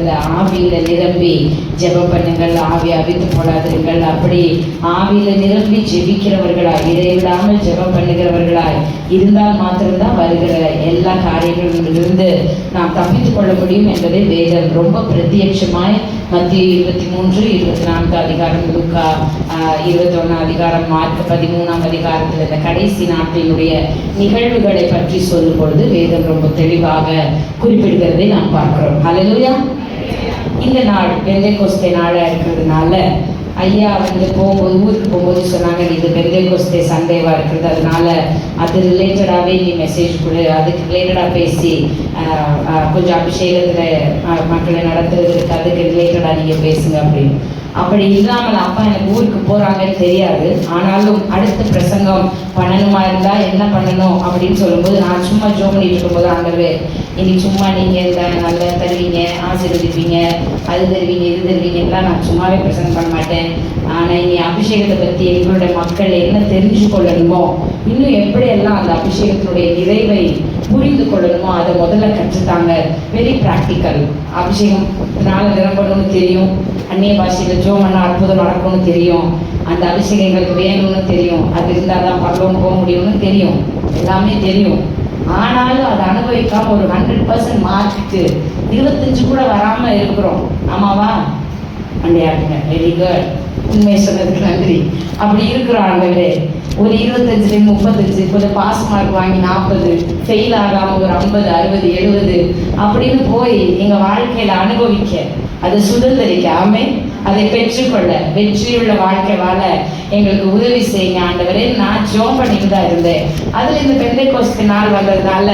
அதில் ஆவியில் நிரம்பி ஜெபம் பண்ணுங்கள், ஆவி அவித்து போடாதீர்கள். அப்படி ஆவியில் நிரம்பி ஜெபிக்கிறவர்களாய், இடைவிடாமல் ஜெபம் பண்ணுகிறவர்களாய் இருந்தால் மாத்திரம்தான் வருகிற எல்லா காரியங்களிலிருந்து நாம் தப்பித்துக் கொள்ள முடியும் என்பதை வேதம் ரொம்ப பிரத்யட்சமாய் மத்திய 23, 24 அதிகாரம், லூக்கா 21 அதிகாரம், மார்க் 13 அதிகாரத்தில் இந்த கடைசி நாட்களினுடைய நிகழ்வுகளை பற்றி சொல்லும் பொழுது வேதம் ரொம்ப தெளிவாக குறிப்பிடுகிறதை நாம் பார்க்கிறோம். ஹல்லேலூயா. இந்த நாள் பெந்தேகோஸ்தே நாளாக இருக்கிறதுனால ஐயா போகும்போது, ஊருக்கு போகும்போது சொன்னாங்க, இது பெந்தேகோஸ்தே சண்டேவாக இருக்கிறது, அதனால அது ரிலேட்டடாகவே நீ மெசேஜ் கொடு, அதுக்கு ரிலேட்டடாக பேசி கொஞ்சம் அபிஷேகத்தில் மக்களை நடத்துறதுக்கு அதுக்கு ரிலேட்டடாக நீங்கள் பேசுங்க அப்படின்னு. அப்படி இல்லாமல் அப்பா எனக்கு ஊருக்கு போகிறாங்கன்னு தெரியாது, ஆனாலும் அடுத்த பிரசங்கம் பண்ணணுமா இருந்தால் என்ன பண்ணணும் அப்படின்னு சொல்லும்போது நான் சும்மா ஜோம் பண்ணிட்டு இருக்கும்போது, ஆண்டவரே இன்னைக்கு சும்மா நீங்கள் இந்த நல்லா தருவீங்க, ஆசீர்வதிப்பீங்க, அது தருவீங்க, இது தருவீங்கலாம் நான் சும்மாவே பிரசங்கம் பண்ண மாட்டேன். ஆனால் இனி அபிஷேகத்தை பற்றி எங்களுடைய மக்கள் என்ன தெரிஞ்சு கொள்ளணுமோ, இன்னும் எப்படியெல்லாம் அந்த அபிஷேகத்தினுடைய நிறைவை புரிந்து கொள்ளணுமோ அதை முதல்ல கற்றுத்தாங்க. Very practical. அபிஷேகத்தினால நிரம்பணும்னு தெரியும், அந்நிய பாஷையில் ஜோம் பண்ண அற்புதம் நடக்கும்னு தெரியும், அந்த அபிஷேகம் எங்களுக்கு வேணும்னு தெரியும், அது இருந்தால் தான் பரலோகம் போக முடியும்னு தெரியும், எல்லாமே தெரியும். ஆனாலும் அதை அனுபவிக்காமல் ஒரு 100% மார்க்குக்கு 25 கூட வராமல் இருக்கிறோம். ஆமாவா? அண்டையாட்டுங்க. Very good. உண்மை சொன்னதுக்கு நன்றி. அப்படி இருக்கிறோம் ஆண்டவரே. ஒரு 25, 35 கொஞ்சம் பாஸ் மார்க் வாங்கி 40, ஃபெயில் ஆகாமல் ஒரு 50, 60, 70 அப்படின்னு போய் எங்கள் வாழ்க்கையில் அனுபவிக்க, அதை சுதந்திரிக்க, ஆமென், அதை பெற்றுக்கொள்ள, வெற்றியுள்ள வாழ்க்கை வாழ எங்களுக்கு உதவி செய்யுங்க ஆண்டவரே. நான் ஜோம் பண்ணிட்டு தான் இருந்தேன். அதில் இந்த பெந்தேகோஸ்தே நாள் வந்ததுனால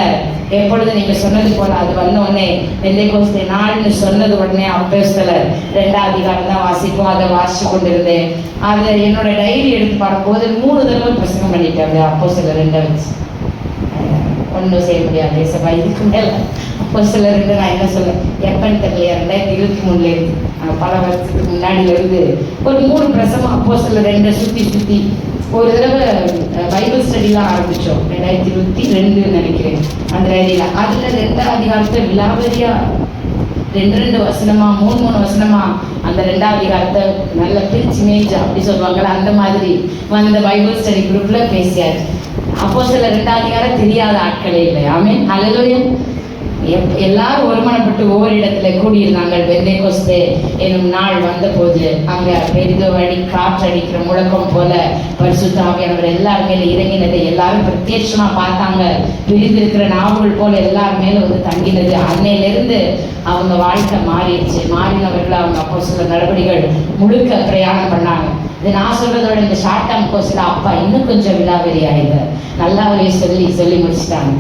எப்பொழுது நீங்கள் சொன்னது போல அது வந்தோடனே பெந்தேகோஸ்தே நாள்னு சொன்னது உடனே அப்போஸ்தலர் 2 அதிகாரம் தான் வாசிப்போம். அதை வாசிச்சு கொண்டிருந்தேன். அதை என்னோட டைரி எடுத்து பார்க்கும்போது 3 தடவை பிரசங்கம் பண்ணிட்டேன். அப்போஸ்தலர் 2 வச்சு ஒன்றும் செய்ய முடியாது சபா. இதுக்கு மேலே அப்போஸ்தலர் 2 நான் என்ன சொல்ல, எப்பன்னு தெரியலையா, 2023 பல வருஷத்துக்கு முன்னாடியிலேருந்து ஒரு 3 பிரசங்கம் அப்போஸ்தலர் 2 சுற்றி ஒரு தடவை பைபிள் ஸ்டடிலாம் ஆரம்பித்தோம். 2022 நினைக்கிறேன் அந்த டைரியில். அதில் 2 அதிகாரத்தை விலாவரியா 2 வசனமா 3 வசனமா அந்த 2 அதிகாரத்தை நல்ல பிரிச்சு மேய்ச்சி அப்படி சொல்லுவாங்கள்ல, அந்த மாதிரி அந்த பைபிள் ஸ்டடி குரூப்பில் பேசியாச்சு. அப்போஸ்தலர் 2 அதிகாரம் தெரியாத ஆட்களே இல்லை. ஆமென், ஹல்லேலூயா. எல்லாரும் ஒருமனப்பட்டு ஒவ்வொரு இடத்துல கூடியிருந்தாங்க. பெந்தேகோஸ்தே என்னும் நாள் வந்தபோது அங்கே பெரிதவடி காற்றடிக்கிற முழக்கம் போல பரிசுத்த ஆவியானவர் எல்லார் மேலே இறங்கினதை எல்லாரும் பிரத்யட்சமா பார்த்தாங்க. பிரிந்திருக்கிற நாவுகள் போல எல்லார் மேலே வந்து தங்கினது. அன்னையிலிருந்து அவங்க வாழ்க்கை மாறிடுச்சு. மாறினவர்கள் அவங்க அப்போஸ்தலர் நடவடிக்கைகள் முழுக்க பிரயாணம் பண்ணாங்க. இது நான் சொல்றதோட இந்த ஷார்ட் டேர்ம் கோர்ஸில் அப்பா இன்னும் கொஞ்சம் விலாவரி ஆயிடுது, நல்லா அவரையே சொல்லி முடிச்சுட்டாங்க.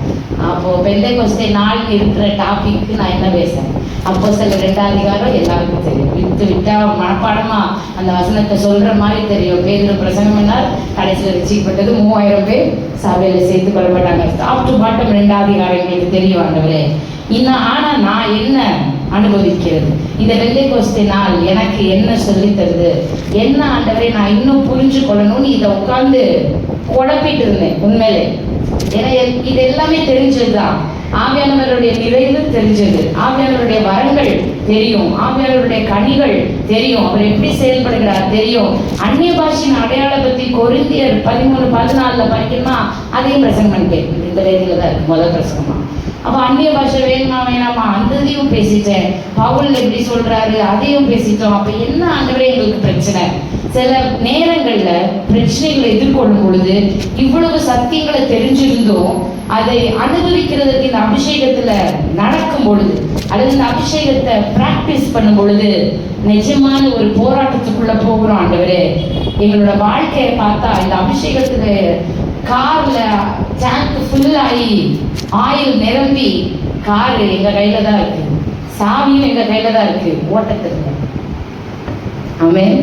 அப்போது பெந்தேகோஸ்தே நாள் இருக்கிற டாபிக்கு நான் என்ன பேசுகிறேன், அப்போஸ்தலர் 2 அதிகாரம் எல்லாருக்கும் தெரியும். விட்டா மனப்பாடமாக அந்த வசனத்தை சொல்கிற மாதிரி தெரியும். பேதுரு பிரசங்கம் என்னால் கடைசியில் ரட்சிக்கப்பட்டது 3000 பேர் சபையில் சேர்த்து கொள்ளப்பட்டாங்க. டாப் டு பாட்டம் 2 அதிகாரம் எங்களுக்கு தெரியும் ஆண்டவரே. இன்னும் ஆனால் நான் என்ன அனுபவிக்கிறது, இந்த பெந்தேகோஸ்தே நாள் எனக்கு என்ன சொல்லி தருது, என்ன ஆண்டவரே நான் இன்னும் புரிஞ்சு கொள்ளணும்னு இதை உட்கார்ந்து குழப்பிட்டு இருந்தேன் உண்மையிலே. ஏன்னா இது எல்லாமே தெரிஞ்சதுதான். ஆவியானவருடைய நிறைவு தெரிஞ்சது, ஆவியானவருடைய வரங்கள் தெரியும், ஆவியானவருடைய கனிகள் தெரியும், அவர் எப்படி செயல்படுகிறார் தெரியும். அந்நிய பாஷையின் அடையாளம் பற்றி கொரிந்தியர் 13-14 படிக்கணுமா, அதையும் பிரசங்கம் பண்ணிட்டேன். இந்த வேதியில தான் இருக்கு முதல் பிரசங்கமா. அப்போ அந்நிய பாஷை வேணாமா அந்த இதையும் பேசிட்டேன். பவுல் எப்படி சொல்றாரு அதையும் பேசிட்டோம். அப்போ என்ன ஆண்டவரே எங்களுக்கு பிரச்சனை? சில நேரங்களில் பிரச்சனைகளை எதிர்கொள்ளும் பொழுது இவ்வளவு சத்தியங்களை தெரிஞ்சிருந்தோம் அதை அனுபவிக்கிறதுக்கு இந்த அபிஷேகத்துல நடக்கும் பொழுது அல்லது இந்த அபிஷேகத்தை பிராக்டிஸ் பண்ணும் பொழுது நிஜமான ஒரு போராட்டத்துக்குள்ள போகிறோம். ஆண்டவரே எங்களோட வாழ்க்கையை பார்த்தா இந்த அபிஷேகத்துல கார்ல டேங்க் ஃபுல் ஆகி ஆயில் நிரம்பி கார் எங்க கையில தான் இருக்கு, சாவியும் எங்க கையில தான் இருக்கு, ஓட்டத்துக்கு. ஆமென்.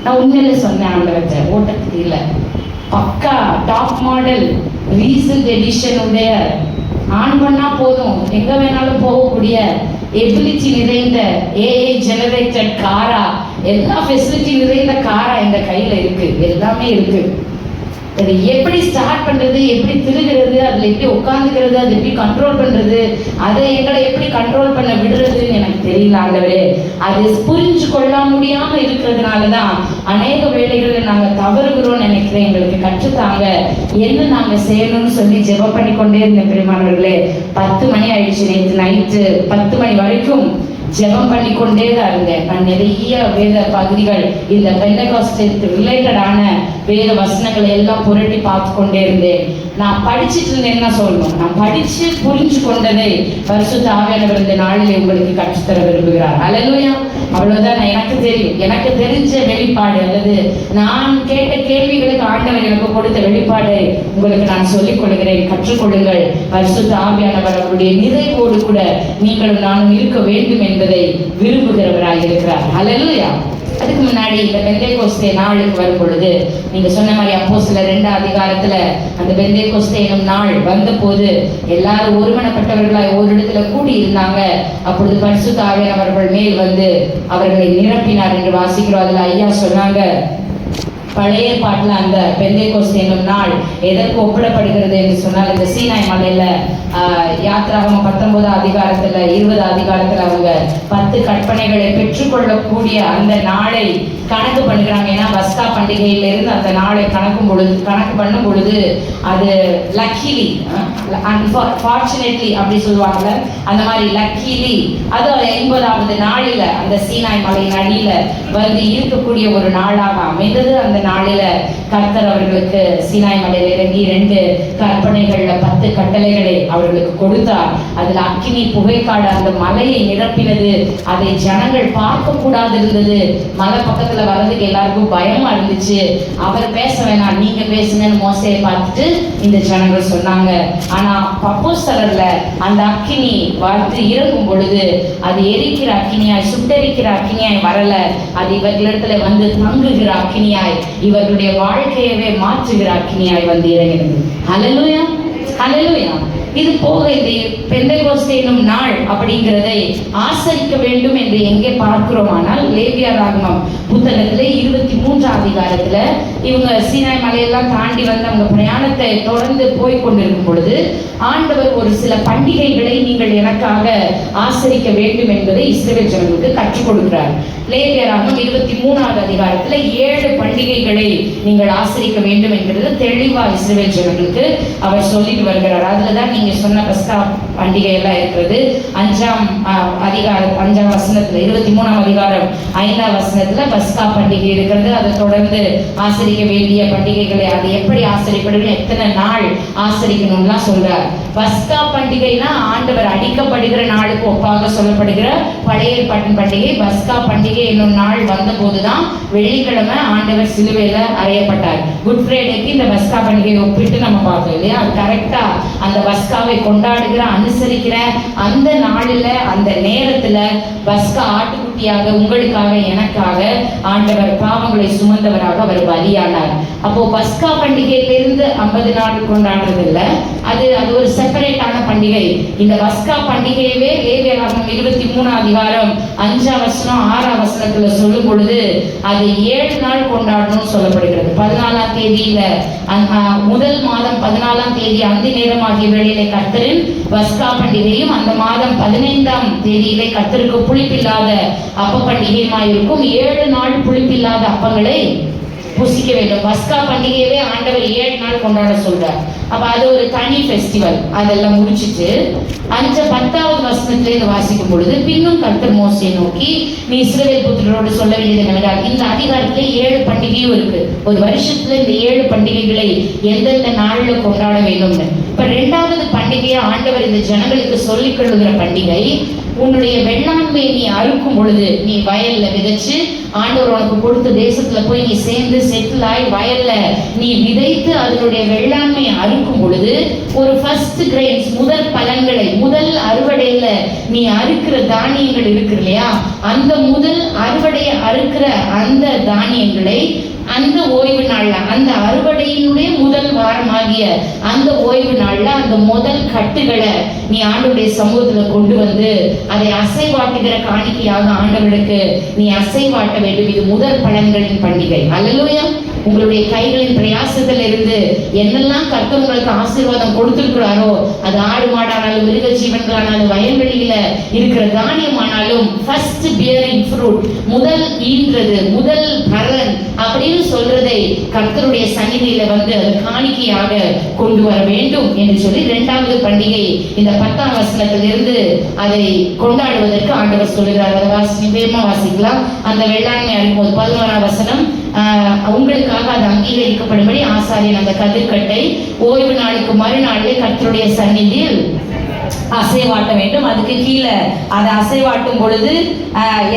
நான் உண்மையில சொன்னேன் ஆண்டவர்கிட்ட, ஓட்டத்துக்கு இல்லை, பக்கா டாப் மாடல் ரீசன்ட் எடிஷன் உடைய ஆன் பண்ணா போதும் எங்க வேணாலும் போகக்கூடிய எபிலிட்டி நிறைந்த ஏஐ ஜெனரேட்டட் காரா, எல்லா ஃபெசிலிட்டி நிறைந்த காரா எங்க கையில இருக்கு, எல்லாமே இருக்கு. அது எப்படி ஸ்டார்ட் பண்றது, எப்படி திருகிறது, அதுல எப்படி உட்காந்துக்கிறது, அது எப்படி கண்ட்ரோல் பண்றது, அதை எங்களை எப்படி கண்ட்ரோல் பண்ண விடுறதுன்னு எனக்கு தெரியல ஆண்டவரே. அது புரிஞ்சு கொள்ள முடியாம இருக்கிறதுனாலதான் அநேக வேளைகளில் நாங்க தவறுகிறோம் நினைக்கிறேன். எங்களுக்கு கற்றுத்தாங்க, என்ன நாங்க செய்யணும்னு சொல்லி ஜெபம் பண்ணி கொண்டே இருந்த பிரியமானவர்களே. 10 மணி ஆயிடுச்சு. நேற்று நைட்டு 10 மணி வரைக்கும் ஜெபம் பண்ணி கொண்டே தான் இருந்தேன். நான் நிறைய வேத பகுதிகள், இந்த பெந்தெகோஸ்தேக்கு ரிலேட்டடான வேத வசனங்களை எல்லாம் புரட்டி பார்த்து கொண்டே இருந்தேன். நான் படிச்சுட்டு இருந்தேன்னு தான் சொல்லணும். நான் படிச்சு புரிஞ்சு கொண்டதை பரிசுத்த ஆவியானவர் இந்த நாளிலே உங்களுக்கு கற்றுத்தர விரும்புகிறார். அல்லேலூயா. அவ்வளவுதான் எனக்கு தெரியும். எனக்கு தெரிஞ்ச வெளிப்பாடு அல்லது நான் கேட்ட கேள்விகளுக்கு ஆண்டவர் எனக்கு கொடுத்த வெளிப்பாடு உங்களுக்கு நான் சொல்லிக் கொள்கிறேன். கற்றுக்கொள்ளுங்கள். பரிசுத்த ஆவியானவர் அவருடைய நிறைவோடு கூட நீங்களும் நானும் இருக்க வேண்டும் என்பதை விரும்புகிறவராக இருக்கிறார். அல்லேலூயா. அதுக்கு முன்னாடி இந்த பெந்தெகோஸ்தே நாளுக்கு வரும் பொழுது நீங்க சொன்ன மாதிரி அப்போஸ்தலர் 2 அதிகாரத்துல அந்த பெந்தெகோஸ்தே என்னும் நாள் வந்த போது எல்லாரும் ஒருமனப்பட்டவர்களாய் ஒரு இடத்துல கூடி இருந்தாங்க. அப்பொழுது பரிசுத்த ஆவியானவர் அவர்கள் மேல் வந்து அவர்களை நிரப்பினார் என்று வாசிக்கிறோம். அதுல ஐயா சொன்னாங்க, பழைய பாட்டுல அந்த பெந்தெகோஸ்தே என்னும் நாள் எதற்கு ஒப்பிடப்படுகிறது என்று சொன்னால், இந்த சீனாய் மலையில யாத்திராகமம் 19 அதிகாரத்துல 20 அதிகாரத்துல அவங்க 10 கற்பனைகளை பெற்றுக்கொள்ளக்கூடிய அந்த நாளை கணக்கு பண்ணுகிறாங்க. ஏன்னா பஸ்கா பண்டிகையிலிருந்து அந்த நாளை கணக்கு பண்ணும் பொழுது அது லக்கிலி அன்பார்ச்சுனேட்லி அப்படி சொல்லுவாங்கல்ல, அந்த மாதிரி லக்கிலி அது 80வது நாளில அந்த சீனாய் மலையின் அடியில வந்து இருக்கக்கூடிய ஒரு நாளாக அமைந்தது. அந்த நாளில கர்த்தர் அவர்களுக்கு சீனாய் மலையில இறங்கி 2 கற்பனைகள்ல 10 கட்டளைகளை அவர்களுக்கு கொடுத்தார். அதுல அக்கினி புகைக்காடு அந்த மலையை நிரப்பினது. அதை ஜனங்கள் பார்க்க கூடாது இருந்தது. மலை பக்கத்துல வர்றதுக்கு எல்லாருக்கும் பயமா இருந்துச்சு. அவர் பேச வேணாம், நீங்க பேசுங்கன்னு மோசையை பார்த்துட்டு இந்த ஜனங்கள் சொன்னாங்க. ஆனா அப்போஸ்தலர்ல அந்த அக்கினி பார்த்து இறங்கும் பொழுது அது எரிக்கிற அக்கினியாய், சுட்டெரிக்கிற அக்கினியாய் வரல. அது இவர்களிடத்துல வந்து தங்குகிற அக்கினியாய், இவர்களுடைய வாழ்க்கையவே மாற்றுகிற அக்கினியாய் வந்து இறங்கினது. ஹல்லேலூயா, ஹல்லேலூயா. இது போக இந்த பெந்தெகோஸ்தே என்னும் நாள் அப்படிங்கிறதை ஆசரிக்க வேண்டும் என்று எங்கே பார்க்கிறோமானால், லேவியராகமம் புத்தகத்திலே 23 அதிகாரத்துல இவங்க சீனாய் மலையெல்லாம் தாண்டி வந்து அவங்க பிரயாணத்தை தொடர்ந்து போய் கொண்டிருக்கும் பொழுது ஆண்டவர் ஒரு சில பண்டிகைகளை நீங்கள் எனக்காக ஆசரிக்க வேண்டும் என்பதை இஸ்ரவேல் ஜனங்களுக்கு கற்றுக் கொடுக்கிறார். லேவியராகமம் 23வது அதிகாரத்துல 7 பண்டிகைகளை நீங்கள் ஆசரிக்க வேண்டும் என்கிறது தெளிவா இஸ்ரவேல் ஜனங்களுக்கு அவர் சொல்லிட்டு வருகிறார். அதுலதான் நீங்க சொன்ன பஸ்கா பண்டிகை எல்லாம் இருக்கிறது. 5ஆம் அதிகாரம் 5ஆம் வசனத்துல 23ஆம் அதிகாரம் 5ஆம் வசனத்துல பஸ்கா பண்டிகை இருக்கிறது. அதை தொடர்ந்து ஆசரிக்க வேண்டிய பண்டிகைகளை அது எப்படி ஆசரிக்கணும், எத்தனை நாள் ஆசரிக்கணும்லாம் சொல்றார். பஸ்கா பண்டிகைனா ஆண்டவர் அடிக்கப்படுகிற நாளுக்கு ஒப்பாக சொல்லப்படுகிற பழைய ஏற்பாட்டின் பண்டிகை. பஸ்கா பண்டிகை என்னும் நாள் வந்த போதுதான் வெள்ளிக்கிழமை ஆண்டவர் சிலுவையில அறையப்பட்டார். குட் ஃப்ரைடேக்கு இந்த பஸ்கா பண்டிகையை ஒப்பிட்டு நம்ம பார்த்தோம் இல்லையா? அது கரெக்டா அந்த பஸ்காவை கொண்டாடுகிற அனுசரிக்கிற அந்த நாளில அந்த நேரத்துல பஸ்கா ஆட்டுக்குட்டியாக உங்களுக்காக எனக்காக ஆண்டவர் பாவங்களை சுமந்தவராக அவர் பலியானார். அப்போ பஸ்கா பண்டிகையிலிருந்து 50 நாள் கொண்டாடுறது இல்லை, அது ஒரு செப்பரேட்டான பண்டிகை. இந்த பஸ்கா பண்டிகையவே லேவியராகமம் 23ஆம் அதிகாரம் 5ஆம் வசனம் 6ஆம் வசனத்துல சொல்லும் பொழுது அது 7 நாள் கொண்டாடணும்னு சொல்லப்படுகிறது. 14ஆம் தேதியில முதல் மாதம் 14ஆம் தேதி அந்த நேரமாகிய வேளையிலே கர்த்தரின் பஸ்கா பண்டிகையும், அந்த மாதம் 15ஆம் தேதியிலே கர்த்தருக்கு புளிப்பில்லாத அப்ப பண்டிகையுமாயிருக்கும். 7 நாள் புளிப்பில்லாத அப்பங்களை புசிக்க வேண்டும். பஸ்கா பண்டிகையவே ஆண்டவர் 7 நாள் கொண்டாட சொல்றார். அப்ப அது ஒரு தனி ஃபெஸ்டிவல். அதெல்லாம் முடிச்சுட்டு 10வது வசனத்திலே இதை வாசிக்கும் பொழுது, பின்னும் கர்த்தர் மோசேயை நோக்கி, நீ இஸ்ரவேல் புத்திரரோடு சொல்ல வேண்டியது என்னவென்றால், இந்த அதிகாரத்திலே 7 பண்டிகையும் இருக்கு. ஒரு வருஷத்துல இந்த 7 பண்டிகைகளை எந்தெந்த நாள்ல கொண்டாட வேண்டும்னு. இப்ப 2வது பண்டிகையை ஆண்டவர் இந்த ஜனங்களுக்கு சொல்லிக் கொள்ளுகிற பண்டிகை, உன்னுடைய வெள்ளாண்மையை நீ அறுக்கும் பொழுது, நீ வயல்ல விதைச்சு ஆண்டவர் உனக்கு கொடுத்த தேசத்துல போய் நீ சேர்ந்து செட்டில் ஆகி வயல்ல நீ விதைத்து அதனுடைய வெள்ளாண்மையை அறுக்கும் பொழுது, ஒரு ஃபர்ஸ்ட் கிரெயின்ஸ், முதல் பலன்களை, முதல் அறுவடையில நீ அறுக்கிற தானியங்கள் இருக்கு இல்லையா, அந்த முதல் அறுவடையை அறுக்கிற அந்த தானியங்களை அந்த ஓய்வு நாள்ல, அந்த அறுவடையினுடைய முதல் வாரமாகிய அந்த ஓய்வு நாள்ல அந்த முதல் கட்டுகளை நீ ஆண்டவருடைய சமூகத்துல கொண்டு வந்து அதை அசைவாட்டுகிற காணிக்கையாக ஆண்டவருக்கு நீ அசைவாட்ட வேண்டும். இது முதல் பலன்களின் பண்டிகை. அல்லேலூயா. உங்களுடைய கைகளின் பிரயாசத்தில் இருந்து என்னெல்லாம் கர்த்தர் உங்களுக்கு ஆசீர்வாதம் கொடுத்திருக்கிறாரோ, அது ஆடு மாடானாலும் மிருக ஜீவன்களானாலும் வயல்வெளியில இருக்கிற தானியமானாலும் ஃபர்ஸ்ட் பியரிங் ஃப்ரூட், முதல் ஈன்றது, முதல் பலன் அப்படின்னு சொல்றதை கர்த்தருடைய சந்நிதியில வந்து அது காணிக்கையாக கொண்டு வர வேண்டும் என்று சொல்லி 2வது பண்டிகை இந்த 10ஆம் வசனத்திலிருந்து அதை கொண்டாடுவதற்கு ஆண்டவர் சொல்லுகிறார். அதை வேகமா வாசிக்கலாம். அந்த வெள்ளாண்மை அறிமுகம் 11ஆம் வசனம். உங்களுக்காக அது அங்கீகரிக்கப்படும்படி ஆசாரியன் அந்த கதிர்கட்டை ஓய்வு நாளுக்கு மறுநாளே கர்த்தருடைய சந்நிதியில் அசைவாட்ட வேண்டும். அதுக்கு கீழே அதை அசைவாட்டும் பொழுது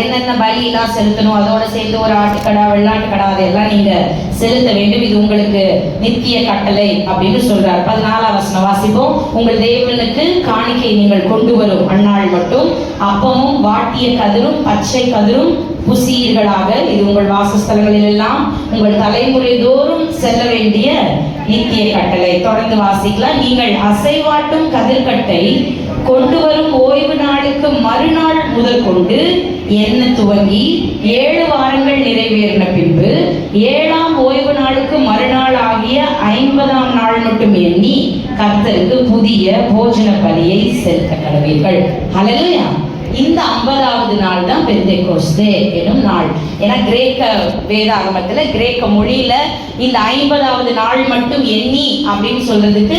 என்னென்ன பலியெல்லாம் செலுத்தணும், அதோட சேர்ந்து ஒரு ஆட்டுக்கடா, வெள்ளாட்டுக்கடா, அதெல்லாம் நீங்க செலுத்த வேண்டும். இது உங்களுக்கு நித்திய கட்டளை அப்படின்னு சொல்றார். 14ஆம் வசனம் வாசிப்போம். உங்கள் தேவனுக்கு காணிக்கை நீங்கள் கொண்டு வரும் அந்நாள் மட்டும் அப்பமும் வாட்டிய கதிரும் பச்சை கதிரும் புசியீர்களாக. இது உங்கள் வாசஸ்தலங்களில் எல்லாம் உங்கள் தலைமுறை தோறும் செல்ல வேண்டிய நித்திய கட்டளை. தொடர்ந்து வாசிக்கலாம். நீங்கள் அசைவாட்டும் கதிர்கட்டை கொண்டு வரும் ஓய்வு நாளுக்கு மறுநாள் முதல் கொண்டு எண்ண துவங்கி 7 வாரங்கள் நிறைவேறின பின்பு 7ஆம் ஓய்வு நாளுக்கு மறுநாள் ஆகிய 50ஆம் நாள் மட்டும் எண்ணி கர்த்தருக்கு புதிய போஜன பலியை செலுத்த கடவீர்கள். ஹல்லேலூயா. இந்த 50வது நாள் தான் பெந்தேகோஸ்தே எனும் நாள். ஏன்னா கிரேக்க வேதாகமத்தில் கிரேக்க மொழியில இந்த 50வது நாள் மட்டும் எண்ணி அப்படின்னு சொல்றதுக்கு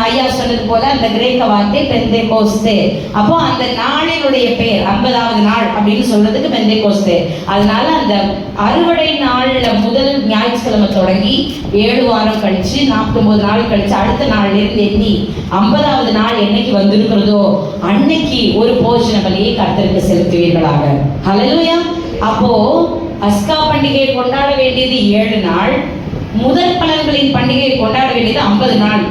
ஐயா சொன்னது போல அந்த கிரேக்க வார்த்தை பெந்தேகோஸ்தே. அப்போ அந்த நாளினுடைய பெயர் 50வது நாள் அப்படின்னு சொல்றதுக்கு பெந்தேகோஸ்தே. அதனால அந்த அறுவடை நாள்ல முதல் ஞாயிற்றுக்கிழமை தொடங்கி 7 வாரம் கழிச்சு 49 நாள் கழிச்சு அடுத்த நாள்ல இருந்து எண்ணி 50வது நாள் என்னைக்கு வந்திருக்கிறதோ அன்னைக்கு ஒரு போஜன பலியை கர்த்தருக்கு செலுத்துவீர்களாக. ஹல்லேலூயா. அப்போ பஸ்கா பண்டிகையை கொண்டாட வேண்டியது 7 நாள், முதல் பலன்களின் பண்டிகையை கொண்டாட வேண்டியது 50 நாள்.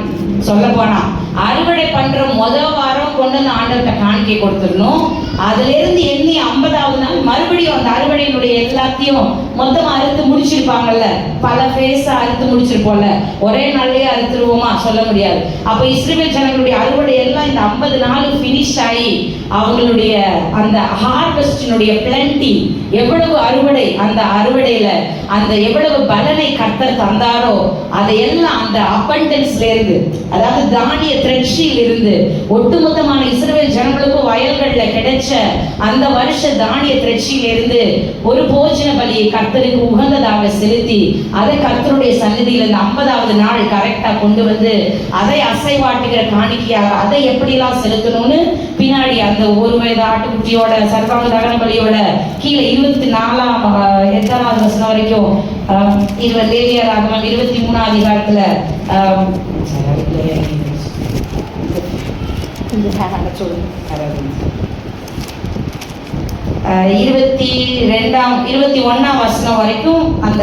சொல்ல போனா அறுவடை பண்ற முதல் வாரம் கொண்டு வந்து ஆண்டவர்கிட்ட காணிக்கை கொடுத்துடணும். அதுல இருந்து எண்ணி 50வது நாள் மறுபடியும் அந்த அறுவடையினுடைய எல்லாத்தையும் மொத்தமா அறுத்து முடிச்சிருப்பாங்கல்ல, பல ஃபேஸா அறுத்து முடிச்சிருப்போம்ல, ஒரே நாள்லயே அறுத்துருவோமா சொல்ல முடியாது. அப்ப இஸ்ரவேல் ஜனங்களுடைய அறுவடை எல்லாம் இந்த 50 நாள் பினிஷ் ஆகி அவங்களுடைய அந்த ஹார்வெஸ்டினுடைய பிளண்டி, எவ்வளவு அறுவடை, அந்த அறுவடையில அந்த எவ்வளவு பலனை கர்த்தர் தந்தாரோ அதையெல்லாம் அந்த அபண்டன்ஸ்ல இருந்து, அதாவது தானிய திரட்சியில் இருந்து ஒட்டுமொத்தமான இஸ்ரவேல் ஜனங்களுக்கும் வயல்கள்ல கிடைச்ச அந்த வருஷ தானிய திரட்சியில இருந்து ஒரு போஜன பலியை கர்த்தருக்கு உகந்ததாக செலுத்தி அதை கர்த்தருடைய சந்நிதியில இந்த 50வது நாள் கரெக்டா கொண்டு வந்து அதை அசைவாட்டுகிற காணிக்கையாக அதை எப்படிலாம் செலுத்தணும்னு பின்னாடி அந்த ஒரு வயது ஆட்டுக்குட்டியோட சர்வாங்க தகன பலியோட கீழே 24ஆம் எத்தனாவது வசனம் வரைக்கும் லேவியராகமம் 23ஆம் அதிகாரத்துல 21ஆம் வசனம் வரைக்கும் அந்த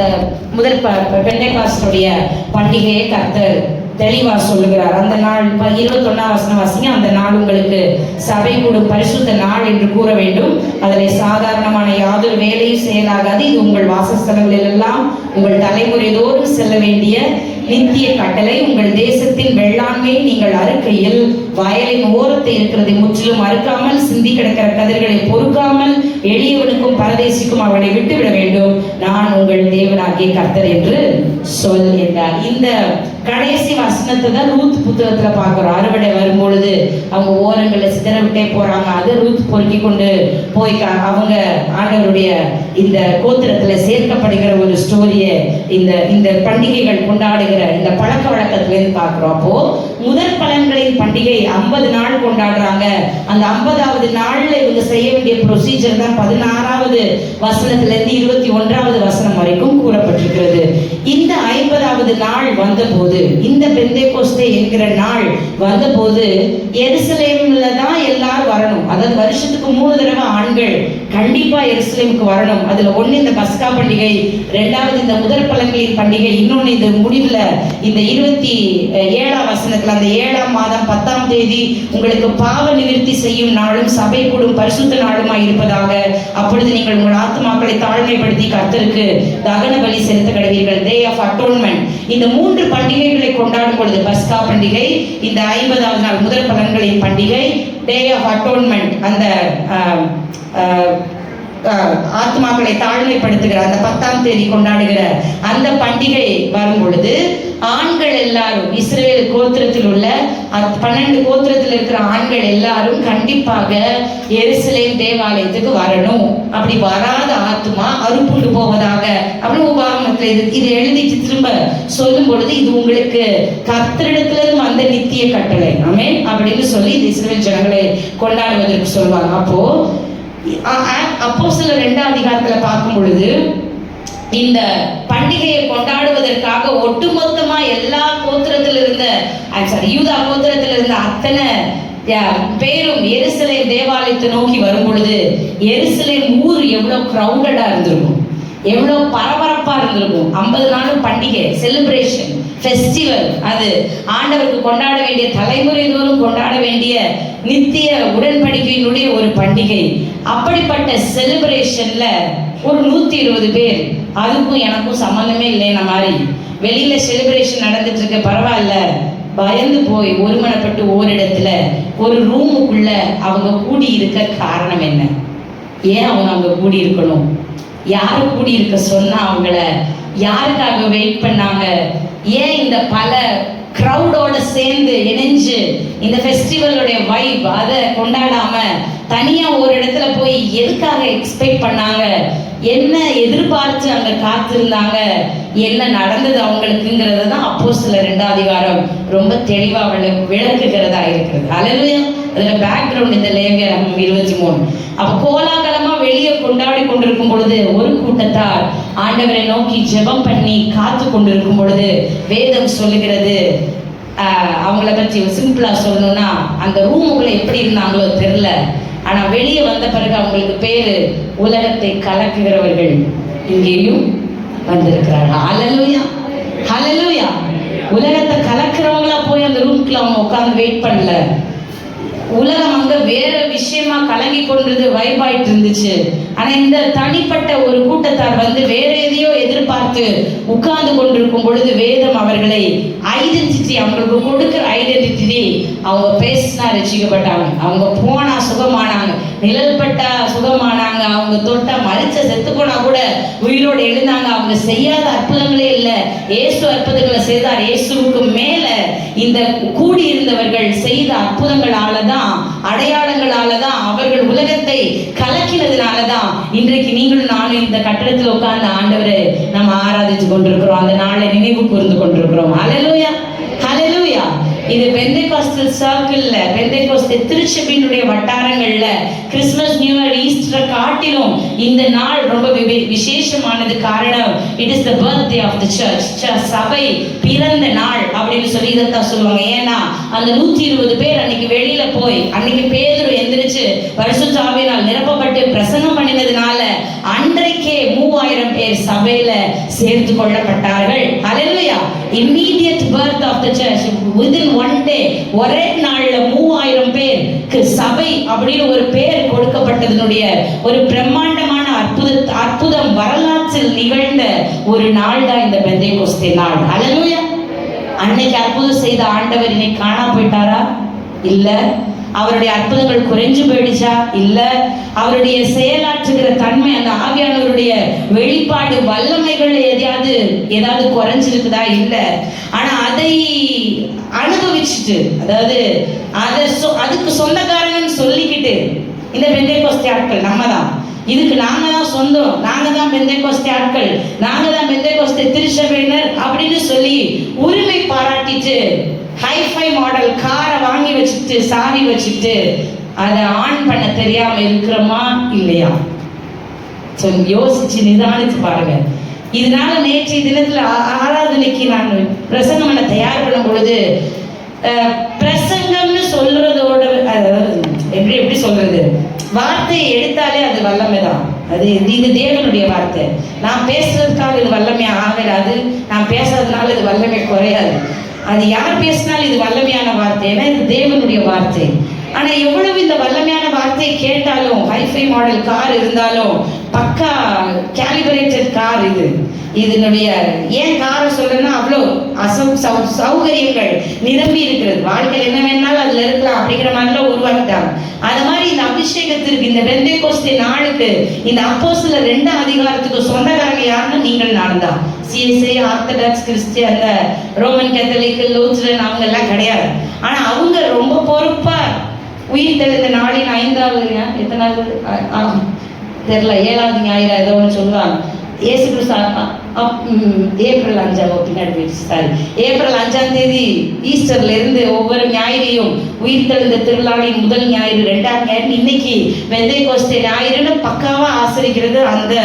முதல் பெந்தேகாஸ்துடைய பண்டிகையை கர்த்தர் தெளிவா சொல்லுகிறார். அந்த நாள் 21ஆம் வசனம் வாசிங்க. அந்த நாள் உங்களுக்கு சபை கூடும் பரிசுத்த நாள் என்று கூற வேண்டும். அதில் சாதாரணமான யாதொரு வேலையும் செயலாகாது. இது உங்கள் வாசஸ்தலங்களில் எல்லாம் உங்கள் தலைமுறை தோறும் செல்ல வேண்டிய நித்திய கட்டளை. உங்கள் தேசத்தின் வெள்ளாண்மையை நீங்கள் அறுக்கையில் வயலின் ஓரத்தை இருக்கிறதை முற்றிலும் அறுக்காமல், சிந்தி கிடக்கிற கதிர்களை பொறுக்காமல், எளியவனுக்கும் பரதேசிக்கும் அவனை விட்டுவிட வேண்டும். நான் உங்கள் தேவனாகிய கர்த்தர் என்று சொல் என்றார். இந்த கடைசி வசனத்தை தான் ரூத் புத்தகத்துல பார்க்கிறோம். அறுவடை வரும்பொழுது அவங்க ஓரங்களை சிதற விட்டே போறாங்க. அதை ரூத் பொறுக்கி கொண்டு போய் அவங்க ஆண்டவருடைய இந்த கோத்திரத்துல சேர்க்கப்படுகிற ஒரு ஸ்டோரியை இந்த பண்டிகைகள் கொண்டாடுகிற இந்த பழக்க வழக்கத்துல இருந்து பார்க்கிறோம். அப்போ முதற் பலன்களின் பண்டிகை 50 நாள் கொண்டாடுறாங்க. அந்த 50வது நாள்ல இவங்க செய்ய வேண்டிய ப்ரொசீஜர் தான் 16ஆவது வசனத்துல இருந்து 21ஆவது வசனம் வரைக்கும் கூறப்பட்டிருக்கிறது. இந்த 50வது நாள் வந்த போது, இந்த பெந்தேகோஸ்தே என்கிற நாள் வந்த போது எருசலேம்ல தான் எல்லாரும் வரணும். அதாவது வருஷத்துக்கு 3 தடவை ஆண்கள் கண்டிப்பா எருசலேமுக்கு வரணும். அதுல ஒண்ணு இந்த பஸ்கா பண்டிகை, 2வது இந்த முதற் பலன்களின் பண்டிகை, இன்னொன்னு இந்த முடிவுல இந்த 27ஆம் வசனத்துல அந்த 7ஆம் மாதம் 10ஆம் தேதி உங்களுக்கு பாவ நிவிர்த்தி செய்யும் நாளும் சபை கூடும் பரிசுத்த நாளுமாய் இருப்பதாக. அப்பொழுது நீங்கள் உங்கள் ஆத்மாக்களை தாழ்மைப்படுத்தி கர்த்தருக்கு தகன பலி செலுத்த கடவீர்கள். டே ஆஃப் அட்டோன்மெண்ட். இந்த 3 பண்டிகைகளை கொண்டாடும் பொழுது பஸ்கா பண்டிகை, இந்த 50வது நாள் முதற் பலன்களின் பண்டிகை, டே ஆஃப் அட்டோன்மெண்ட், அந்த ஆத்மாக்களை தாழ்மைப்படுத்துகிற அந்த 10ஆம் தேதி கொண்டாடுகிற அந்த பண்டிகை வரும் பொழுது ஆண்கள் எல்லாரும் இஸ்ரவேல் கோத்திரத்தில் உள்ள 12 கோத்திரத்தில் இருக்கிற ஆண்கள் எல்லாரும் கண்டிப்பாக எருசலேம் தேவாலயத்துக்கு வரணும். அப்படி வராத ஆத்மா அறுப்புண்டு போவதாக அப்படின்னு உபாகமத்தில் இது எழுதிட்டு திரும்ப சொல்லும் பொழுது இது உங்களுக்கு கர்த்தரிடத்திலிருந்து வந்த நித்திய கட்டளை ஆமென் அப்படின்னு சொல்லி இந்த இஸ்ரவேல் ஜனங்களை கொண்டாடுவதற்கு சொல்லுவாங்க. அப்போ அப்போஸ்தலர் 2ஆம் அதிகாரத்துல பார்க்கும் பொழுது இந்த பண்டிகையை கொண்டாடுவதற்காக ஒட்டுமொத்தமா எல்லா கோத்திரத்தில் இருந்த யூதா கோத்திரத்தில் இருந்த அத்தனை பேரும் எருசலேம் தேவாலயத்தை நோக்கி வரும் பொழுது எருசலேம் ஊர் எவ்வளவு கிரௌடடா இருந்திருக்கும், எவ்வளவு பரபரப்பா இருந்திருக்கும். 50 நாளும் பண்டிகை, செலிப்ரேஷன், ஃபெஸ்டிவல். அது ஆண்டவருக்கு கொண்டாட வேண்டிய, தலைமுறை தோறும் கொண்டாட வேண்டிய நித்திய உடன்படிக்கையினுடைய ஒரு பண்டிகை. அப்படிப்பட்ட செலிப்ரேஷன்ல ஒரு 120 பேர், அதுக்கும் எனக்கும் சம்பந்தமே இல்லைன்னா மாதிரி வெளியில செலிப்ரேஷன் நடந்துட்டு இருக்க, பரவாயில்ல, பயந்து போய் ஒருமனப்பட்டு ஓரிடத்துல ஒரு ரூமுக்குள்ள அவங்க கூடி இருக்க காரணம் என்ன? ஏன் அவங்க அங்க கூடி இருக்கணும்? யாரு கூடி இருக்க சொன்னா? அவங்கள யாருக்காக வெயிட் பண்ணாங்க? ஏன் இந்த பல கிரௌடோட சேர்ந்து இணைஞ்சு இந்த ஃபெஸ்டிவலோடைய வைப் அதை கொண்டாடாம தனியா ஒரு இடத்துல போய் எதுக்காக எக்ஸ்பெக்ட் பண்ணாங்க? என்ன எதிர்பார்த்து அங்க காத்திருந்தாங்க? என்ன நடந்தது அவங்களுக்குங்கிறத தான் அப்போஸ்தலர் 2ஆம் அதிகாரம் ரொம்ப தெளிவா விளக்குகிறதா இருக்கிறது. அல்லேலூயா. அதுல பேக்ரவுண்ட் இந்த லேவியர் 23. அப்ப கோலாகலமா வெளியே கொண்டாடி கொண்டிருக்கும் பொழுது ஒரு கூட்டத்தார் ஆண்டவரை நோக்கி ஜெபம் பண்ணி காத்து கொண்டிருக்கும் பொழுது வேதம் சொல்லுகிறது, அவங்கள பற்றி சிம்பிளா சொல்லணும்னா அந்த ரூமுக்குள்ள எப்படி இருந்தாங்களோ தெரியல, ஆனா வெளியே வந்த பிறகு அவங்களுக்கு பேரு உலகத்தை கலக்குகிறவர்கள் இங்கேயும் வந்திருக்கிறார்கள். ஹல்லேலூயா, ஹல்லேலூயா. உலகத்தை கலக்கிறவங்களா போய் அந்த ரூம்குள்ள அவங்க உட்கார்ந்து வெயிட் பண்ணல. உலகம் அங்க வேற விஷயமா கலங்கி கொண்டது, வைபாயிட்டு இருந்துச்சு. ஆனா இந்த தனிப்பட்ட ஒரு கூட்டத்தார் வந்து வேற எதையோ எதிர்பார்த்து உட்கார்ந்து கொண்டிருக்கும் பொழுது வேதம் அவர்களை ஐடென்டிட்டி, அவங்களுக்கு கொடுக்கிற ஐடென்டிட்டி, அவங்க பேசினா ரசிக்கப்பட்டாங்க, அவங்க போனா சுகமானாங்க, நிழல் பட்டா சுகமானாங்க, அவங்க தொட்டா மரிச்ச செத்து போனா கூட உயிரோடு எழுந்தாங்க. அவங்க செய்யாத அற்புதங்களே இல்லை, இயேசு அற்புதங்களை செய்தார். இயேசுவுக்கு மேல இந்த கூடியிருந்தவர்கள் செய்த அற்புதங்களாலதான், அடையாளங்களாலதான், அவர்கள் உலகத்தை கலக்கினதுனாலதான் இன்றைக்கு நீங்களும் நானும் இந்த கட்டடத்தில் உட்கார்ந்து ஆண்டவரை நம்ம ஆராதிச்சு கொண்டிருக்கிறோம், அந்த நாளை நினைவு கூர்ந்து கொண்டிருக்கிறோம். ஹல்லேலூயா, ஹல்லேலூயா. இது பெந்தேகோஸ்தல் சர்க்கிள்ல, பெந்தேகோஸ்தல் திருச்சபையினுடைய வட்டாரங்கள்ல கிறிஸ்துமஸ், நியூ இயர், ஈஸ்டர் காட்டிலும் இந்த நாள் ரொம்ப விசேஷமானது. காரணம், it is the birthday of the church. சபை பிறந்த நாள் அப்படின்னு சொல்லி இதைத்தான் சொல்லுவாங்க. ஏன்னா அந்த 120 பேர் அன்னைக்கு வெளியில போய், அன்னைக்கு பேதுரு எந்திரிச்சு பரிசுத்த ஆவியினால் நிரப்பப்பட்டு பிரசங்கம் பண்ணினதுனால அன்றைக்கே 3000 பேர் சபையில சேர்த்து கொள்ளப்பட்டார்கள். ஹல்லேலூயா. immediate birth of the church, within one day, ஒரே நாள்ல 3000 பேருக்கு சபை அப்படின்னு ஒரு பேர் கொடுக்கப்பட்டதனுடைய ஒரு பிரம்மாண்டமான அற்புதம் வரலாற்றில் நிகழ்ந்த ஒரு நாள் தான் இந்த பெந்தேகோஸ்தே நாள். ஹல்லேலூயா. அன்னைக்கு அற்புதம் செய்த ஆண்டவர் இன்னைக்கு காணா போயிட்டாரா? இல்ல. அவருடைய அற்புதங்கள் குறைஞ்சு போயிடுச்சா? இல்ல. அவருடைய செயலாற்றுகிற தன்மை, அந்த ஆவியானவருடைய வெளிப்பாடு வல்லமைகள் ஏதாவது குறைஞ்சிருக்குதா? இல்ல. ஆனா அதை அனுபவிச்சுட்டு, அதாவது அதுக்கு சொந்தக்காரங்கன்னு சொல்லிக்கிட்டு இந்த பெந்தேகோஸ்தே ஆட்கள் நம்ம தான், இதுக்கு நாங்க தான் சொந்தம், நாங்க தான் பெந்தேகோஸ்தே ஆட்கள், நாங்க தான் பெந்தேகோஸ்தே திருச்சபையினர் அப்படின்னு சொல்லி உரிமை பாராட்டிட்டு ஹைஃபை மாடல் காரை வாங்கி வச்சுட்டு சாவி வச்சுட்டு அதை ஆன் பண்ண தெரியாம இருக்கிறோமா இல்லையா? யோசிச்சு நிதானிச்சு பாருங்க. இதனால நேற்றைய தினத்துல ஆராதனைக்கு நான் பிரசங்கம் பண்ண தயார் பண்ணும் பொழுது, பிரசங்கம்னு சொல்றதோட எப்படி சொல்றது, வார்த்தையை எடுத்தாலே அது வல்லமைதான். அது இது தேவனுடைய வார்த்தை. நான் பேசுறதுக்காக இது வல்லமை ஆகாது, நான் பேசுறதுனால இது வல்லமை குறையாது. அது யார் பேசினாலும் இது வல்லமையான வார்த்தை, ஏன்னா இது தேவனுடைய வார்த்தை. ஆனா எவ்வளவு இந்த வல்லமையான வார்த்தையை கேட்டாலும், ஹைஃபை மாடல் கார் இருந்தாலும், பக்கா கேலிபரேட்டட் கார் இது, இதனுடைய ஏன் காரணம் சொல்றேன்னா அவ்வளோ சௌகரியங்கள் நிரம்பி இருக்கிறது. வாழ்க்கையில் என்ன வேணாலும் அதுல இருக்கலாம் அப்படிங்கிற மாதிரிலாம் உருவாக்கிட்டாங்க. அது மாதிரி இந்த அபிஷேகத்திற்கு, இந்த பெந்தேகோஸ்தே நாளுக்கு, இந்த அப்போஸ்தலர் 2 அதிகாரத்துக்கு சொந்தக்காரங்க யாருன்னா நீங்கள் நான் தான். சிஎஸ்ஐ, ஆர்த்தடாக்ஸ், கிறிஸ்டியன், அந்த ரோமன் கேத்தலிக், லூத்ரன் அவங்க எல்லாம் கிடையாது. ஆனா அவங்க ரொம்ப பொறுப்பா உயிர் தெளிந்த நாளின் 5வது எத்தனாவது தெரியல, 7வது ஞாயிறு ஏதோ ஒன்று சொல்லுவாங்க. இயேசு கிறிஸ்து ஏப்ரல் 5 பின்னாடி போயிடுச்சு, சாரி, ஏப்ரல் 5ஆம் தேதி ஈஸ்டர்ல இருந்து ஒவ்வொரு ஞாயிறையும் உயிர் தெழுந்த திருநாளின் முதல் ஞாயிறு, 2ஆம் ஞாயிறு, இன்னைக்கு பெந்தேகோஸ்தே ஞாயிறுன்னு பக்காவா ஆசரிக்கிறது அந்த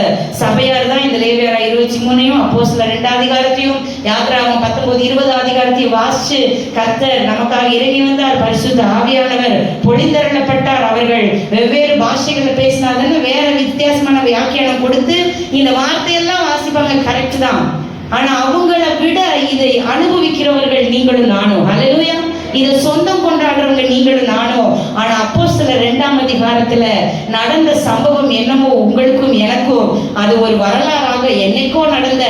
சபையார் தான். இந்த லேவியர் 23 அப்போஸ்தலர் 2 அதிகாரத்தையும் யாத்திராகமம் 19, 20 அதிகாரத்தையும் வாசிச்சு கர்த்தர் நமக்காக இறங்கி வந்தார். பரிசுத்த ஆவியானவர் பொழிந்தருளப்பட்டார். அவர்கள் வெவ்வேறு பாஷைகளை பேசினாதுன்னு வேற வித்தியாசமான வியாக்கியானம் கொடுத்து இந்த வார்த்தையெல்லாம் வாசிப்பாங்க. கரெக்ட் தான். ஆனா அவங்கள விட இதை அனுபவிக்கிறவர்கள் நீங்களும் நானும். ஹல்லேலூயா. இதை சொந்தம் கொண்டாடுறவங்க நீங்களும் நானும். ஆனா அப்போஸ்தலர் 2ஆம் அதிகாரத்துல நடந்த சம்பவம் என்னமோ உங்களுக்கும் எனக்கும் அது ஒரு வரலாறாக, என்னைக்கோ நடந்த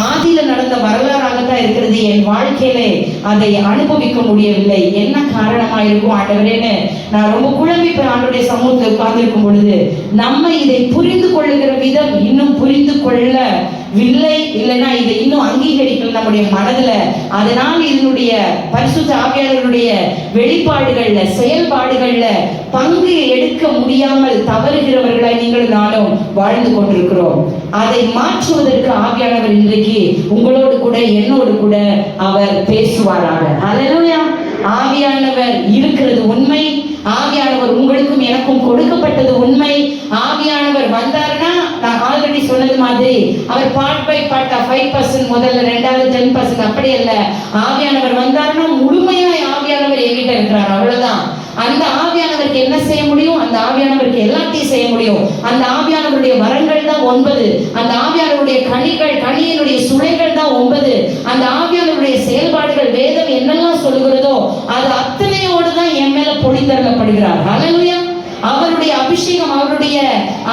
ஆதியில நடந்த வரலாறாக தான் இருக்கிறது. என் வாழ்க்கையிலே அதை அனுபவிக்க முடியவில்லை. என்ன காரணமா இருக்கும் ஆண்டவரேன்னு நான் ரொம்ப குழம்பி போய் ஆண்டவருடைய சமூகத்தில் உட்கார்ந்திருக்கும் பொழுது நம்ம இதை புரிந்து கொள்ளுகிற விதம் இன்னும் புரிந்து கொள்ளவில்லை, இல்லைன்னா இதை இன்னும் அங்கீகரிக்கல நம்முடைய மனதுல. அதனால் இதனுடைய பரிசுத்த ஆவியானவருடைய வெளிப்பாடுகள்ல, செயல்பாடுகள்ல பங்கு எடுக்க முடியாமல் தவறுகிறவர்களாய் நீங்கள் நானும் வாழ்ந்து கொண்டிருக்கிறோம். அதை மாற்றுவதற்கு ஆவியானவர் இன்றைக்கு உங்களோடு கூட என்னோடு கூட அவர் பேசுவாராக. ஹல்லேலூயா. ஆவியானவர் இருக்கிறது உண்மை. ஆவியானவர் உங்களுக்கும் எனக்கும் கொடுக்கப்பட்டது உண்மை. ஆவியானவர் வந்தாருன்னா நான் ஆல்ரெடி சொன்னது மாதிரி அவர் பார்ட் பை பார்ட்டா 5% முதல்ல, 2வது 10% அப்படி அல்ல. ஆவியானவர் வந்தாருன்னா முழுமையாய் ஆவியானவர் என்கிட்ட இருக்கிறார், அவ்வளவுதான். அந்த ஆவியானவருக்கு என்ன செய்ய முடியும்? அந்த ஆவியானவருக்கு எல்லாத்தையும் செய்ய முடியும். அந்த ஆவியானவருடைய வரங்கள் தான் 9. அந்த ஆவியானவருடைய கனியினுடைய சுளைகள் தான் 9. அந்த ஆவியானவருடைய செயல்பாடுகள் வேதம் என்னெல்லாம் சொல்லுகிறதோ அது அத்தனையோடு தான் என் மேல பொழிந்தருளப்படுகிறார். ஹல்லேலூயா. அவருடைய அபிஷேகம், அவருடைய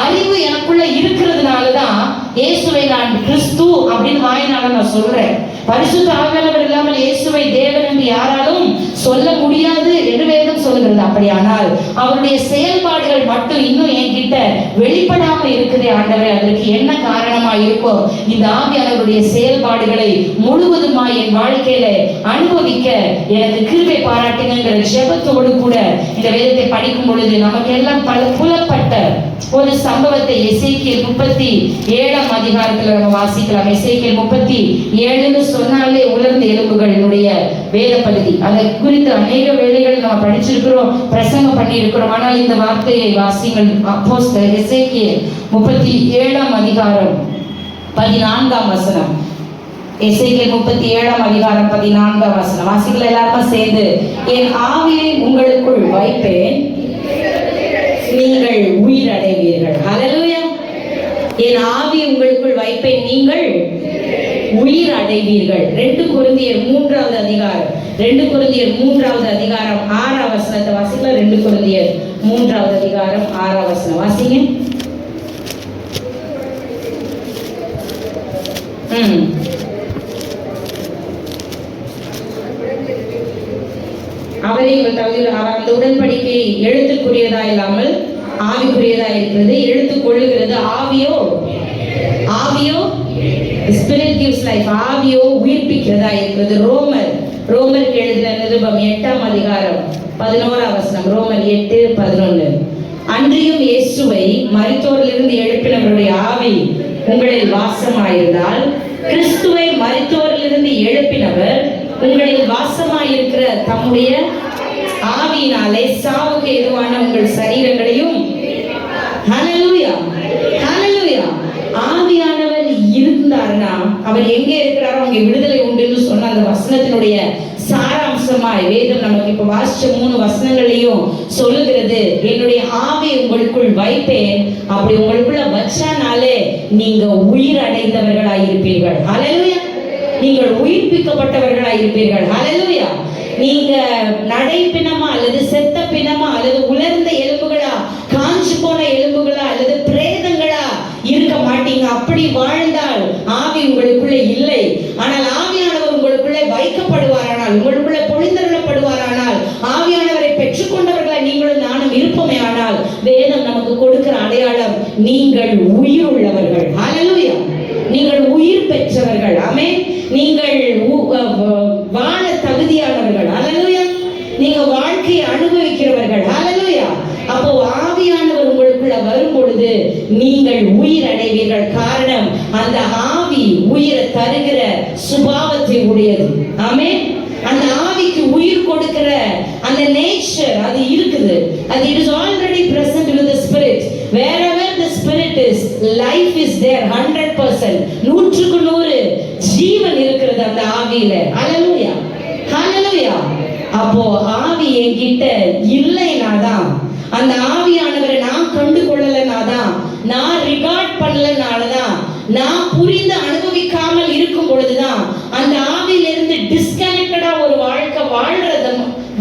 அறிவு எனக்குள்ள இருக்கிறதுனாலதான் இயேசுவை நான் கிறிஸ்து அப்படின்னு வாயினால நான் சொல்றேன். பரிசுத்த ஆவியானவர் இல்லாமல் இயேசுவை தேவன் என்று யாராலும் சொல்ல முடியாது என்று வேதம் சொல்லுகிறது. அப்படியானால் அவருடைய செயல்பாடுகள் மட்டும் இன்னும் என்கிட்ட வெளிப்படாமல் இருக்குதே ஆண்டவரே, அதற்கு என்ன காரணமா இருக்கும்? இந்த ஆவியானவருடைய செயல்பாடுகளை முழுவதுமா என் வாழ்க்கையில அனுபவிக்க எனக்கு கிருபை பாராட்டுங்கிற ஜெபத்தோடு கூட இந்த வேதத்தை படிக்கும் பொழுது நமக்கு எல்லாம் பல புலப்பட்ட ஒரு சம்பவத்தை எசேக்கியேல் 37ஆம் அதிகாரத்துல நம்ம வாசிக்கலாம். எசேக்கியேல் 37ன்னு சொன்னாலே உலர்ந்த எலும்புகளினுடைய வேத பகுதி. அதை குறித்து அநேக வேளைகள் நம்ம படிச்சிருக்கிறோம், பிரசங்கம் பண்ணி இருக்கிறோம். ஆனால் இந்த வார்த்தையை வாசிங்கள். அப்போஸ்தலர் எசேக்கியேல் 37ஆம் அதிகாரம் 14ஆம் வசனம். எசேக்கியேல் 37ஆம் அதிகாரம் 14ஆம் வசனம் வாசிக்கல எல்லாருமா சேர்ந்து. என் ஆவியை உங்களுக்குள் வைப்பேன், நீங்கள் உயிர் அடைவீர்கள். ஹல்லேலூயா. என் ஆவி உங்களுக்குள் வைப்பேன், நீங்கள் உயிர் அடைவீர்கள். 2 கொரிந்தியர் 3வது அதிகாரம் 6ஆம் வசனத்தை வாசிக்கலாம். 2 கொரிந்தியர் 3வது அதிகாரம் 6ஆம் வசனம் வாசிங்க. அவரை அந்த உடன்படிக்கை எழுத்துக்குரியதா இல்லாமல் ஆவிக்குரியதா இருக்கிறது. எழுத்து கொள்ளுகிறது. ஆவியோ ஸ்பிரிட் gives life. ஆவியோ உயிர்ப்பிக்கிறதா இருக்கிறது. ரோமருக்கு எழுதின நிருபம் 8ஆம் அதிகாரம் 11ஆம் வசனம். ரோமர் 8:11. அன்றியும் இயேசுவை மரித்தோரிலிருந்து எழுப்பினவருடைய ஆவி உங்களில் வாசமாயிருந்தால், கிறிஸ்துவை மரித்தோரிலிருந்து எழுப்பினவர் உங்களில் வாசமாயிருக்கிற தம்முடைய ஆவியினாலே சாவுக்கு எதுவான உங்கள் சரீரங்களையும், ஹல்லேலூயா ஹல்லேலூயா, ஆவியானவர் இருந்தார்னா அவர் எங்கே இருக்கிறாரோ அங்கே விடுதலை உண்டுன்னு சொன்ன அந்த வசனத்தினுடைய சாராம்சமாய் வேதம் நமக்கு இப்ப வாசிச்ச 3 வசனங்களையும் சொல்லுகிறது. என்னுடைய ஆவி உங்களுக்குள் வைப்பேன், அப்படி உங்களுக்குள்ள வச்சானாலே நீங்க உயிர் அடைந்தவர்களாயிருப்பீர்கள். ஹல்லேலூயா. நீங்கள் உயிர்ப்பிக்கப்பட்டவர்களாயிருப்பீர்கள். ஹல்லேலூயா. நீங்க நடை பிணமா அல்லது செத்த பிணமா அல்லது உலர்ந்த எலும்புகளா, காஞ்சு போன எலும்புகளா அல்லது பிரேதங்களா இருக்க மாட்டீங்க. அப்படி வாழ்ந்தால் ஆவி உங்களுக்கு நீங்கள் உயிர் உள்ளவர்கள். ஹல்லேலூயா. நீங்கள் உயிர் பெற்றவர்கள். ஆமென். நீங்கள் வாழ தகுதியானவர்கள். ஹல்லேலூயா. நீங்க வாழ்க்கையை அனுபவிக்கிறவர்கள். ஹல்லேலூயா. அப்போ ஆவியானவர் உங்களுக்குள்ள வரும் பொழுது நீங்கள் உயிர் அடைவீர்கள். காரணம், அந்த ஆவி உயிரை தருகிற சுபாவத்தை உடையது. ஆமென். அந்த ஆவிக்கு உயிர் கொடுக்கிற அந்த நேச்சர் அது இருக்குது. அது it is already present with the spirit. Wherever the spirit is, life is there. 100%. 100% ஜீவன் இருக்கிறது அந்த ஆவியில. ஹல்லேலூயா. ஹல்லேலூயா. அப்போ ஆவி என்கிட்ட இல்லைனாதான், அந்த ஆவியானவரை நான் கண்டு கொள்ளலனாதான், நான் ரிகார்ட் பண்ணலனாலதான், நான் புரிந்து அனுபவிக்காமல் இருக்கும் பொழுதுதான் அந்த ஆவியிலிருந்து டிஸ்கனெக்டடா ஒரு வாழ்க்கை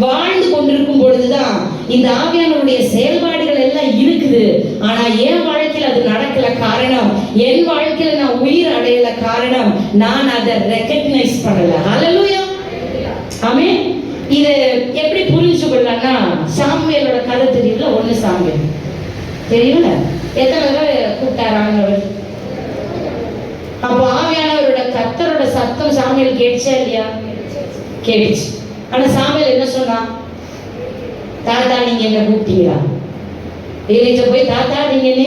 வாழ்ந்து கொண்டிருக்கும் பொழுதுதான் இந்த ஆவியானவருடைய செயல்பாடுகள் எல்லாம் இருக்குது. ஆனா என் வாழ்க்கையில் அது நடக்கல. காரணம், என் வாழ்க்கையில நான் உயிர் அடையல. காரணம், நான் அதை ரெகக்னைஸ் பண்ணல. ஹல்லேலூயா. ஆமென். இது எப்படி புரிஞ்சு கொள்ளலாம்னா, சாமுவேலோட கதை தெரியல. 1 சாமுவேல் தெரியல. எத்தனை தடவை கூப்பிட்டாராங்க அவர்? அப்போ ஆவியானவரோட கர்த்தரோட சத்தம் சாமுவேல் கேட்டுச்சா இல்லையா? கேட்டுச்சு. ஆனா சாமுவேல் என்ன சொன்னா? தாத்தா நீங்க என்ன கூப்பிட்டீங்களா? ஏலியா போய் தாத்தா நீங்க என்ன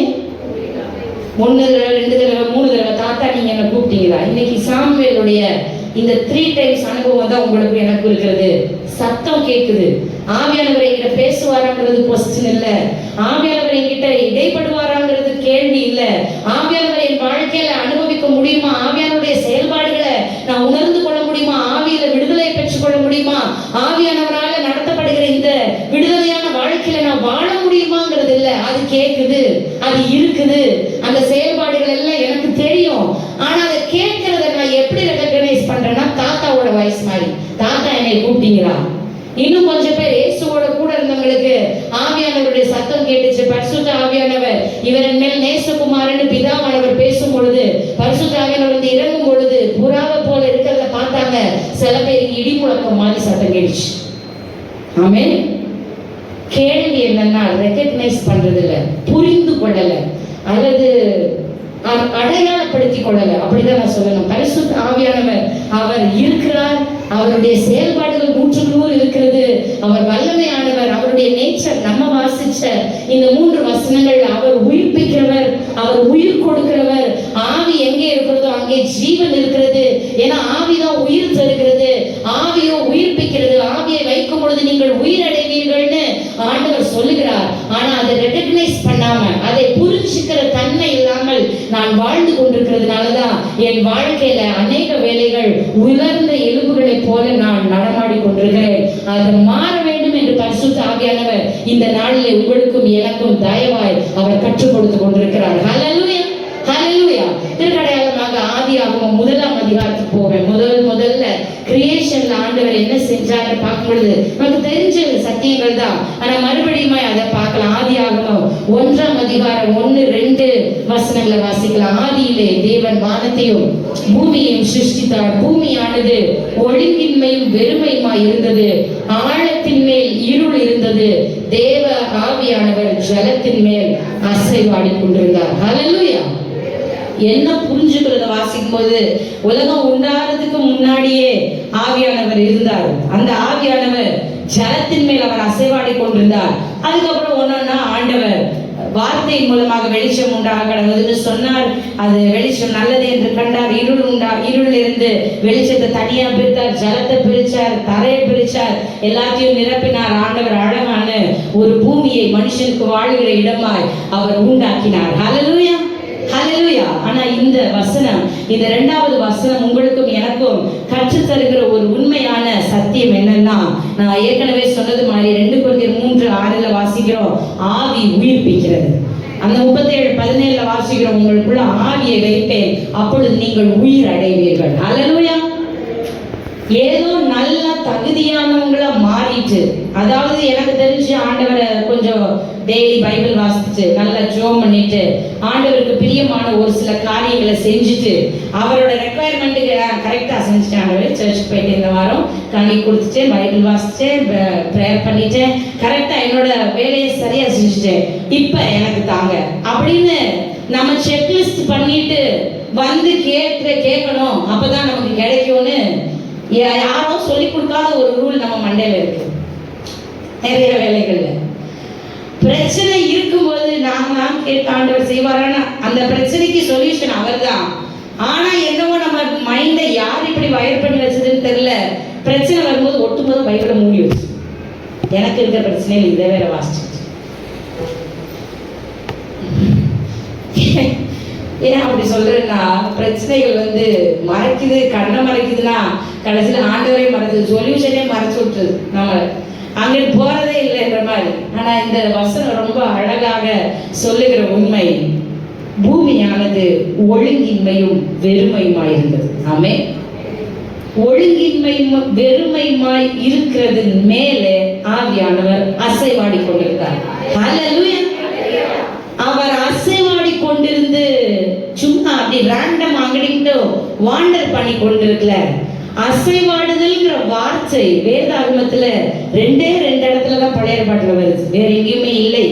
1 தடவை 2 தடவை 3 தடவை தாத்தா நீங்க என்ன கூப்பிட்டீங்களா? இன்னைக்கு சாமுவேலுடைய இந்த 3 times அனுபவம் தான் உங்களுக்கு எனக்கு இருக்கிறது. சத்தம் கேட்குது. ஆவியானவர் என்கிட்ட பேசுவாராங்கிறது கொஸ்டின் இல்ல. ஆவியானவர் என்கிட்ட இடைப்படுவாராங்கிறது கேள்வி இல்ல. ஆவியானவர் என் வாழ்க்கையில அனுபவிக்க முடியுமா? ஆவியானவருடைய செயல்பாடுகளை நான் உணர்ந்து கொள்ள முடியுமா? ஆவியில விடுதலை பெற்றுக் கொள்ள முடியுமா? ஆவியானவரால நடத்தப்படுகிற இந்த விடுதலையான வாழ்க்கையில நான் வாழ முடியுமாங்கிறது இல்ல. அது கேட்குது, அது இருக்குது. அந்த செயல்பாடுகள் எல்லாம் எனக்கு தெரியும். ஆனா அதை கேட்கறத நான் எப்படி ரெகக்னைஸ் பண்றேன்னா, தாத்தாவோட வாய்ஸ் மாதிரி, தாத்தா என்னை கூப்பிட்டீங்களா? இன்னும் கொஞ்சம் பேர் இயேசுவோட கூட இருந்தவங்களுக்கு ஆவியானவருடைய சத்தம் கேட்டுச்சு. பரிசுத்த ஆவியானவர் இவரின் மேல் நேசகுமாரன்னு பிதாவானவர் பேசும் பொழுது, பரிசுத்த ஆவியானவர் இறங்கும் பொழுது புறாவை போல இருக்கிறத பார்த்தாங்க. சில பேருக்கு இடி முழக்கம் மாதிரி சத்தம் கேட்டுச்சு. ஆமென். கேள்வி என்னன்னா, ரெகக்னைஸ் பண்றது இல்ல, புரிந்து கொள்ளல, அல்லது அடையாளப்படுத்திக் கொள்ளல. அப்படிதான் நான் சொல்லணும். பரிசுத்த ஆவியானவர் அவர் இருக்கிறார். அவருடைய செயல்பாடுகள் 100% இருக்கிறது. அவர் வல்லமையானவர். அவருடைய நேச்சர் நம்ம வாசிச்ச இந்த 3 வசனங்கள், அவர் உயிர்ப்பிக்கிறவர், அவர் உயிர் கொடுக்கிறவர். ஆவி எங்கே இருக்கிறதோ அங்கே ஜீவன் இருக்கிறது. ஏன்னா ஆவிதான் உயிர் தருகிறது, ஆவியோ உயிர்ப்பிக்கிறது. ஆவியை வைக்கும் பொழுது நீங்கள் உயிர் அடைவீர்கள்னு ஆண்டவர் சொல்லுகிறார். ஆனா அதை ரெகக்னைஸ் பண்ணாம, அதை புரிஞ்சுக்கிற தன்மை இல்லாமல் நான் வாழ்ந்து கொண்டிருக்கிறதுனாலதான் என் வாழ்க்கையில அநேக வேளைகள் உலர்ந்த எலும்புகளை போல நான் நடமாடி கொண்டிருக்கிறேன். அது மாற வேண்டும் என்று பரிசுத்த ஆவியானவர் இந்த நாளிலே உங்களுக்கும் எனக்கும் தயவாய் அவர் கற்றுக் கொடுத்து கொண்டிருக்கிறார். ஹல்லேலூயா. ஹல்லேலூயா. திருக்கடையாளமாக ஆதியாகமம் 1ஆம் அதிகாரத்துக்கு போவேன். முதல்ல கிரியேஷன்ல ஆண்டவர் என்ன செஞ்சாரு பார்க்கும் பொழுது நமக்கு தெரிஞ்ச சத்தியங்கள் தான். ஆனா மறுபடியும் அதை பார்க்கலாம். ஆதியாகமம் 1ஆம் அதிகாரம் 1-2 வசனங்களை வாசிக்கலாம். ஆதியிலே தேவன் வானத்தையும் பூமியையும் சிருஷ்டித்தார். பூமியானது ஒழுங்கின்மையும் வெறுமையுமாய் இருந்தது. ஆழத்தின் மேல் இருள் இருந்தது. தேவ ஆவியானவர் ஜலத்தின் மேல் அசைவாடி கொண்டிருந்தார். ஹல்லேலூயா. என்ன புரிஞ்சுக்கிறத வாசிக்கும் போது, உலகம் உண்டாகிறதுக்கு முன்னாடியே ஆவியானவர் இருந்தார். அந்த ஆவியானவர் ஜலத்தின் மேல் அவர் அசைவாடி கொண்டிருந்தார். அதுக்கப்புறம் ஒன்னொன்னா ஆண்டவர் வார்த்தையின் மூலமாக வெளிச்சம் உண்டாக கடவுள்னு சொன்னார். அது வெளிச்சம் நல்லது என்று கண்டார். இருளில் இருந்து வெளிச்சத்தை தனியா பிரித்தார். ஜலத்தை பிரிச்சார், தரையை பிரிச்சார், எல்லாத்தையும் நிரப்பினார். ஆண்டவர் அழகான ஒரு பூமியை மனுஷனுக்கு வாழ்கிற இடமாய் அவர் உண்டாக்கினார். ஹல்லேலூயா. ஹல்லேலூயா. ஆனா இந்த வசனம், இந்த 2வது வசனம் உங்களுக்கும் எனக்கும் கற்றுத் தருகிற ஒரு உண்மையான சத்தியம் என்னன்னா, நான் ஏற்கனவே சொன்னது மாதிரி 2 கொரிந்தியர் 3:6 வாசிக்கிறோம், ஆவி உயிர்ப்பிக்கிறது. அந்த 37:17 வாசிக்கிறோம், உங்களுக்குள்ள ஆவியை வைப்பேன், அப்பொழுது நீங்கள் உயிர் அடைவீர்கள். ஹல்லேலூயா. ஏதோ நல்ல தகுதியானவங்களா மாறிட்டு, அதாவது எனக்கு தெரிஞ்சு ஆண்டவரை கொஞ்சம் டெய்லி பைபிள் வாசிச்சுட்டு நல்லா ஜோம் பண்ணிட்டு ஆண்டவருக்கு பிரியமான ஒரு சில காரியங்களை செஞ்சுட்டு அவரோட ரெக்குவயர்மெண்ட்டுக்கு கரெக்டாக செஞ்சுட்டேன். ஆண்டவர் சர்ச்சுக்கு போயிட்டு இந்த வாரம் கனி கொடுத்துட்டேன், பைபிள் வாசிச்சேன், ப்ரேயர் பண்ணிட்டேன், கரெக்டாக என்னோட வேலையை சரியாக செஞ்சுட்டேன், இப்போ எனக்கு தாங்க அப்படின்னு நம்ம செக்லிஸ்ட் பண்ணிட்டு வந்து கேட்கணும், அப்பதான் நமக்கு கிடைக்கும்னு யாரோ சொல்லி கொடுக்காத ஒரு ரூல் நம்ம மண்டையில இருக்கு. நிறைய வேலைகள்ல பிரச்சனை இருக்கும்போது நாங்க கேட்ட ஆண்டவர் செய்வாரானா, அந்த பிரச்சனைக்கு சொல்யூஷன் அவர் தான். ஆனா என்னவோ நம்ம மைண்டை யார் இப்படி வயர் பண்ணி வச்சதுன்னு தெரியல, பிரச்சனை வரும்போது ஒட்டும்போது பைபிளை மூடி வச்சு எனக்கு இருக்கிற பிரச்சனையில் இதை வேற வாசிச்சு. ஏன் அப்படி சொல்றேன்னா, பிரச்சனைகள் மறைக்குது, கண்ணை மறைக்குதுன்னா கடைசியில் ஆண்டவரே மறைச்சது, சொல்யூஷனே மறைச்சு விட்டுருது, நம்ம அங்கிட்டு போறதே இல்லைன்ற மாதிரி. ஆனா இந்த வசனம் ரொம்ப அழகாக சொல்லுகிற உண்மை, பூமியானது ஒழுங்கின்மையும் வெறுமையுமாய் இருந்தது. ஆமே, ஒழுங்கின்மையும் வெறுமையுமாய் இருக்கிறது மேலே ஆவியானவர் அசைவாடி கொண்டிருந்தார். ஹல்லேலூயா. அவர் அசைவாடி கொண்டிருந்து சும்மா அப்படி ரேண்டம் அங்கிட்டு வாண்டர் பண்ணி கொண்டிருக்கல. அசைவாடுதல்ங்கிற வார்த்தை வேதாகமத்துல 2 இடத்துல தான் பழைய ஏற்பாட்டுல வருது, வேற எங்கேயுமே இல்லை.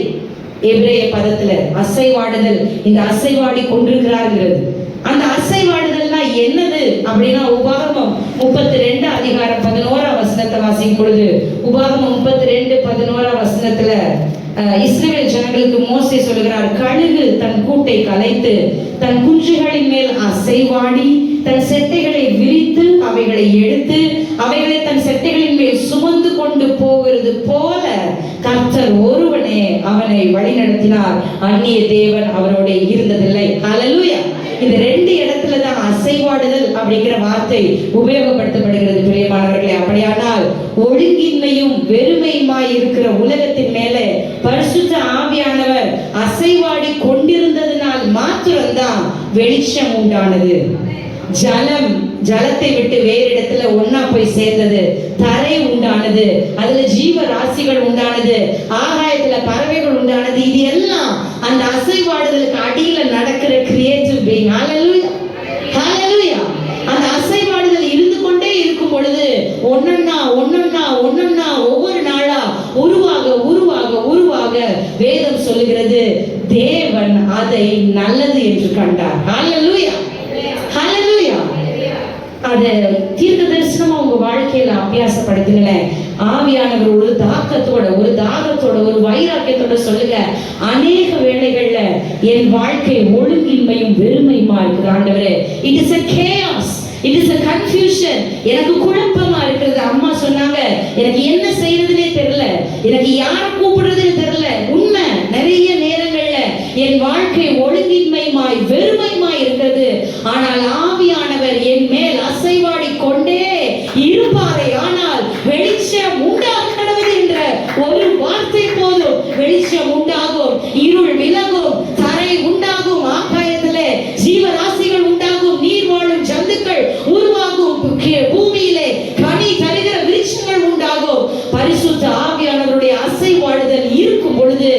எபிரேய பதத்துல அசைவாடுதல், இந்த அசைவாடி கொண்டிருக்கிறாருங்கிறது. அந்த அசைவாடுதல்னா என்னது அப்படின்னா, உபாகமம் 32 அதிகாரம் 11ஆம் வசனத்தை வாசிக்கும் பொழுது, உபாகமம் 32 11ஆம் வசனத்துல இஸ்ரவேல் ஜனங்களுக்கு மோசே சொல்லுகிறார், கழுகு தன் கூட்டை கலைத்து தன் குஞ்சுகளின் மேல் அசைவாடி தன் செட்டைகளை விரித்து அவைகளை எடுத்து அவைகளை தன் செட்டைகளின் மேல் சுமந்து கொண்டு போகிறது போல கர்த்தர் ஒருவனே அவனை வழி நடத்தினார், அந்நிய தேவன் அவரோட இருந்ததில்லை. ஹல்லேலூயா. இந்த 2 இடத்துல தான் அசைவாடுதல் அப்படிங்கிற வார்த்தை உபயோகப்படுத்தப்படுகிறது பிரியமானவர்களே. அப்படியானால் ஒழுங்கின்மையும் வெறுமையுமாய் இருக்கிற உலகத்தின் மேலே பரிசுத்த ஆவியானவர் அசைவாடி கொண்டிருந்ததினால் மாத்திரம்தான் வெளிச்சம் உண்டானது. ஜலத்தை விட்டு வேறு இடத்துல ஒன்னா போய் சேர்ந்தது, தரை உண்டானது, அதுல ஜீவ ராசிகள் உண்டானது, ஆகாயத்துல பறவைகள் உண்டானது. இது எல்லாம் அந்த அசைவாடுதலுக்கு அடியில நடக்கிற கிரியேட்டிவ் பீயிங். ஹல்லேலூயா, ஹல்லேலூயா. அந்த அசைவாடுதல் இருந்து கொண்டே இருக்கும் பொழுது ஒன்னொன்னா ஒவ்வொரு நாளா உருவாக வேதம் சொல்லுகிறது, தேவன் அதை நல்லது என்று கண்டார். ஹல்லேலூயா, ஹல்லேலூயா. அது தீர்க்க தரிசனமா உங்க வாழ்க்கையில அபியாசப்படுத்துங்களேன். ஆவியானவர் ஒரு தாகத்தோட ஒரு வைராக்கியத்தோட சொல்லுங்க, அநேக வேளைகள்ல என் வாழ்க்கை ஒழுங்கின்மையும் வெறுமையுமா இருக்குது ஆண்டவரே. It is a chaos, it is a confusion. எனக்கு குழப்பமா இருக்கிறது. அம்மா சொன்னாங்க, எனக்கு என்ன செய்யறதுனே தெரியல, எனக்கு யாரை கூப்பிடுறதுன்னு தெரியல. உண்மை, நிறைய நேரங்கள்ல என் வாழ்க்கை ஒழுங்கின்மையுமாய் வெறுமையுமாய் இருக்கிறது. ஆனால் ஆவியானவர் என் மேல் அசைவாடி கொண்டே இருப்பாரே, ஆனால் வெளிச்சம் உண்டாகிறது என்ற ஒரு வார்த்தை போதும் வெளிச்சம் உண்டாகும், இருள் விலகும், தரை உண்டாகும், ஆகாயத்திலே ஜீவராசிகள் உண்டாகும், நீர் வாழும் ஜந்துக்கள் உருவாகும், பூமியிலே கனி தருகிற விருட்சங்கள் உண்டாகும். பரிசுத்த ஆவியானவருடைய அசைவாடுதல் இருக்கும் பொழுது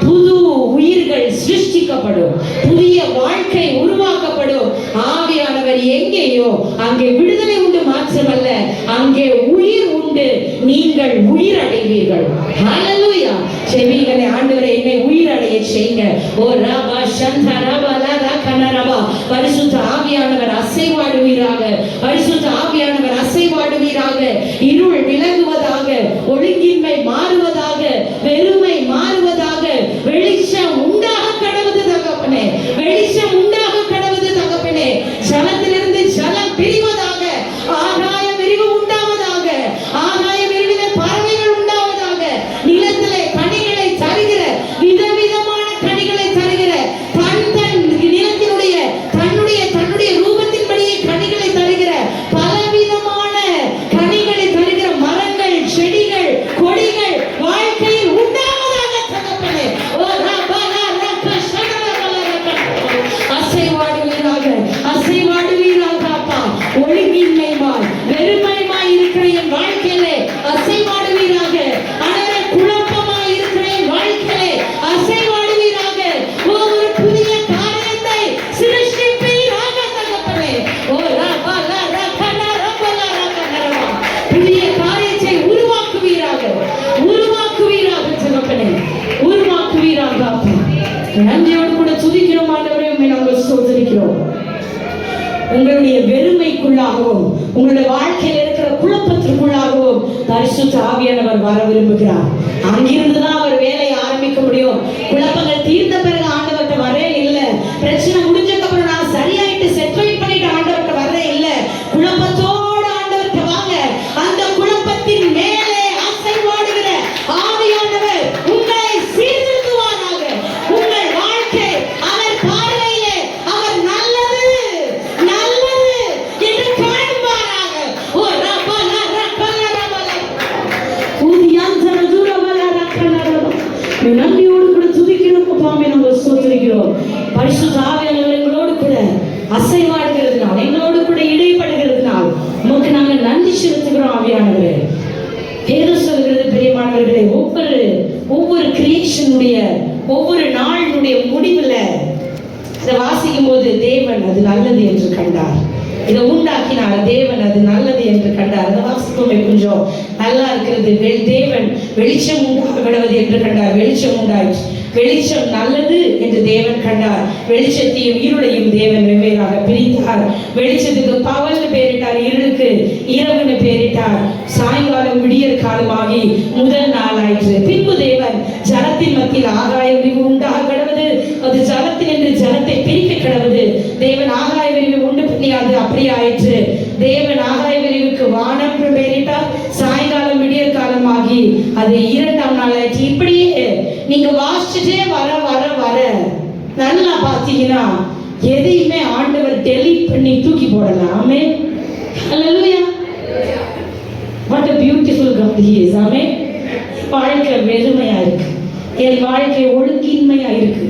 புது உயிர்கள் சிருஷ்டிக்கப்படும், புதிய வாழ்க்கை உருவாக்கப்படும். ஆவியானவர் எங்கேயோ அங்கே விடுதலை உண்டு, மாற்றமல்ல, அங்கே உயிர் உண்டு, நீங்கள் உயிர் அடைவீர்கள். ஹல்லேலூயா. செவிகளை ஆண்டவரே என்னை உயிர் அடைய செய்யுங்க. ஓ ராபா சந்தா ராபா லா கனரபா. பரிசுத்த ஆவியானவர் அசைவாடுவீராக, பரிசுத்த ஆவியானவர் அசைவாடுவீராக. இருள் விலகுவதாக, ஒழுங்கின்மை மாறுவதாக, வெறுமை மாறுவதாக, வெளிச்சம் உண்டாக கடவுது தகப்பனே, வெளிச்சம் உண்டாக கடவுது தகப்பனே. ஜலத்திலிருந்து ஜலம் பிரிவதாக, ஆகாய விரிவு உண்டாவதாக, ஆகாய விரிவிலே பறவைகள் உண்டாவதாக, நிலத்திலே கனிகளை தருகிற விதவிதமான கனிகளை தருகிற தன்னுடைய ரூபத்தின்படியே கனிகளை ஸ்தோத்திரிக்கிறோம். உங்களுடைய வெறுமைக்குள்ளாகவும் உங்களுடைய வாழ்க்கையில் இருக்கிற குழப்பத்திற்குள்ளாகவும் பரிசுத்த ஆவியானவர் வர விரும்புகிறார். அங்கிருந்துதான் அவர் வேலையை ஆரம்பிக்க முடியும். குழப்பங்கள் தீர்ந்த பிறகு ஆண்டவர்கிட்ட வரே இல்லை. பிரச்சனை முடிஞ்சதுக்கு அப்புறம் நான் சரியாயிட்டு செட்டில் பண்ணிட்டு ஆண்டவர்கிட்ட வரே இல்லை. குழப்பத்தோடு ஆண்டவர்கிட்ட வாங்க. அந்த குழப்பத்தின் மேலே அசைவாடுகிற ஆவியானவர் உங்களை சீர்திருத்துவாராக. உங்கள் வாழ்க்கை அவர் பார்வையிலே அவர் நல்லது நல்லது என்று காண்பாராக. ஓ ரபல ரபல ரபல ஊதியாந்தர துரபல ரபல ரபல. நன்றியோடு கூட துதிக்கிறோம் பாமே, நம்ம ஸ்தோத்திரிக்கிறோம். பரிசுத்த ஆவியானவர் எங்களோடு கூட அசைவாடுகிறதுனால், எங்களோடு கூட இடைப்படுகிறதுனால் உமக்கு நாங்கள் நன்றி செலுத்துகிறோம் ஆவியானவரே. வேதம் சொல்கிறது பிரியமானவர்களே, ஒவ்வொரு கிரியேஷனுடைய ஒவ்வொரு நாளினுடைய முடிவுல இதை வாசிக்கும் போது தேவன் அது நல்லது என்று கண்டார். இதை உண்டாக்கினார் தேவன், அது நல்லது என்று கண்டார். அதை வாசிப்போமே, கொஞ்சம் நல்லா இருக்கிறது. தேவன் வெளிச்சம் உண்டாகப்படுவது என்று கண்டார், வெளிச்சம் உண்டாயிற்று. வெளிச்சம் நல்லது என்று தேவன் கண்டார். வெளிச்சத்தையும் இருளையும் தேவன் வெவ்வேறாக பிரித்தார். வெளிச்சத்துக்கு பகல்னு பேரிட்டார், இருளுக்கு இரவுன்னு பேரிட்டார். சாயங்காலம் விடியற் காலமாகி முதல் நாள் ஆயிற்று. பின்பு தேவன் ஜலத்தின் மத்தியில் ஆகாய விரிவு உண்டாக கடவுது, அது ஜலத்தில் என்று ஜலத்தை பிரிக்க கடவுது. தேவன் ஆகாய விரிவு உண்டு பண்ணி அது அப்படி ஆயிற்று. தேவன் ஆகாய விரிவுக்கு வானம் பேரிட்டார். சாயங்காலம் விடியற் காலமாகி அது இரண்டாம் நாள் ஆயிற்று. இப்படியே நீங்க வாசிச்சுட்டே வர வர வர நல்லா பார்த்தீங்கன்னா எதையுமே ஆண்டவர் டெலீட் பண்ணி தூக்கி போடலாம். Amen, hallelujah. What a beautiful God he is. Amen. வாழ்க்கை வெறுமையா இருக்கு, என் வாழ்க்கை ஒழுங்கின்மையா இருக்கு,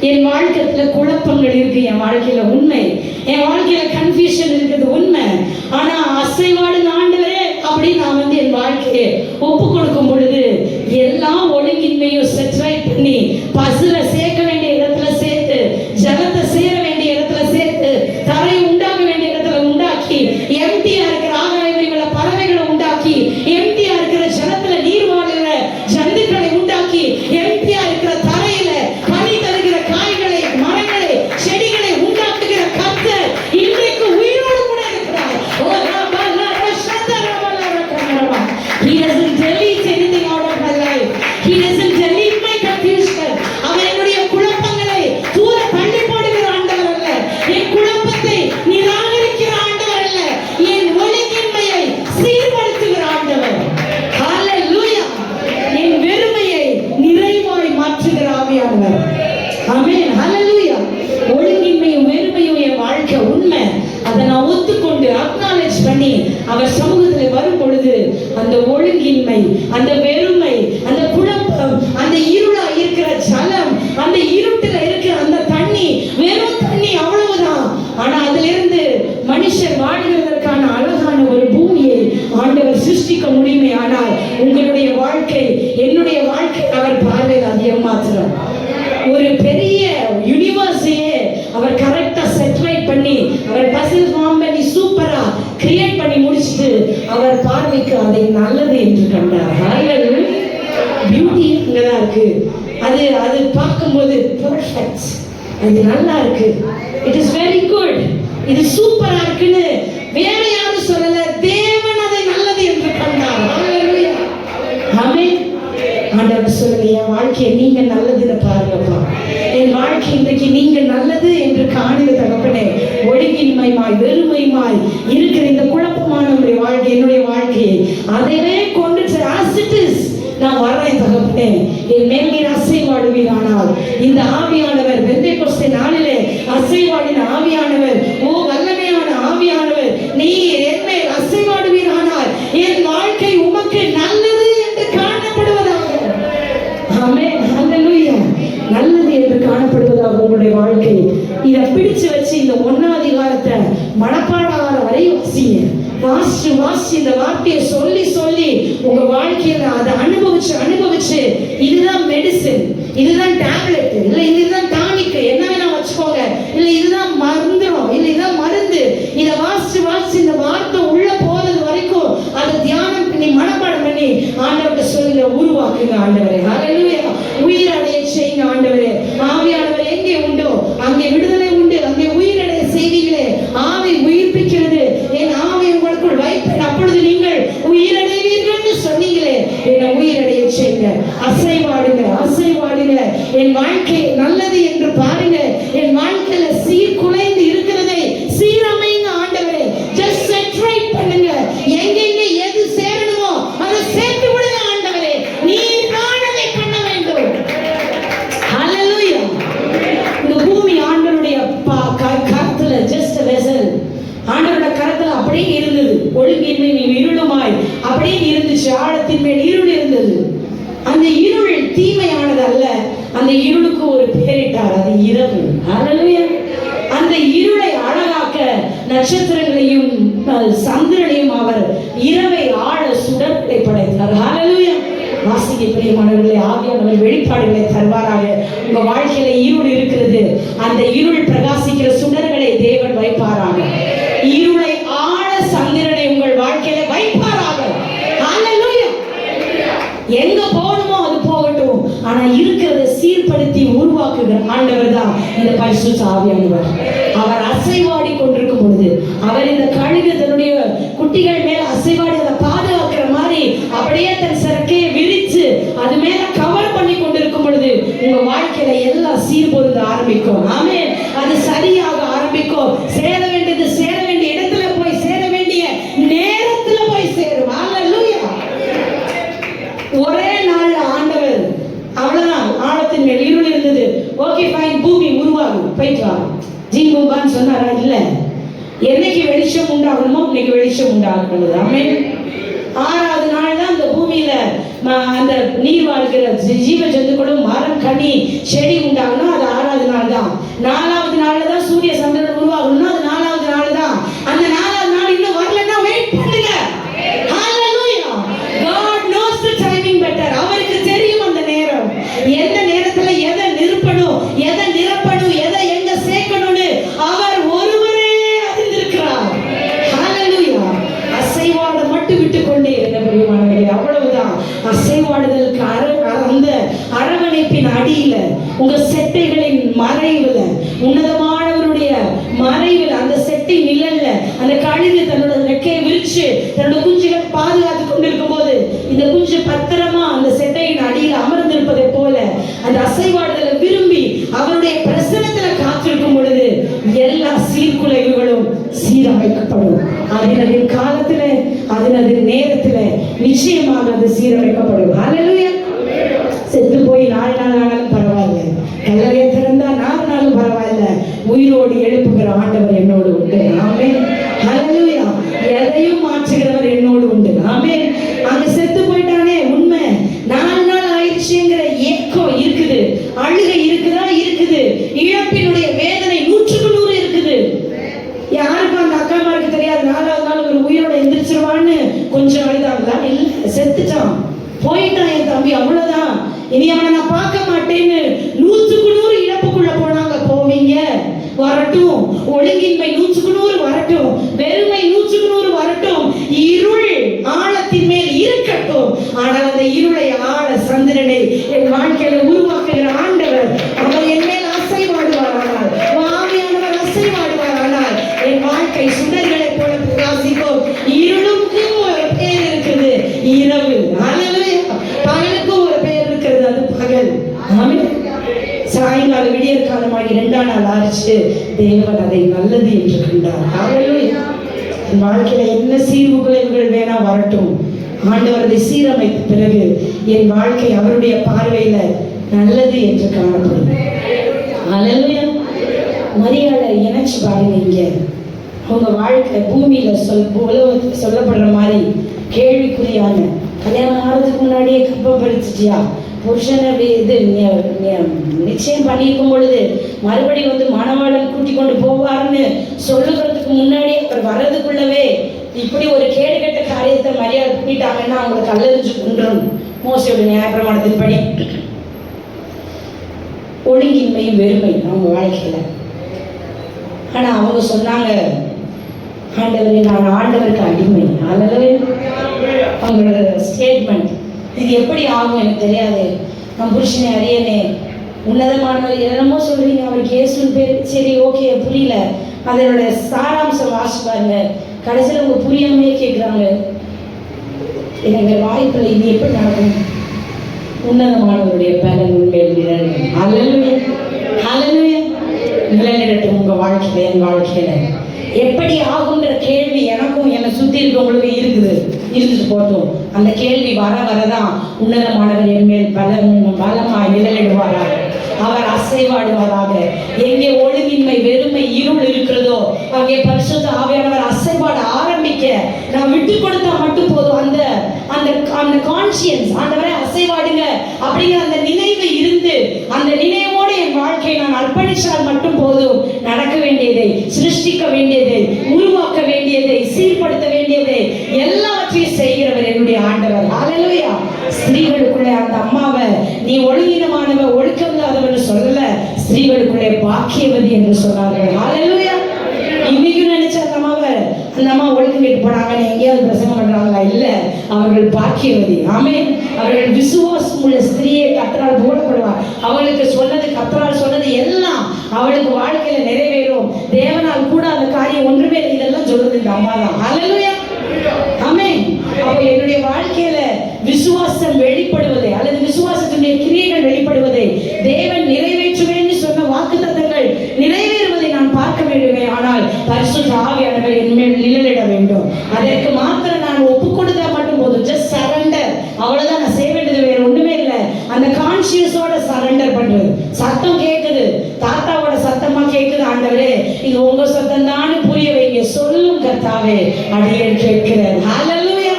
என் வாழ்க்கையில குழப்பங்கள் இருக்கு, என் வாழ்க்கையில உண்மை, என் வாழ்க்கையில கன்ஃபியூஷன் இருக்குது உண்மை. ஆனா அசைவாடு ஆண்டவரே அப்படி நான் என் வாழ்க்கையை ஒப்பு கொடுக்கும் பொழுது எல்லா ஒழுங்கின்மையும் செட்ரைட் பண்ணி பசுல சேர்க்க வேண்டிய இடத்துல சேர்த்து, ஜலத்தை சேர வேண்டிய இடத்துல சேர்த்து, தரை உண்டாக வேண்டிய இடத்துல உண்டாக்கி, எம்டியா இருக்கிற ஆகாய விரிவுல பறவைகளை உண்டாக்கி, எம்டியா இருக்கிற ஜலத்துல நீர் வாழ்கிற ஜந்துக்களை உண்டாக்கி, எம்டியா இருக்கிற தரையில பனி தருகிற காய்களை, மரங்களை, செடிகளை உண்டாக்குகிற கர்த்தர் இன்றைக்கு உயிரோடு கூட இருக்கிறார். ஓ ரபல ரஷத ரபல ரபல. He doesn't delete anything out of my life. He doesn't delete my confusion. அவர் என்னுடைய குழப்பங்களை தூர தள்ளி போடுகிற ஆண்டவர் அல்ல. என் குழப்பத்தை நிராகரிக்கிற ஆண்டவர் அல்ல. என் ஒழுங்கின்மையை சீர்படுத்துகிற ஆண்டவர். ஹல்லேலூயா. என் வெறுமையை நிறைவாய் மாற்றுகிற ஆவியானவர். ஆமென், ஹல்லேலூயா. ஒழுங்கின்மையும் வெறுமையும் என் வாழ்க்கை உண்மை. அதை நான் ஒத்துக்கொண்டு அக்னாலேஜ் பண்ணி அவர் சமூகத்தில் வரும் பொழுது அந்த ஒழுங்கின்மை, அந்த வெறுமை, அந்த குழப்பம், அந்த இருளா இருக்கிற ஜலம், அந்த இருட்டுல இருக்கிற அந்த தண்ணி, வெறும் தண்ணி அவ்வளவுதான். ஆனா அதிலிருந்து மனுஷன் வாழ்கிறதற்கான அழகான ஒரு பூமியை ஆண்டவர் சிருஷ்டிக்க முடியுமே. ஆனால் உங்களுடைய வாழ்க்கை, என்னுடைய வாழ்க்கை அவர் பார்வையில் அதிகம் மாத்திரம். ஒரு பெரிய யூனிவர்ஸையே அவர் கரெக்டா செட்ரைட் பண்ணி, அவர் பசில் ஃபார்ம் பண்ணி சூப்பரா கிரியேட் பண்ணி முடிச்சிட்டு அவர் பார்வைக்கு அதை நல்லது என்று கண்டார். ஹல்லேலூயா. பியூட்டி இங்கதான் இருக்கு. அது பார்க்கும்போது பெர்ஃபெக்ட், அது நல்லா இருக்கு, இட் இஸ் வெரி குட், இது சூப்பரா இருக்குன்னு வேற யாரும் சொல்லல, தேவன் அதை நல்லது என்று கண்டார். ஹல்லேலூயா. ஆமென். ஆண்டவர் சொல்லுங்க, என் வாழ்க்கையை நீங்க நல்லதுன்னு பாருங்கப்பா. என் வாழ்க்கை இன்றைக்கு நீங்க நல்லது என்று காணுங்க தகப்பனே. ஒழுங்கின்மைமாய் வெறுமைமாய் இருக்கிற இந்த குழப்பமான உங்களுடைய வாழ்க்கை, என்னுடைய வாழ்க்கையை அதைவே கொண்டு நான் வர்றேன் தகப்பனே, என் மேல் நீர் அசைவாடுவீர். ஆனால் இந்த ஆவியானவர் பெந்தேகோஸ்தே நாளிலே அசைவாடின ஆவியானவர், ஓ வல்லமையான ஆவியானவர், நீர் என் மேல் அசைவாடுவீர். ஆனால் என் வாழ்க்கை உமக்கு நல்லது என்று காணப்படுவதாக. ஆமென், ஹல்லேலூயா. நல்லது என்று காணப்படுவதாக உங்களுடைய வாழ்க்கை. இதை பிடிச்சு வச்சு இந்த 1ஆம் அதிகாரத்தை மனப்பாடாகிற வரை வாசிங்க. வாசி இந்த வார்த்தையை சொல்லி சொல்லி உங்க வாழ்க்கையில அதை அனுபவிச்சு இதுதான் மெடிசின், இதுதான் டேப்லெட், இல்ல இதுதான் டானிக், என்ன வேணா வச்சுக்கோங்க, இல்ல இதுதான் மருந்துரும், இல்ல இதுதான் மருந்து. இதை வாசி இந்த வார்த்தை உள்ள போறது வரைக்கும் அதை தியானம் பண்ணி மனப்பாடம் பண்ணி ஆண்டவர்கிட்ட சொல்லுங்க, உருவாக்குங்க ஆண்டவரே. ஹல்லேலூயா. உயிர் அடைய செய்யுங்க ஆண்டவரே. ஆவியானவர் எங்கே உண்டோ அங்கே விடுதலை உண்டு, அங்கே உயிர் அசைவாடுங்க, அசைவாடுங்க. என் வாழ்க்கை நல்லது என்று பாருங்க. என் வாழ்க்கையில சீர்குலைந்து இருக்கிறதை சீரமைங்க ஆண்டவரே. ஜஸ்ட் செட் ரைட் பண்ணுங்க. எங்கெங்க எது சேரணுமோ அதை சேர்த்து விடுங்க ஆண்டவரே. நீர் தான் அதை பண்ண வேண்டும். ஹல்லேலூயா. இந்த பூமி ஆண்டவருடைய கரத்துல ஜஸ்ட் வெசல். ஆண்டவருடைய கரத்துல அப்படியே இருந்தது. ஒழுங்கின்மை இருளுமாய் அப்படியே இருந்துச்சு. ஆழத்தின் மேல் இருள் இருந்தது. அந்த இருள் தீமையானது அல்ல. அந்த இருளுக்கு ஒரு பெயரிட்டார், அது இரவு. ஹல்லேலூயா. அந்த இருளை அழகாக்க நட்சத்திரங்களையும் சந்திரனையும் அவர் இரவை ஆழ சுடர்களை படைத்தார். ஹல்லேலூயா. வாசிக்க பிரியமானவர்களே, ஆவியானவர் வெளிப்பாடுகளை தருவாராக. உங்க வாழ்க்கையில இருள் இருக்கிறது, அந்த இருள் பிரகாசிக்கிற சுடர்களை தேவன் வைப்பாராக. இருளை ஆழ சந்திரனை உங்கள் வாழ்க்கையில வைப்பாராக. ஹல்லேலூயா. எங்க போகணுமோ அது போகட்டும், ஆனா இருக்கிறத சீர்படுத்தி உருவாக்குகிற ஆண்டவர் தான் இந்த பரிசுத்த ஆவியானவர். அவர் அசைவாடி கொண்டிருக்கும் பொழுது, அவர் இந்த கழுகு தன்னுடைய குட்டிகள் மேல அசைவாடி அதை பாதுகாக்கிற மாதிரி அப்படியே தன் சிறக்கையை விரிச்சு அது மேல கவர் பண்ணி கொண்டிருக்கும் பொழுது உங்க வாழ்க்கையில எல்லாம் சீர்பொருந்த ஆரம்பிக்கும். ஆமென். அது சரியாக ஆரம்பிக்கும். சேர வேண்டியது சேர வேண்டிய இடத்துல போய் சேர வேண்டிய நேரத்துல போய் சேரும். ஹல்லேலூயா. ஒரே நாள் ஆண்டவர் அவ்வளவுதான், ஆழத்தின் மேல் இருள் இருந்தது. ஓகே ஃபைன், பூமி உருவாகும், போயிட்டு வா ஜீங்கும்பான்னு சொன்னாரா? இல்ல. என்னைக்கு வெளிச்சம் உண்டாகணுமோ இன்னைக்கு வெளிச்சம் உண்டாகிறது. ஆமென். 6வது நாள் தான் அந்த பூமியில அந்த நீர் வாழ்கிற ஜீவ ஜந்துக்களும் மரம் கனி செடி உண்டாகணும். அது 6வது நாள் தான். 4வது நாள்ல தான் சூரிய சந்திரன் உருவாகணும்னா அது 4வது நாள் தான். அந்த 4வது நாள் இன்னும் வரலன்னா வெயிட் பண்ணுங்க. ஹல்லேலூயா. God knows the timing better. அவருக்கு தெரியும் அந்த நேரம், எந்த நேரத்துல எதை நிரப்பணும், எதை நிரப்பணும், எதை எங்க சேர்க்கணும்னு அவர் ஒருவரே அறிந்திருக்கிறார். ஹல்லேலூயா. அசைவாட மட்டும் விட்டு கொண்டே இருந்த பிரியமானவர்களே, அவ்வளவுதான். அசைவாடுதலுக்கு அந்த அரவணைப்பின் அடியில, உங்க செட்டைகளின் மறைவுல, உன்னதமானவருடைய மறைவில், அந்த செட்டை நிழல்ல அந்த கழுகு தன்னோட ரெக்கையை விரிச்சு தன்னோட குஞ்சுகள் பாதுகாத்து கொண்டிருக்கும் போது இந்த குஞ்சு பத்திரமா அந்த செட்டையின் அடியில் அமர்ந்திருப்பதை போல அந்த அசைவாடுதலை விரும்பி அவருடைய பிரசனத்துல காத்திருக்கும் பொழுது எல்லா சீர்குலைவுகளும் சீரமைக்கப்படும். அதனதின் காலத்துல, அதனதின் நேரத்துல நிச்சயமாக அது சீரமைக்கப்படும். ஹல்லேலூயா. செத்து போய் 4 நாள் ஆனாலும் பரவாயில்ல, கல்லறையை திறந்தா 4 நாளும் பரவாயில்ல, உயிரோடு எழுப்புகிற ஆண்டவர் என்னோடு உண்டு. ஆமென். ஹல்லேலூயா. எதையும் மாற்றுகிறவர் என்னோடு உண்டு. ஆமென். அங்க செத்து போயிட்டானே உண்மை, 4 நாள் ஆயிடுச்சுங்கிற ஏக்கம் இருக்குது, அழுகை இருக்குதா? இருக்குது. இழப்பினுடைய வேதனை 100க்கு 100 இருக்குது. யாருக்கும் அந்த அக்காமாருக்கு தெரியாது 4வது நாள் ஒரு உயிரோட எந்திரிச்சிருவான்னு கொஞ்சம் அழுதாங்களா? இல்ல, செத்துட்டான், போயிட்டான் என் தம்பி, அவ்வளவுதான், இனி அவனை நான் பார்க்க மாட்டேன்னு 100க்கு 100 இழப்புக்குள்ள போனாங்க. போவீங்க, வரட்டும். ஒழுங்கின்மை 100க்கு 100 வரட்டும். வெறுமை 100க்கு 100 வரட்டும். இருள் ஆழத்தின் மேல் இருக்கட்டும். ஆனால் அந்த இருளை ஆழ சந்திரனை என் வாழ்க்கையில உருவாக்குகிற ஆண்டவர், அவர் என் மேல் அசைவாடுவாரானால், ஆவியானவர் அசைவாடுவாரானால் என் வாழ்க்கை சுடர்களை போல பிரகாசிக்கும். இருளுக்கு ஒரு பேர் இருக்குது, இரவு. பகலுக்கு ஒரு பேர் இருக்கிறது, அது பகல். சாயங்கால விடியற் காலமாகி 2ஆம் நாள் ஆச்சு. தேவன் அதை நல்லது என்று கண்டார். ஹல்லேலூயா. என் வாழ்க்கையில என்ன சீர்குலைவுகள் வேணா வரட்டும், ஆண்டவர் அதை சீரமைத்த பிறகு என் வாழ்க்கை அவருடைய பார்வையில நல்லது என்று காணப்படும். ஹல்லேலூயா. மரியாதை இணைச்சு பாருங்க. இங்க உங்க வாழ்க்கை பூமியில உலகத்துக்கு சொல்லப்படுற மாதிரி கேள்விக்குறியான, கல்யாணம் ஆகிறதுக்கு முன்னாடியே கப்பப்படுத்திட்டியா, புருஷனை இது நிச்சயம் பண்ணியிருக்கும் பொழுது மறுபடி வந்து மணவாளன் கூட்டி கொண்டு போவார்னு சொல்லுகிறதுக்கு முன்னாடி அவர் வர்றதுக்குள்ளவே இப்படி ஒரு கேடுகட்ட காரியத்தை மரியாதை பண்ணிட்டாங்கன்னா அவங்களை கல்லறிஞ்சு கொன்றும். மோசையோட நியாயப்பிரமாணத்தின் படி ஒழுங்கின்மையும் வெறுமை அவங்க வாழ்க்கையில. ஆனா அவங்க சொன்னாங்க, ஆண்டவரே நான் ஆண்டவருக்கு அடிமை. அல்லது அவங்களோட ஸ்டேட்மெண்ட், இது எப்படி ஆகும் எனக்கு தெரியாது, நான் புருஷனை அறியனே, உன்னதமானவர் என்னமோ சொல்றீங்க, அவருக்கு இயேசுன்னு பேர், சரி ஓகே புரியல, அதனோட சாராம்சம் வாசி பாருங்க. கடைசியில் அவங்க புரியாமையே கேட்குறாங்க, எனக்கு வாய்ப்பில்லை, இது எப்படி நடக்கும்? உன்னதமானவருடைய பலன் உண்மையில் நிழலிடும். ஹல்லேலூயா, ஹல்லேலூயா. நிழலிடட்டும் உங்க வாழ்க்கையில, என் வாழ்க்கையில. எப்படி ஆகுன்ற கேள்வி எனக்கும் என்னை சுத்தி இருக்கவங்களுக்கு இருந்துட்டு போட்டோம். அந்த கேள்வி வர வரதான் உன்னதமானவர் என் மேல் பலமாய் நிழலிடுவாராக, அவர் அசைவாடுவாராக. எங்கே ஒழுங்கின்மை, வெறுமை, இருள் இருக்கிறதோ அங்கே பரிசுத்த ஆவியானவர் அசைவாட ஆரம்பிக்க நான் விட்டு கொடுத்தா மட்டும் போதும். அந்த அந்த அந்த கான்சியன்ஸ், ஆண்டவரே அசைவாடுங்க அப்படிங்கிற அந்த நினைவு இருந்து அந்த நினைவோடு என் வாழ்க்கையை நான் அர்ப்பணித்தால் மட்டும் போதும். நடக்க வேண்டியதை, சிருஷ்டிக்க வேண்டியதை, உருவாக்க வேண்டியதை, சீர்படுத்த வேண்டியதை எல்லாவற்றையும் செய்கிறவர் என்னுடைய ஆண்டவர். ஹல்லேலூயா. ஸ்திரீகளுக்குள்ளே அந்த அம்மாவை நீ ஒழுங்கினமானவ, ஒழுக்கமில்லாதவன்னு சொல்லல, ஸ்திரீகளுக்குள்ளே பாக்கியவதி என்று சொன்னார்கள். ஹல்லேலூயா. இன்னைக்கும் நினைச்ச அந்த அம்மா ஒழுக்கம் கேட்டு போனாங்க, எங்கேயாவது பிரசங்கம் பண்றாங்களா? இல்ல, அவர்கள் பாக்கியவதி. ஆமென். அவர்கள் விசுவாசம் உள்ள ஸ்திரீயை கர்த்தரால் போடப்படுவார். அவளுக்கு சொன்னது, கர்த்தரால் சொன்னது எல்லாம் அவளுக்கு வாழ்க்கையில நிறைவேறும். தேவனால் கூட அந்த காரியம் ஒன்றுமே இல்லை. இதெல்லாம் சொல்றது இந்த அம்மா தான். ஹல்லேலூயா, ஆமென். அப்ப என்னுடைய வாழ்க்கையில விசுவாசம் வெளிப்படுவதை அல்லது விசுவாசத்தினுடைய கிரியைகள் வெளிப்படுவதை, தேவன் நிறைவேற்றுவேன்னு சொன்ன வாக்குத்தத்தங்கள் நிறைவேறுவதை நான் பார்க்க வேண்டுமே. ஆனால் பரிசுத்த ஆவியானவர் என் மேல் நிழலிட வேண்டும். அதற்கு மாத்திரம் நான் ஒப்பு கொடுத்தா மட்டும் போதும். ஜஸ்ட் சரண்டர், அவ்வளவுதான் நான் செய்ய வேண்டியது, வேற ஒண்ணுமே இல்லை. அந்த கான்சியஸோட சரண்டர் பண்றது. சத்தம் கேட்குது, தாத்தாவோட சத்தமா கேட்குது, ஆண்டவரே இது உங்க சத்தம் தான் புரிய வைங்க, சொல்லும் கர்த்தாவே அடியேன் கேட்கிறேன். ஹல்லேலூயா.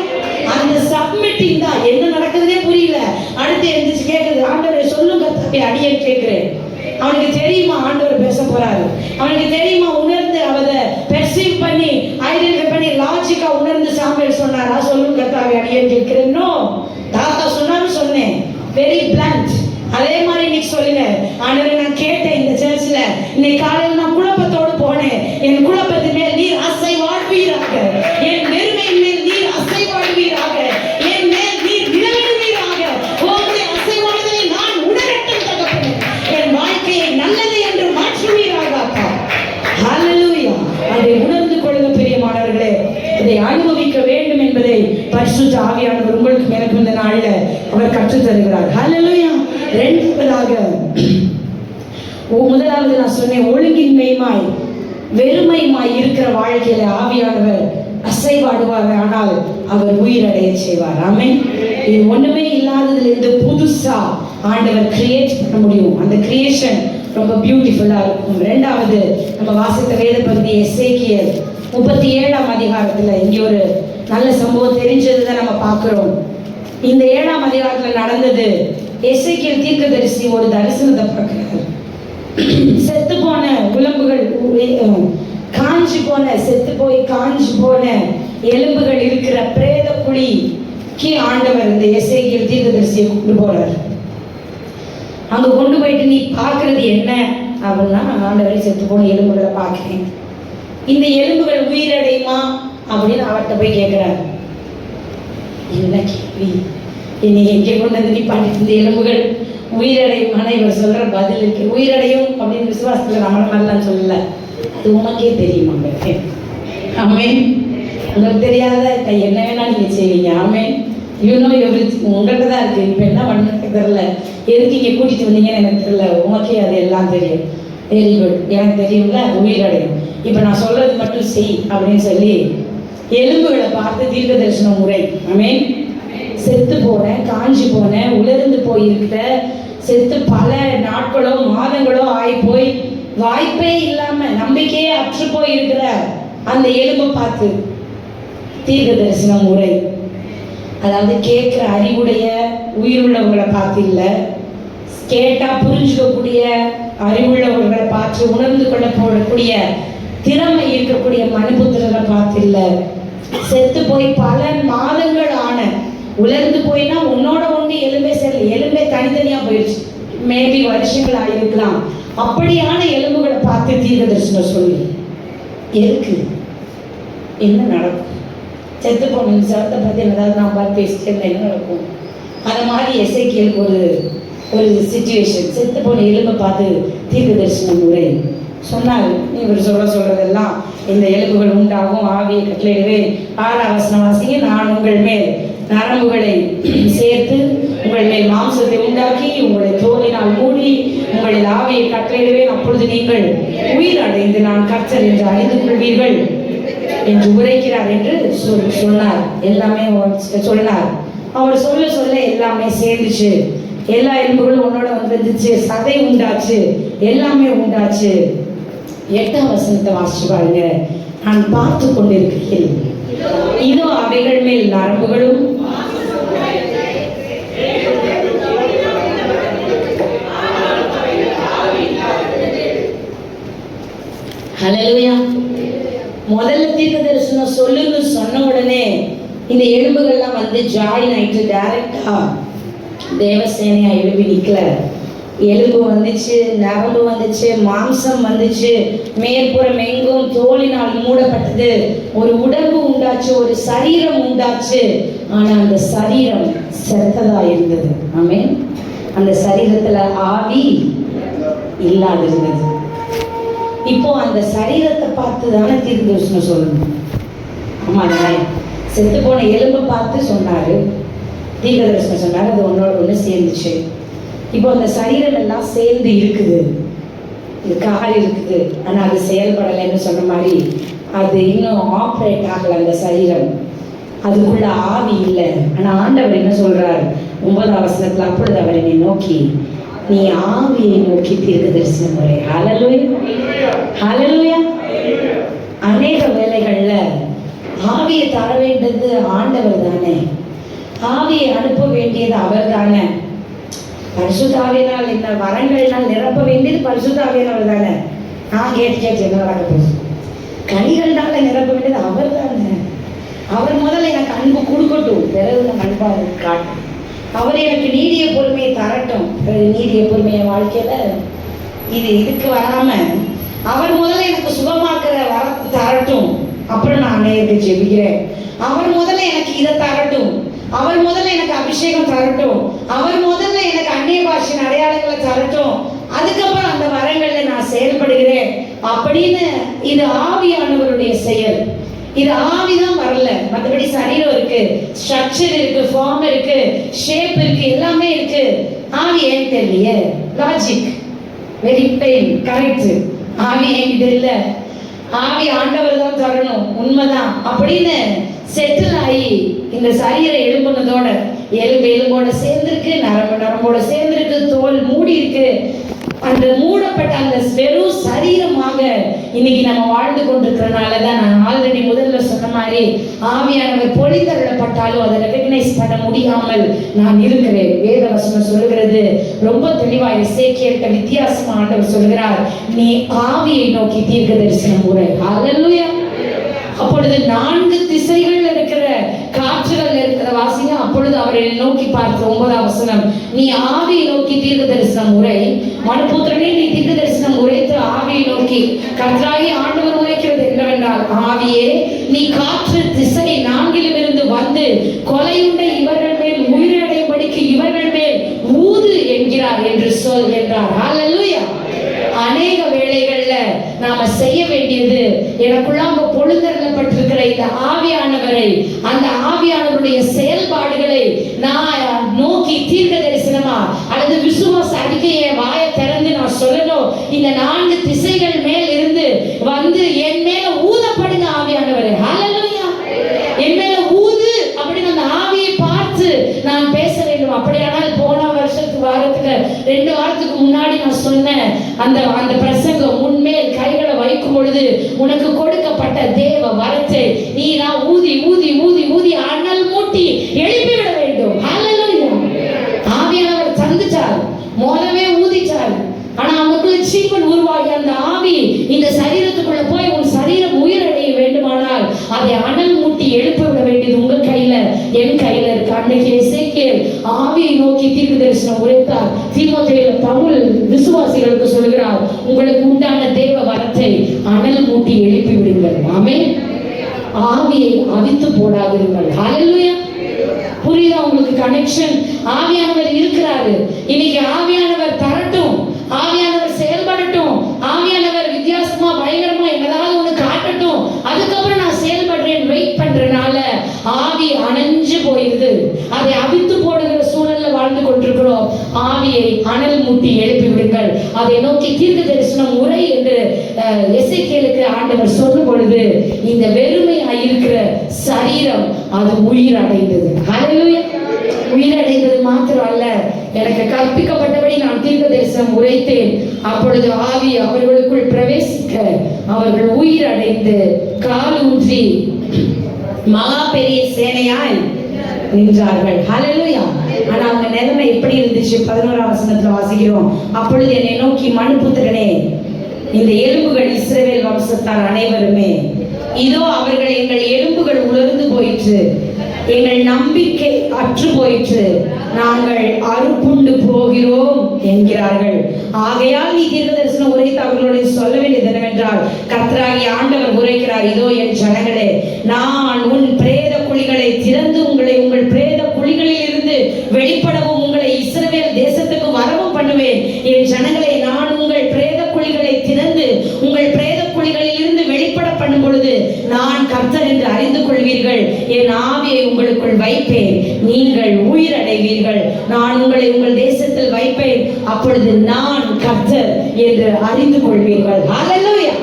அந்த சப்மிட்டிங் தான். என்ன நடக்குதுன்னே புரியல, அடுத்து எழுந்திரிச்சு கேட்குது, ஆண்டவரே சொல்லும் கர்த்தாவே அடியேன் கேட்கிறேன். அவனுக்கு தெரியுமா ஆண்டவர் பேச போறாரு, அவனுக்கு தெரியுமா, உணர்ந்து அவதை பெர்சீவ் பண்ணி ஐடென்டிஃபை பண்ணி லாஜிக்கா உணர்ந்து சாமுவேல் சொன்னாரா சொல்லும் கர்த்தாவே அடியேன் கேட்கிறேன்? நோ, தாத்தா சொன்னாலும் சொன்னேன், வெரி பிளண்ட். அதே மாதிரி இன்னைக்கு சொல்லுங்க, ஆண்டவரே நான் கேட்டேன் இந்த சர்ச்சில், இன்னைக்கு காலையில் நான் குழப்பத்தோடு போனேன், என் குழப்பத்தின் மேல் நீர் அசை வாழ்வீராக, என் வெறுமையின் மேல் நீர் அசை வாழ்வீராக, என் மேல் நீர் நிழலிடுவீராக. உங்களுடைய அசைவாடுதலை நான் உணரட்டும் தகப்பனே, என் வாழ்க்கையை நல்லது என்று மாற்றுவீராக அப்பா. ஹல்லேலூயா. அதை உணர்ந்து கொள்ளுங்க பிரியமானவர்களே, இதை அனுபவிக்க வேண்டும் என்பதை பரிசுத்த ஆவியானவர் உங்களுக்கு எனக்கு இந்த நாளில் அவர் கற்றுத் தருகிறார். ஹல்லேலூயா. முதலாவது நான் சொன்னேன், ஒழுங்கின்மையுமாய் வெறுமையுமாய் இருக்கிற வாழ்க்கையில ஆவியானவர் அசைவாடுவார், ஆனால் அவர் உயிரடைய செய்வார். ஆமென். இது ஒண்ணுமே இல்லாததுல இருந்து புதுசா ஆண்டவர் கிரியேட் பண்ண முடியும். அந்த கிரியேஷன் ரொம்ப பியூட்டிஃபுல்லா இருக்கும். இரண்டாவது நம்ம வாசித்த வேத பகுதி எசேக்கியேல் 37ஆம் அதிகாரத்துல இங்கே ஒரு நல்ல சம்பவம் தெரிஞ்சதுதான் நம்ம பார்க்கிறோம். இந்த 7ஆம் அதிகாரத்துல நடந்தது, எசேக்கியேல் தீர்க்கதரிசி ஒரு தரிசனத்தை பார்க்கிறார். செத்து போன உலம்புகள், காஞ்சி போன எலும்புகள் இருக்கிற பிரேத குழிக்கு ஆண்டவர் இந்த எசேக்கியேல் தீர்க்கதரிசியை கொண்டு போறார். அங்க கொண்டு போயிட்டு நீ பார்க்கறது என்ன அப்படின்னா, ஆண்டவரை செத்து போன எலும்புகளை பார்க்கிறேன், இந்த எலும்புகள் உயிரடையுமா அப்படின்னு அவர்கிட்ட போய் கேட்கிறார். என்ன கேள்வி, என்னை எங்கே கொண்டு வந்து நீ பண்ணிட்டு, இந்த எலும்புகள் உயிரடையும்? ஆனால் இவர் சொல்ற பதில் இருக்கு, உயிரடையும் அப்படின்னு விசுவாசத்துல நம்மள மாதிரிலாம் சொல்லல, அது உனக்கே தெரியுமாங்க. ஆமென். உங்களுக்கு தெரியாத என்ன வேணா நீங்க செய்வீங்க. ஆமென். யூனோ எவ்ரிதிங் உங்கள்கிட்ட தான் இருக்கு. இப்போ என்ன பண்ண தெரியல, எதுக்கு இங்கே கூட்டிட்டு வந்தீங்கன்னு எனக்கு தெரியல, உனக்கே அது எல்லாம் தெரியும். வெரி குட், எனக்கு தெரியும்ல, உயிரடையும். இப்போ நான் சொல்றது மட்டும் செய் அப்படின்னு சொல்லி எலும்புகளை பார்த்து தீர்க்க தரிசன முறை. ஆமென். செத்து போன, காஞ்சி போன, உலர்ந்து போயிருக்கிற, செத்து பல நாட்களோ மாதங்களோ ஆகி போய் வாய்ப்பே இல்லாம நம்பிக்கையே அற்று போய் இருக்கிற அந்த எலும்பை பார்த்து தீர்க்க தரிசன முறை. அதாவது கேட்கிற அறிவுடைய உயிருள்ளவங்களை பார்த்து இல்லை, கேட்டா புரிஞ்சுக்கக்கூடிய அறிவுள்ளவர்களை பார்த்து உணர்ந்து கொள்ள போடக்கூடிய திறமை இருக்கக்கூடிய மனுபுத்திரரை பார்த்து இல்லை, செத்து போய் பல மாதங்கள் ஆன, உலர்ந்து போயினா உன்னோட ஒன்று எலும்பே சரி, எலும்பே தனித்தனியா போயிடுச்சு, மேபி வருஷங்கள் ஆகிருக்கலாம், அப்படியான எலும்புகளை பார்த்து தீர்க்க தரிசனம் சொல்லி எதுக்கு என்ன நடக்கும்? செத்து போன சவத்தை பற்றி ஏதாவது நான் பார்த்து பேசிட்டு என்ன நடக்கும்? அது மாதிரி எசேக்கியேலுக்கு ஒரு சிச்சுவேஷன், செத்து போன எலும்பை பார்த்து தீர்க்க தரிசன முறை சொன்னார். இவர் சொல்றதெல்லாம், இந்த எலும்புகள் உண்டாகும், ஆவியை கட்டளையிடுவேன், 6ஆம் வசனம் வாசிங்க, நான் உங்கள் மேல் நரம்புகளை சேர்த்து உங்கள் மேல் மாம்சத்தை உண்டாக்கி உங்களை தோலினால் மூடி உங்களில் ஆவியை கட்டளையிடுவேன். அப்பொழுது நீங்கள் உயிர் அடைந்து நான் கர்த்தர் என்று அறிந்து கொள்வீர்கள் என்று உரைக்கிறார் என்று சொன்னார். எல்லாமே சொன்னார். அவர் சொல்ல சொல்ல எல்லாமே சேர்ந்துச்சு. எல்லா எலும்புகளும் உன்னோட வந்துச்சு, சதை உண்டாச்சு, எல்லாமே உண்டாச்சு. 8ஆம் வசனத்தை வாசிச்சு பாருங்க. நான் பார்த்து கொண்டிருக்கிறேன், இதோ அவைகள் மேல் நரம்புகளும் ஹல்லேலூயா. முதல்ல தீர்க்க தரிசனம் சொல்லுன்னு சொன்ன உடனே இந்த எலும்புகள்லாம் வந்து ஜாயின் ஆயிட்டு டைரக்டா தேவசேனையா எழுப்பி நிக்கல. எலும்பு வந்துச்சு, நரம்பு வந்துச்சு, மாம்சம் வந்துச்சு, மேற்புறம் எங்கும் தோலினால் மூடப்பட்டது. ஒரு உடம்பு உண்டாச்சு, ஒரு சரீரம் உண்டாச்சு. ஆனா அந்த சரீரம் செத்ததா இருந்தது. ஆமென். அந்த சரீரத்துல ஆவி இல்லாதிருந்தது. இப்போ அந்த சரீரத்தை பார்த்து தானே தீர்க்க தரிசனம் சொல்லணும். ஆமா, செத்து போன எலும்பை பார்த்து சொன்னாரு, தீர்க்க தரிசனம் சொன்னாரு. அது ஒன்னோட ஒன்று சேர்ந்துச்சு. இப்போ அந்த சரீரம் எல்லாம் சேர்ந்து இருக்குது. இது கால் இருக்குது, ஆனால் அது செயல்படலைன்னு சொன்ன மாதிரி அது இன்னும் ஆப்ரேட் ஆகலை. அந்த சரீரம் அதுக்குள்ள ஆவி இல்லை. ஆனால் ஆண்டவர் என்ன சொல்றார் 9ஆம் வசனத்தில், அப்பொழுது அவர் என்னை நோக்கி, நீ ஆவியை நோக்கி தீர்க்க தரிசனம் முறை. ஹல்லேலூயா, ஹல்லேலூயா. அநேக வேளைகள்ல ஆவியை தர வேண்டியது ஆண்டவர் தானே, ஆவியை அனுப்ப வேண்டியது அவர் தானே. பரிசுத்த ஆவியினால் என்ன வரங்கள்னால் நிரப்ப வேண்டியது பரிசுத்த ஆவியினால் தானே. நான் கேட்டு என்ன நடக்க போகுது? கனிகள்னால நிரப்ப வேண்டியது அவர் தானே. அவர் முதல்ல எனக்கு அன்பு கொடுக்கட்டும், பிறகு நான் அன்பாக காட்டும். அவர் எனக்கு நீடிய பொறுமையை தரட்டும், நீடிய பொறுமையை வாழ்க்கையில இதுக்கு வராம அவர் முதல்ல எனக்கு சுகமாக்குற வரத்தை தரட்டும், அப்புறம் நான் அநேகத்தை ஜெபிக்கிறேன். அவர் முதல்ல எனக்கு இதை தரட்டும், அவர் முதல்ல எனக்கு அபிஷேகம் தரட்டும், அவர் முதல்ல எனக்கு அந்நிய பாஷையின் அடையாளங்களை தரட்டும், அதுக்கப்புறம் அந்த வரங்கள்ல நான் செயல்படுகிறேன் அப்படின்னு. இது ஆவியானவருடைய செயல். இது ஆவிதான் வரல, மற்றபடி சரீரம் இருக்கு, ஸ்ட்ரக்சர் இருக்கு, ஃபார்ம் இருக்கு, ஷேப் இருக்கு, எல்லாமே இருக்கு. ஆவி ஏன் தெரியலையே? Logic very plain, correct. ஆவி என்கிட்ட இல்லை, ஆவி ஆண்டவர் தான் தரணும், உண்மைதான் அப்படின்னு செட்டில் ஆகி இந்த சரீரம் எழும்புனதோட எலும்போட சேர்ந்திருக்கு, நரம்போட சேர்ந்திருக்கு, தோல் மூடி இருக்கு. அந்த மூடப்பட்ட அந்த வெறும் சரீரமாக இன்னைக்கு நம்ம வாழ்ந்து கொண்டிருக்கிறனாலதான் நான் ஆல்ரெடி முதல்ல சொன்ன மாதிரி ஆவியானவர் பொழிந்தருளப்பட்டாலும் அதை ரெகக்னைஸ் பண்ண முடியாமல் நான் இருக்கிறேன். வேத வசனம் சொல்லுகிறது ரொம்ப தெளிவா. எசேக்கியேலுக்கு வித்தியாசமா ஆண்டவர் சொல்கிறார், நீ ஆவியை நோக்கி தீர்க்க தரிசனம் முறை. ஹல்லேலூயா. அப்பொழுது 4 திசைகள் இருக்கிற காற்றுகள் இருக்கிற வாசிங்க. அப்பொழுது அவரை நோக்கி பார்த்து 9ஆம் வசனம், நீ ஆவியை நோக்கி தீர்க்க தரிசனம் உரை. மனுபுத்திரனே, நீ தீர்க்க தரிசனம் உரைத்து ஆவியை நோக்கி. கர்த்தராகிய ஆண்டவர் உரைக்கிறது என்னவென்றால், ஆவியே நீ காற்று திசை 4லும் இருந்து வந்து கொலையுண்ட இவர்கள் மேல் உயிரடையும்படிக்கு இவர்கள் மேல் ஊது என்கிறார் என்று சொல் என்றார். ஹல்லேலூயா. அநேக வேளைகள்ல நாம செய்ய வேண்டியது, எனக்குள்ளாக பொழுதரப்பட்டிருக்கிற இந்த ஆவியானவரை, அந்த ஆவியானவருடைய செயல்பாடுகளை நான் நோக்கி தீர்க்க தரிசனமா அல்லது விசுவாச அறிக்கையை வாயை திறந்து நான் சொல்லணும். இந்த 4 திசைகள் மேல் இருந்து வந்து என் மேல ஊதப்படுங்க ஆவியானவரே. ஹல்லேலூயா. என் மேல ஊது அப்படின்னு அந்த ஆவியை பார்த்து நான் பேச வேண்டும். அப்படியானால் போன வாரத்துக்கு 2 வாரத்துக்கு முன்னாடி நான் சொன்னேன், அந்த பிரசங்கம், உன்மேல் கைகளை வைக்கும் பொழுது உனக்கு கொடுக்கப்பட்ட தேவ வரத்தை நீ நான் ஊதி ஊதி ஊதி ஊதி அனல் மூட்டி எழுப்பிவிட வேண்டும். ஹல்லேலூயா. ஆவியானவர் தந்துட்டார், மோதவே ஊதிட்டார். ஆனா அவனுக்குள்ள ஜீவன் உருவாகி அந்த ஆவி இந்த சரீரத்துக்குள்ள போய் உன் சரீரம் உயிரடைய வேண்டுமானால் அதை அனல் மூட்டி எழுப்ப விட வேண்டியது உங்க கையில, என் கையில இருக்கு. அன்னைக்கு எசேக்கியேல் ஆவியை நோக்கி தீர்க்க தரிசனம் உரைத்தார். தீமோத்தேயுல பவுல் விசுவாசிகளுக்கு சொல்கிறார், உங்களுக்கு உண்டான தேவ வரத்தை அனல் மூட்டி எழுப்பி விடுங்கள். ஆமென். ஆவியை அவித்து போடாதிருங்கள். ஹல்லேலூயா. புரியுதா உங்களுக்கு கனெக்ஷன்? ஆவியானவர் இருக்கிறாரு. இன்னைக்கு ஆவியானவர் தரட்டும், ஆவியானவர் செயல்படட்டும், ஆவியானவர் வித்தியாசமா பயங்கரமா என்னதாவது ஒண்ணு காட்டட்டும், அதுக்கப்புறம் நான் செயல்படுறேன் வெயிட் பண்றதுனால ஆவி அணைஞ்சு போயிருது. அனல் மூட்டி எழுப்பி விடுங்கள். அதை நோக்கி தீர்க்க தரிசனம் உரை என்று எசேக்கியேலுக்கு ஆண்டவர் சொல்லும் பொழுது இந்த வெறுமையாய் இருக்கிற சரீரம் அது உயிர் அடைந்தது. ஹல்லேலூயா. உயிரடைந்தது மாத்திரம் அல்ல, எனக்கு கற்பிக்கப்பட்டபடி நான் தீர்க்க தரிசனம் உரைத்தேன். அப்பொழுது ஆவி அவர்களுக்குள் பிரவேசிக்க அவர்கள் உயிரடைந்து காலூன்றி மகா பெரிய சேனையாய் நின்றார்கள். ஹல்லேலூயா. ஆனா அவங்க நிலைமை எப்படி இருந்துச்சு? 11ஆம் வசனத்துல வாசிக்கிறோம். அப்பொழுது என்னை நோக்கி மனுபுத்திரனே, இந்த எலும்புகள் இஸ்ரவேல் வம்சத்தார் அனைவருமே, இதோ அவர்கள் எங்கள் எலும்புகள் உலர்ந்து போயிற்று, எங்கள் நம்பிக்கை அற்று போயிற்று, நாங்கள் அறுப்புண்டு போகிறோம் என்கிறார்கள். ஆகையால் நீ தீர்க்க தரிசனம் உரைத்து அவர்களுடைய சொல்ல வேண்டியது என்னவென்றால், கர்த்தராகிய ஆண்டவர் உரைக்கிறார், இதோ என் ஜனங்களே, நான் உன் பிரேத குழிகளை திறந்து உங்களை உங்கள் பிரேத குழிகளில் இருந்து வெளிப்படவும் உங்களை இஸ்ரவேல் தேசத்துக்கு வரவும் பண்ணுவேன். என் ஜனங்களே, நான் உங்கள் பிரேத குழிகளை திறந்து உங்கள் பிரேத குழிகளில் இருந்து வெளிப்பட பண்ணும் பொழுது நான் கர்த்தர் என்று அறிந்து கொள்வீர்கள். என் ஆவியை உங்களுக்குள் வைப்பேன், நீங்கள் உயிரடைவீர்கள். நான் உங்களை உங்கள் தேசத்தில் வைப்பேன், அப்பொழுது நான் கர்த்தர் என்று அறிந்து கொள்வீர்கள். ஹல்லேலூயா.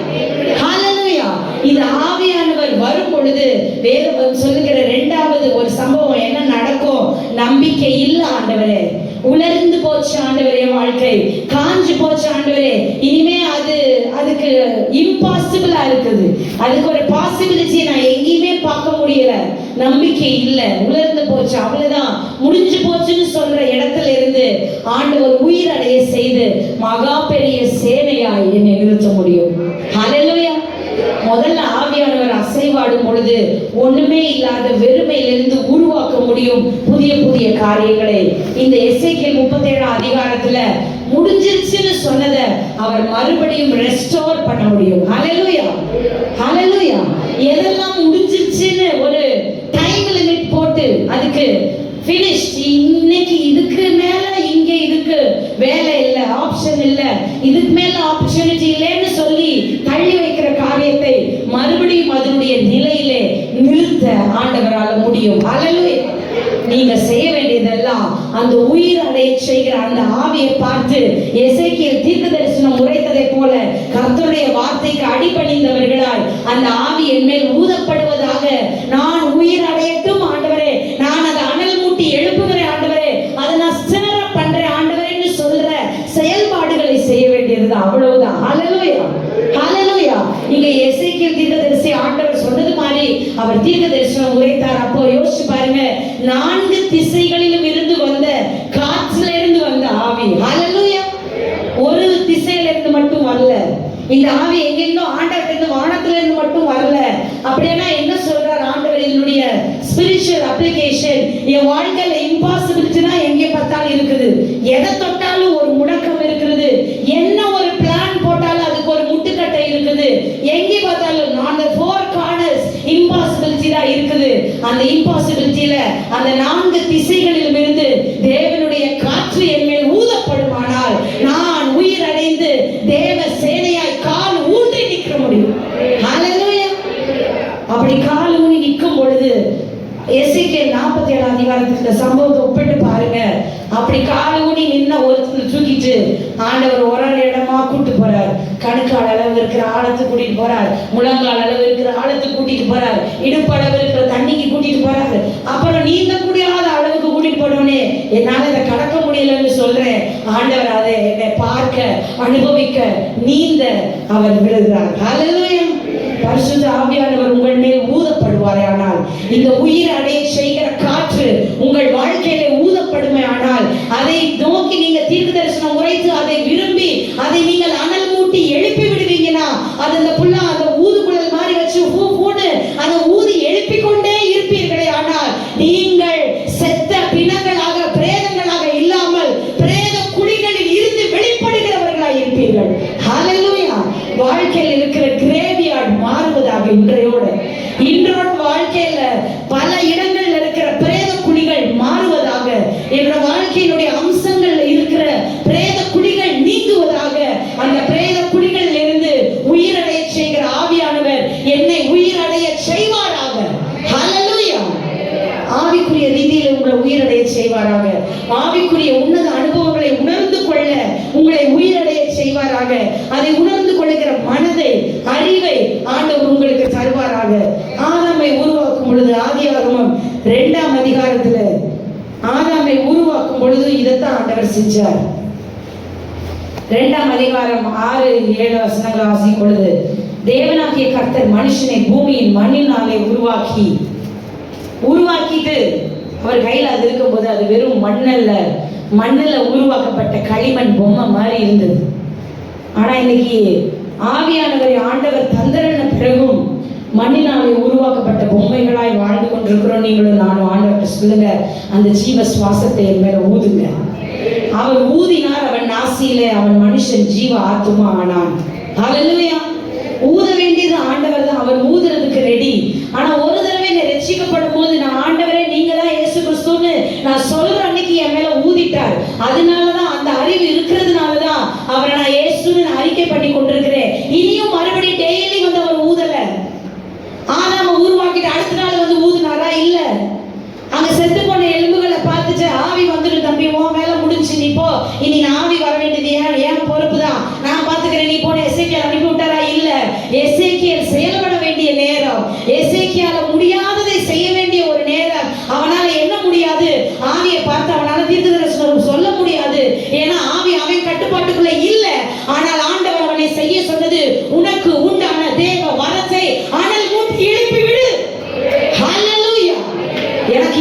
ஹல்லேலூயா. இந்த ஆவியானவர் வரும் பொழுது வேதம் சொல்லுகிற இரண்டாவது ஒரு சம்பவம் என்ன நடக்கும்? நம்பிக்கை இல்ல ஆண்டவரே, உலர்ந்து போச்சு ஆண்டவரே, வாழ்க்கை காஞ்சு போச்சு ஆண்டவரே, இனிமே அதுக்கு இம்பாசிபிளா இருக்குது, அதுக்கு ஒரு பாசிபிலிட்டி நான் எங்கேயுமே பார்க்க முடியல, நம்பிக்கை இல்ல, உலர்ந்து போச்சு, அவ்வளவுதான் முடிஞ்சு போச்சுன்னு சொல்ற இடத்துல இருந்து ஆண்டவர் உயிரடைய செய்து மகா பெரிய சேனையாய் என்னை நிறுத்த முடியும். ஹல்லேலூயா. முதல்ல ஆவியானவர் அசைவாடும் பொழுது ஒண்ணுமே இல்லாத வெறுமையிலிருந்து உருவாக்க முடியும் புதிய புதிய காரியங்களை. இந்த எசேக்கியேல் 37ஆம் அதிகாரத்துல முடிஞ்சிருச்சுன்னு சொன்னதை அவர் மறுபடியும் ரெஸ்டோர் பண்ண முடியும். ஹல்லேலூயா. ஹல்லேலூயா. எதெல்லாம் முடிஞ்சிருச்சுன்னு ஒரு டைம் லிமிட் போட்டு அதுக்கு finished, இன்னைக்கு இதுக்கு மேல இங்க இதுக்கு வேலை இல்ல, ஆப்ஷன் இல்ல, இதுக்கு மேல ஆப்பர்ச்சுனிட்டி இல்லைன்னு சொல்லி தள்ளி வைக்கிற காரியத்தை மறுபடியும் அதனுடைய நிலையிலே நிறுத்த ஆண்டவரால முடியும். ஹல்லேலூயா. நீங்க செய்ய வேண்டியதெல்லாம் அந்த உயிர் அடைய செய்கிற அந்த ஆவியை பார்த்து எசேக்கியேல் தீர்க்க தரிசனம் உரைத்ததை போல கர்த்தருடைய வார்த்தைக்கு அடிபணிந்தவர்களாய் அந்த ஆவி என் மேல் ஊதப்படுவதாக, நான் உயிர் அடையட்டும் ஆண்டவரே, நான் அதை அனல் மூட்டி எழுப்புகிறேன் ஆண்டவரே, அதை நான் ஸ்டிர் அப் பண்றேன் ஆண்டவரேன்னு சொல்ற செயல்பாடுகளை செய்ய வேண்டியது அவ்வளவுதான். ஹல்லேலூயா. ஹல்லேலூயா. இங்க எசேக்கியேல் தீர்க்கதரிசி ஆண்டவர் சொன்னது மாதிரி அவர் தீர்க்க தரிசனம் உரைத்தார். அப்போ யோசிச்சு பாருங்க, 4 திசைகளிலும் இருந்து வந்த காற்றுல இருந்து வந்த ஆவி. ஹல்லேலூயா. ஒரு திசையில இருந்து மட்டும் வரல, இந்த ஆவி எங்கெங்கோ ஆண்டவர்கிட்ட இருந்து வானத்துல இருந்து மட்டும் வரல. அப்படின்னா என்ன சொல்றார் ஆண்டவர்? இதனுடைய ஸ்பிரிச்சுவல் அப்ளிகேஷன் என் வாழ்க்கையில இம்பாசிபிலிட்டினா எங்கே பார்த்தாலும் இருக்குது, எதை தொட்டாலும் ஒரு முடக்கம் இருக்கிறது, என்ன ஒரு பிளான் போட்டாலும் அதுக்கு ஒரு முட்டுக்கட்டை இருக்குது, எங்கே பார்த்தாலும் நான் 4 கார்னர்ஸ் இம்பாசிபிலிட்டி தான் இருக்குது. அந்த இம்பாசிபிலிட்டியில அந்த 4 திசைகளிலும் இருந்து தேவனுடைய காற்று என் மேல் ஊதப்படுமானால் நான் உயிர் அடைந்து தேவ சேனையாய் கால் ஊன்றி நிற்க முடியும். ஹல்லேலூயா. அப்படி கால் ஊன்றி நிற்கும் பொழுது எசேக்கியேல் 47ஆம் அதிகாரத்துல சம்பவத்தை ஒப்பிட்டு பாருங்க. அப்படி கால் ஊனி நின்ன ஒருத்தர் தூக்கிட்டு ஆண்டவர் ஒரு இடமா கூட்டு போறார். கணுக்கால் அளவு இருக்கிற ஆழத்துக்கு கூட்டிட்டு போறார், முழங்கால் அளவு இருக்கிற ஆழத்துக்கு கூட்டிட்டு போறார், இடுப்பு அளவு இருக்கிற தண்ணிக்கு கூட்டிட்டு போறாரு. அப்புறம் நீந்த முடியாத அளவுக்கு கூட்டிட்டு போனோடனே என்னால இதை கடக்க முடியலன்னு சொல்றேன். ஆண்டவர் அதை என்னை பார்க்க, அனுபவிக்க, நீந்த அவர் விடுகிறார். ஹல்லேலூயா. பரிசுத்த ஆவியானவர் உங்கள் மேல் ஊதப்படுவாரே ஆனால், இந்த உயிர் அடைய செய்கிற காற்று உங்கள் வாழ்க்கையில ஊதப்படுமே ஆனால், அதை நோக்கி நீங்க தீர்க்க தரிசனம் உரைத்து அதை விரும்பி அதை நீங்கள் அனல் மூட்டி எழுப்பி விடுவீங்கன்னா, அது அந்த புல்லா அந்த ஊதுகுழல் மாதிரி வச்சு ஊன்னு அதை ஊதி எழுப்பி கொண்டே இருப்பீர்களே ஆனால், நீங்கள் செத்த பிணங்களாக பிரேதங்களாக இல்லாமல் பிரேத குழிகளில் இருந்து வெளிப்படுகிறவர்களாக இருப்பீர்கள். ஹல்லேலூயா. வாழ்க்கையில் இருக்கிற கிரேவியார்ட் மாறுவதாக இன்றோட வாழ்க்கையில பல இடங்கள்ல இருக்கிற பிரேத குழிகள் மாறுவதாக, என்ற வாழ்க்கையினுடைய அம்சங்கள்ல இருக்கிற பிரேத குழிகள் நீங்குவதாக, அந்த பிரேத குழிகளில் இருந்து உயிரடைய செய்கிற ஆவியானவர் என்னை உயிரடைய செய்வாராக. ஹல்லேலூயா. ஆவிக்குரிய ரீதியில் உங்களை உயிரடைய செய்வாராக. ஆவிக்குரிய உன்னத அனுபவங்களை உணர்ந்து செய்வதற்காக ஆதாமை உருவாக்கும் பொழுது ஆதியாகமம் 2ஆம் அதிகாரத்துல ஆதாமை உருவாக்கும் பொழுது இதைத்தான் ஆண்டவர் செஞ்சார். 2ஆம் அதிகாரம் 6-7 வசனங்கள் வாசிக்கும் பொழுது, தேவனாகிய கர்த்தர் மனுஷனை பூமியின் மண்ணினாலே உருவாக்கிட்டு அவர் கையில் அது இருக்கும்போது அது வெறும் மண்ணில் உருவாக்கப்பட்ட களிமண் பொம்மை மாதிரி இருந்தது. ஆனா இன்னைக்கு ஆவியானவரை ஆண்டவர் தந்தரன பிறகும் மண்ணினாலே உருவாக்கப்பட்ட பொம்மைகளாய் வாழ்ந்து கொண்டிருக்கிறோம். நீங்களும் நானும் ஆண்டவர்கிட்ட சொல்லுங்க, அந்த ஜீவ சுவாசத்தை என் மேல ஊதுங்க. அவர் ஊதினார், அவன் நாசியிலே அவன் மனுஷன் ஜீவ ஆத்துமா ஆனான். ஹல்லேலூயா. ஊத வேண்டியது ஆண்டவர் தான், அவர் ஊதுறதுக்கு ரெடி. ஆனா ஒரு தடவை நான் ரட்சிக்கப்படும் போது நான் ஆண்டவரே நீங்க தான் இயேசு கிறிஸ்துன்னு நான் சொல்ற அன்னைக்கு என் மேல ஊதிட்டார். அதனாலதான் அந்த அறிவு இருக்கிறதுனாலதான் அவரை நான் இயேசுன்னு நான் அறிக்கை பண்ணி கொண்டிருக்கிறேன். இனியும் மறுபடியும் டெய்லி வந்து அவர் ஊதல. ஆனாம உருவாக்கிட்டு அடுத்த நாள் வந்து ஊதுனாரா? இல்ல. அங்க செத்து போன எலும்புகளை பார்த்துட்டு ஆவி வந்துடும் தம்பி, உன் மேல முடிஞ்சு, நீ போ, இனி நான் ஆவி வர வேண்டியது ஏன் பொறுப்பு தான், நான் பாத்துக்கிறேன், நீ போன எசேக்கியேல் அனுப்பி விட்டாரா? இல்ல. எசேக்கியேல் செயல்பட வேண்டிய நேரம், எசேக்கியால முடியாததை செய்ய வேண்டிய ஒரு நேரம். அவனால என்ன முடியாது? ஆவியை பார்த்து அவனால தீர்க்கதரிசனம் சொல்ல முடியாது. ஏன்னா ஆவி அவன் கட்டுப்பாட்டுக்குள்ள இல்ல. ஆனால் ஆண்டவர் அவனை செய்ய சொன்னது, உனக்கு உண்டான தேவ வரத்தை அனல் மூட்டி எழுப்பி விடு. ஹல்லேலூயா. எனக்கு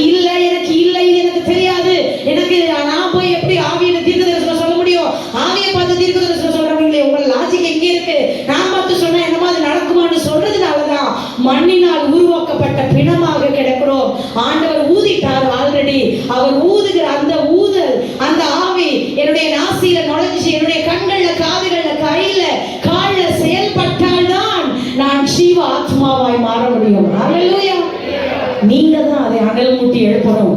இல்லை இது எனக்கு தெரியாது, எனக்கு நான் போய் எப்படி ஆவியில தீர்க்கதரிசனம் சொல்ல முடியும்? ஆவியை பார்த்து தீர்க்கதரிசனம் சொல்றவங்களே, உங்க லாஜிக் எங்க இருக்கு? நான் பார்த்து சொன்னா என்னமா அது நடக்குமான்னு சொல்றதுனாலதான் மண்ணினால் உருவாக்கப்பட்ட பிணமாக கிடக்கிறோம். ஆண்டவர் ஊதிட்டார் ஆல்ரெடி. அவர் ஊதுகிற அந்த ஊதல், அந்த ஆவி என்னுடைய நாசியில நுழைஞ்சு என்னுடைய கண்கள்ல காதுகள்ல கையில கால்ல செயல்பட்டால்தான் நான் ஜீவ ஆத்மாவாய் மாற முடியும். ஹல்லேலூயா. நீங்க தான் அதை அனல் மூட்டி எழுப்பணும்.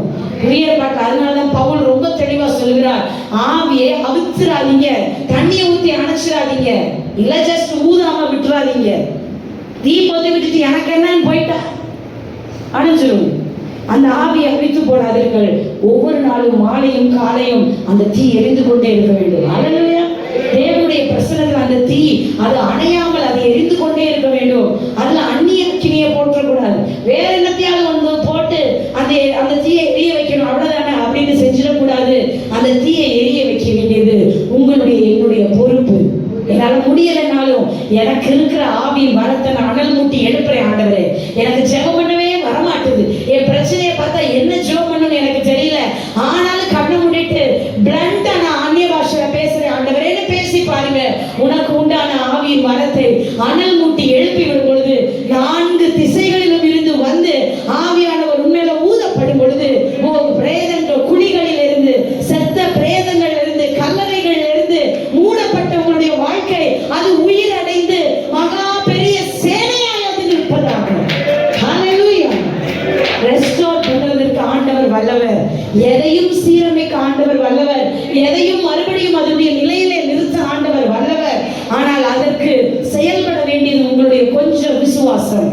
அதனாலதான் பவுல் ரொம்ப தெளிவா சொல்கிறார், ஆவியை அவித்துறாதீங்க, தண்ணியை ஊத்தி அணைச்சிடாதீங்க, இல்ல ஜஸ்ட் ஊதாம விட்டுறாதீங்க. தீ பொத்தி விட்டுட்டு எனக்கு என்னன்னு போயிட்டா அணைஞ்சிரும். அந்த ஆவியை அவித்து போடாதீர்கள். ஒவ்வொரு நாளும் மாலையும் காலையும் அந்த தீ எரிந்து கொண்டே இருக்க வேண்டும். ஹல்லேலூயா. தேவனுடைய பிரசன்னத்தில் அந்த தீ அது அணையாமல் அது எரிந்து கொண்டே இருக்க வேண்டும். அதுல அந்நிய அக்கினியை போற்றக்கூடாது. வேற என்னத்தையாவது வந்து போட்டு அந்த தீயை எரிய வைக்கணும், அவ்வளவுதானே அப்படின்னு செஞ்சிடக்கூடாது. அந்த தீயை எரிய வைக்க வேண்டியது உங்களுடைய என்னுடைய பொறுப்பு. என்னால முடியலைன்னாலும் எனக்கு இருக்கிற ஆவியின் வரத்தை நான் அனல் மூட்டி எடுப்புறேன். ஆண்டவரே, எனக்கு ஜெபம் பண்ணவே வரமாட்டுது. என் பிரச்சனையை பார்த்தா என்ன ஜெபம் பண்ணணும்னு எனக்கு தெரியல. ஆனாலும் கண்ணை மூடிட்டு பிளண்டா நான் அந்நிய பாஷையில பேசுறேன். ஆண்டவரேன்னு பேசி பாருங்க. உனக்கு உண்டான ஆவியின் வரத்தை அனல் மூட்டி எழுப்பி விடும் பொழுது 4 திசைகளிலும் இருந்து வந்து ஆவியானவர் உண்மையில ஊதப்படும் பொழுது பிரேதங்கள் குழிகளில் இருந்து, செத்த பிரேதங்கள் இருந்து, கல்லறைகள் இருந்து மூடப்பட்ட உங்களுடைய வாழ்க்கை அது உயிர் அடைந்து மகா பெரிய சேனையாய் அது நிற்பதாக. ஹல்லேலூயா. ரெஸ்டோர் பண்ணுவதற்கு ஆண்டவர் வல்லவர். எதையும் சீரமைக்க ஆண்டவர் வல்லவர். எதையும் மறுபடியும் அதனுடைய நிலையிலே நிறுத்த ஆண்டவர் வல்லவர். ஆனால் அதற்கு செயல்பட வேண்டியது உங்களுடைய கொஞ்சம் விசுவாசம்.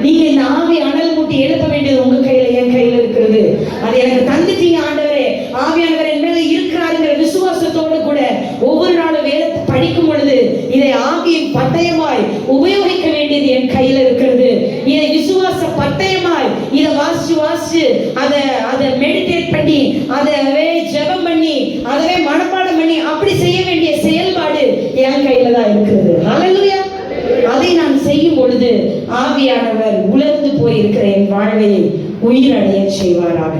நீங்க இந்த ஆவி அனல் மூட்டி எழுப்ப வேண்டியது உங்க கையில, என் கையில இருக்கிறது. அது எனக்கு தந்துட்டீங்க ஆண்டவரே. ஆவியானவர் என் மேல இருக்கிறாருங்கிற விசுவாசத்தோடு கூட ஒவ்வொரு நாளும் வேதத்தை படிக்கும் பொழுது இதை ஆவியின் பட்டயமாய் உபயோகிக்க வேண்டியது என் கையில இருக்கிறது. இதை விசுவாச பட்டயமாய் இதை வாசிச்சு அதை மெடிடேட் பண்ணி அதவே ஜெபம் பண்ணி அதவே மனப்பாடம் பண்ணி அப்படி செய்ய வேண்டிய செயல்பாடு என் கையில தான் இருக்கிறது. ஹல்லேலூயா. அதை நான் செய்யும் பொழுது ஆவியானவர் உலர்ந்து போயிருக்கிற என் வாழ்வை உயிரடைய செய்வாராக.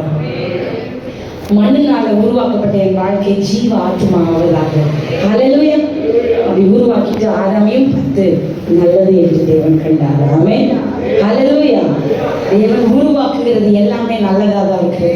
மண்ணினால உருவாக்கப்பட்ட என் வாழ்க்கை ஜீவ ஆத்மா ஆவதாக. ஹல்லேலூயா. அப்படி உருவாக்கிட்டு ஆதாமையும் பார்த்து நல்லது என்று தேவன் கண்டார். ஆமென். ஹல்லேலூயா. தேவன் உருவாக்குகிறது எல்லாமே நல்லதா தான் இருக்கு.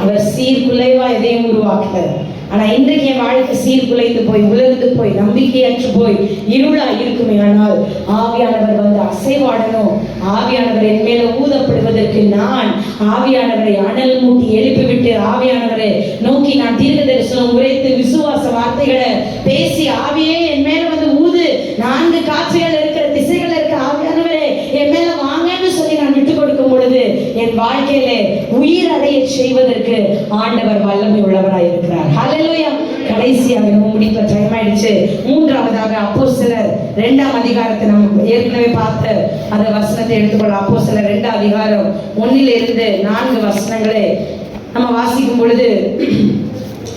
அவர் சீர்குலைவா எதையும் உருவாக்கல. ஆனா இன்றைக்கு என் வாழ்க்கை சீர்குலைந்து போய் உலர்ந்து போய் நம்பிக்கையற்று போய் இருளா இருக்குமே. ஆனால் ஆவியானவர் வந்து அசைவாடணும். ஆவியானவர் என் மேல ஊதப்படுவதற்கு நான் ஆவியானவரை அனல் மூட்டி எழுப்பிவிட்டு ஆவியானவரை நோக்கி நான் தீர்க்க தரிசனம் உரைத்து விசுவாச வார்த்தைகளை பேசி ஆவியே என் மேல வந்து ஊது. 4 காட்சிகள் இருக்கிற திசைகள் இருக்க ஆவியானவரே என் மேல வாங்கன்னு சொல்லி நான் விட்டு கொடுக்கும் பொழுது என் வாழ்க்கையிலே உயிர் அடைய செய்வதற்கு ஆண்டவர் வல்லமை உள்ளவராய் இருக்கிறார். ஹல்லேலூயா. கடைசியாக நம்ம முடிப்ப டைம் ஆயிடுச்சு. மூன்றாவதாக அப்போஸ்தலர் 2ஆம் அதிகாரத்தை நம்ம ஏற்கனவே பார்த்த அந்த வசனத்தை எடுத்துக்கொள்ள. அப்போஸ்தலர் 2ஆம் அதிகாரம் 1 - 4 வசனங்களை நம்ம வாசிக்கும் பொழுது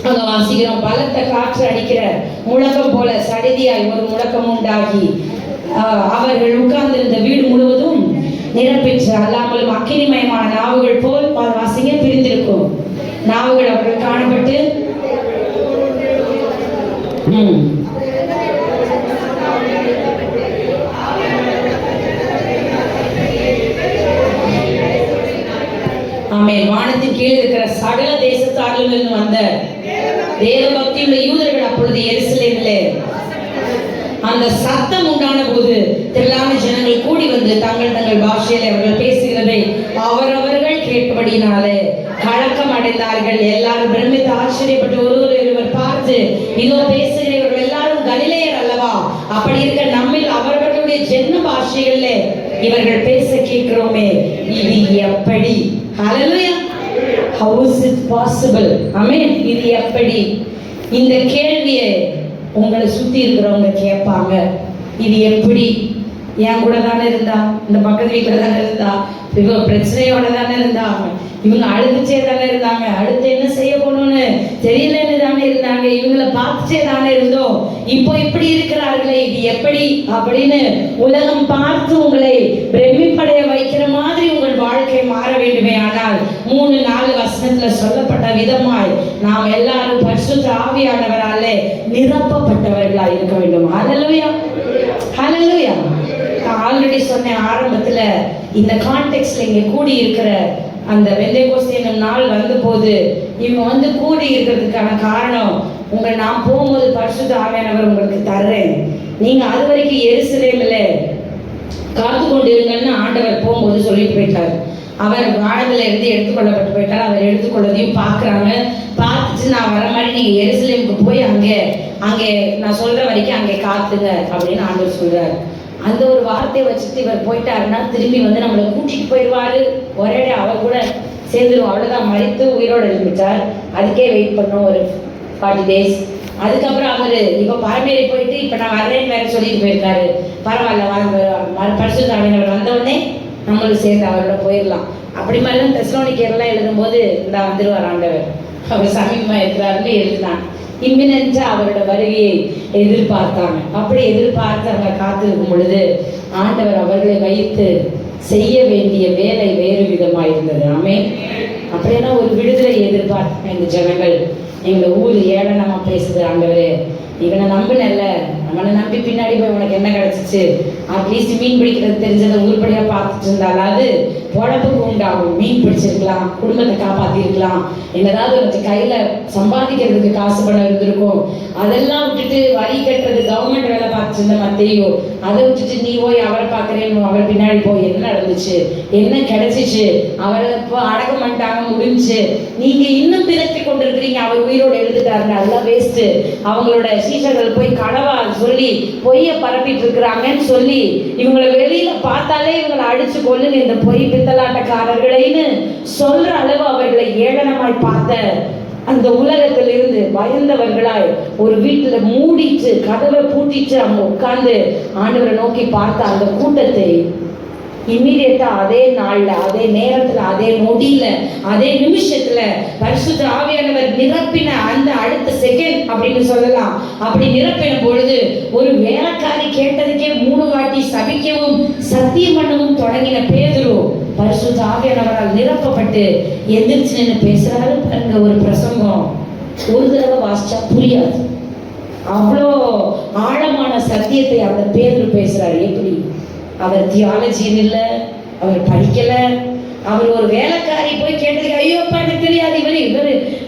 அங்க வாசிக்கிறோம். பலத்த காற்று அடிக்கிற முழக்கம் போல சடிதியாய் ஒரு முழக்கம் உண்டாகி அவர்கள் உட்கார்ந்திருந்த வீடு முழுவதும் நிரப்பெற்று அல்லாமலும் அக்கினிமயமான நாவுகள் போல் வாசிங்க பிரிந்திருக்கும். நாவுகள் அவர்கள் காணப்பட்டு ஆமென். வானத்தின் கீழ் இருக்கிற சகல தேசத்தாரிலிருந்து வந்த தேவ பக்தியுள்ள யூதர்கள் அப்பொழுது எருசலேமிலே அந்த சத்தம் உண்டான போது திரளான ஜனங்கள் கூடி வந்து தங்கள் தங்கள் பாஷையிலே அவர்கள் பேசுகிறதை அவரவர்கள் கேட்டபடினாலே கலக்கம் அடைந்தார்கள். எல்லாரும் பிரமித்து ஆச்சரியப்பட்டு ஒருவர் பார்த்து, இதோ பேசுகிறவர்கள் எல்லாரும் கலிலேயர் அல்லவா? அப்படி இருக்க நம்மில் அவர்களுடைய ஜென்ம பாஷைகளிலே இவர்கள் பேச கேட்கிறோமே, இது எப்படி? ஹல்லேலூயா. How is it possible? ஆமென். இது எப்படி? இந்த கேள்வியை உங்களை சுத்தி இருக்கிறவங்க கேட்பாங்க. இது எப்படி? என் கூட தானே இருந்தா, இந்த பக்கத்து வீட்டுல தானே இருந்தா, இவங்க பிரச்சனையோட தானே இருந்தாங்க, இவங்க அழுதுச்சே தானே இருந்தாங்க, அடுத்து என்ன செய்ய போகணும்னு தெரியலன்னு தானே இருந்தாங்க, இவங்களை பார்த்துச்சே தானே இருந்தோம், இப்போ இப்படி இருக்கிறார்களே, இது எப்படி அப்படின்னு உலகம் பார்த்து உங்களை பிரமிப்படைய வைக்கிற மாதிரி உங்கள் வாழ்க்கை மாற வேண்டுமே. ஆனால் 3-4 வசனத்துல சொல்லப்பட்ட விதமாய் நாம் எல்லாரும் பரிசுத்த ஆவியானவராலே நிரப்பப்பட்டவர்களாய் இருக்க வேண்டும். ஹல்லேலூயா. ஹல்லேலூயா. நான் ஆல்ரெடி சொன்னேன் ஆரம்பத்துல, இந்த கான்டெக்ட்ல இங்க கூடி இருக்கிற அந்த பெந்தேகோஸ்தே நாள் வந்த போது இவங்க கூடி இருக்கிறதுக்கான காரணம், நான் போகும்போது பரிசுத்த ஆவியானவர் உங்களுக்கு தர்றேன், நீங்க அது வரைக்கும் எருசலேமில் காத்து கொண்டு இருங்கன்னு ஆண்டவர் போகும்போது சொல்லிட்டு போயிட்டார். அவர் வானத்துல இருந்து எடுத்துக்கொள்ளப்பட்டு போயிட்டார். அவர் எடுத்துக்கொள்ளதையும் பார்க்குறாங்க. பார்த்துட்டு நான் வர மாதிரி நீங்க எருசலேமுக்கு போய் அங்கே நான் சொல்ற வரைக்கும் அங்கே காத்துங்க அப்படின்னு ஆண்டவர் சொல்றாரு. அந்த ஒரு வார்த்தையை வச்சுட்டு இவர் போயிட்டாருன்னா திரும்பி நம்மளை கூட்டிட்டு போயிடுவாரு, ஒரே அவர் கூட சேர்ந்துருவோம், அவ்வளோதான். மறித்து உயிரோடு எழுப்பிட்டார். அதுக்கே வெயிட் பண்ணோம் ஒரு 40 days. அதுக்கப்புறம் அவர் இப்போ பரமேறி போயிட்டு இப்போ நான் வர்றேன்னு வேற சொல்லிட்டு போயிருக்காரு. பரவாயில்ல, பரிசுத்த ஆவியானவர் வந்தவுடனே நம்மளும் சேர்ந்து அவரோட போயிடலாம். அப்படி மாதிரி தான் தெசலோனிக்கேயர்லாம் எழுதும்போது இந்த வந்துருவார் ஆண்டவர், அவர் சமீபமா இருக்கிறாருன்னு எழுதினாங்க. இம்மினென்ட்டா அவரோட வருகையை எதிர்பார்த்தாங்க. அப்படி எதிர்பார்த்து அவங்க காத்திருக்கும் பொழுது ஆண்டவர் அவர்களை வைத்து செய்ய வேண்டிய வேலை வேறு விதமாக இருந்தது. ஆமென். அப்படின்னா ஒரு விடுதலை எதிர்பார்த்தாங்க இந்த ஜனங்கள். எங்க ஊர் ஏளனமா பேசுது, ஆண்டவரே இவனை நம்பினல்ல, அவனை நம்பி பின்னாடி போய் உனக்கு என்ன கிடைச்சிச்சு? அட்லீஸ்ட் மீன் பிடிக்கிறது தெரிஞ்சதை உருப்படியா பார்த்துட்டு இருந்தாலாவது பொழப்புக்கு உண்டாகும். மீன் பிடிச்சிருக்கலாம், குடும்பத்தை காப்பாத்திருக்கலாம், என்னதாவது கொஞ்சம் கையில சம்பாதிக்கிறதுக்கு காசு பணம் இருந்திருக்கும். அதெல்லாம் விட்டுட்டு வரி கட்டுறது, கவர்மெண்ட் வேலை பார்த்துட்டு இருந்த மத்தையோ அதை விட்டுட்டு நீ போய் அவரை பார்க்கறேன்னு அவர் பின்னாடி போய் என்ன நடந்துச்சு, என்ன கிடைச்சிச்சு, அவரை இப்போ அடக்கம் பண்ணிட்டாங்க, முடிஞ்சு, நீங்க இன்னும் பிதற்றி கொண்டிருக்கிறீங்க, அவர் உயிரோடு எழுதுட்டாருங்க, அதெல்லாம் வேஸ்ட். அவங்களோட சீஷர்கள் போய் களவா சொல்லி பொய்ய பரப்பிட்டு இருக்கிறாங்கன்னு சொல்லி இவங்களை வெளியில பார்த்தாலே இவங்களை அடிச்சு கொள்ளுங்க இந்த பொய் பித்தலாட்டக்காரர்களைன்னு சொல்ற அளவு அவர்களை ஏளனமாய் பார்த்த அந்த உலகத்திலிருந்து பயந்தவர்களாய் ஒரு வீட்டுல மூடிட்டு கதவை பூட்டிட்டு அவங்க உட்கார்ந்து ஆண்டவரை நோக்கி பார்த்த அந்த கூட்டத்தை இம்மீடியட்டா அதே நாள்ல, அதே நேரத்துல, அதே நொடியில, அதே நிமிஷத்துல பரிசுத்த ஆவியானவர் நிரப்பின அந்த அடுத்த செகண்ட் அப்படின்னு சொல்லலாம். அப்படி நிரப்பின பொழுது ஒரு வேலைக்காரி கேட்டதுக்கே 3 வாட்டி சபிக்கவும் சத்தியம் பண்ணவும் தொடங்கின பேதுரு பரிசுத்த ஆவியானவரால் நிரப்பப்பட்டு எந்திரிச்சு நின்று பேசுறாரு பாருங்க. ஒரு பிரசங்கம் ஒரு தடவை வாசிச்சா புரியாது, அவ்வளோ ஆழமான சத்தியத்தை அந்த பேதுரு பேசுறாரு. எப்படி? அவர் தியாலஜின்னு இல்லை, அவர் படிக்கல, அவர் ஒரு வேலைக்காரி போய் கேட்டதுக்கு ஐயோப்பா எனக்கு தெரியாது,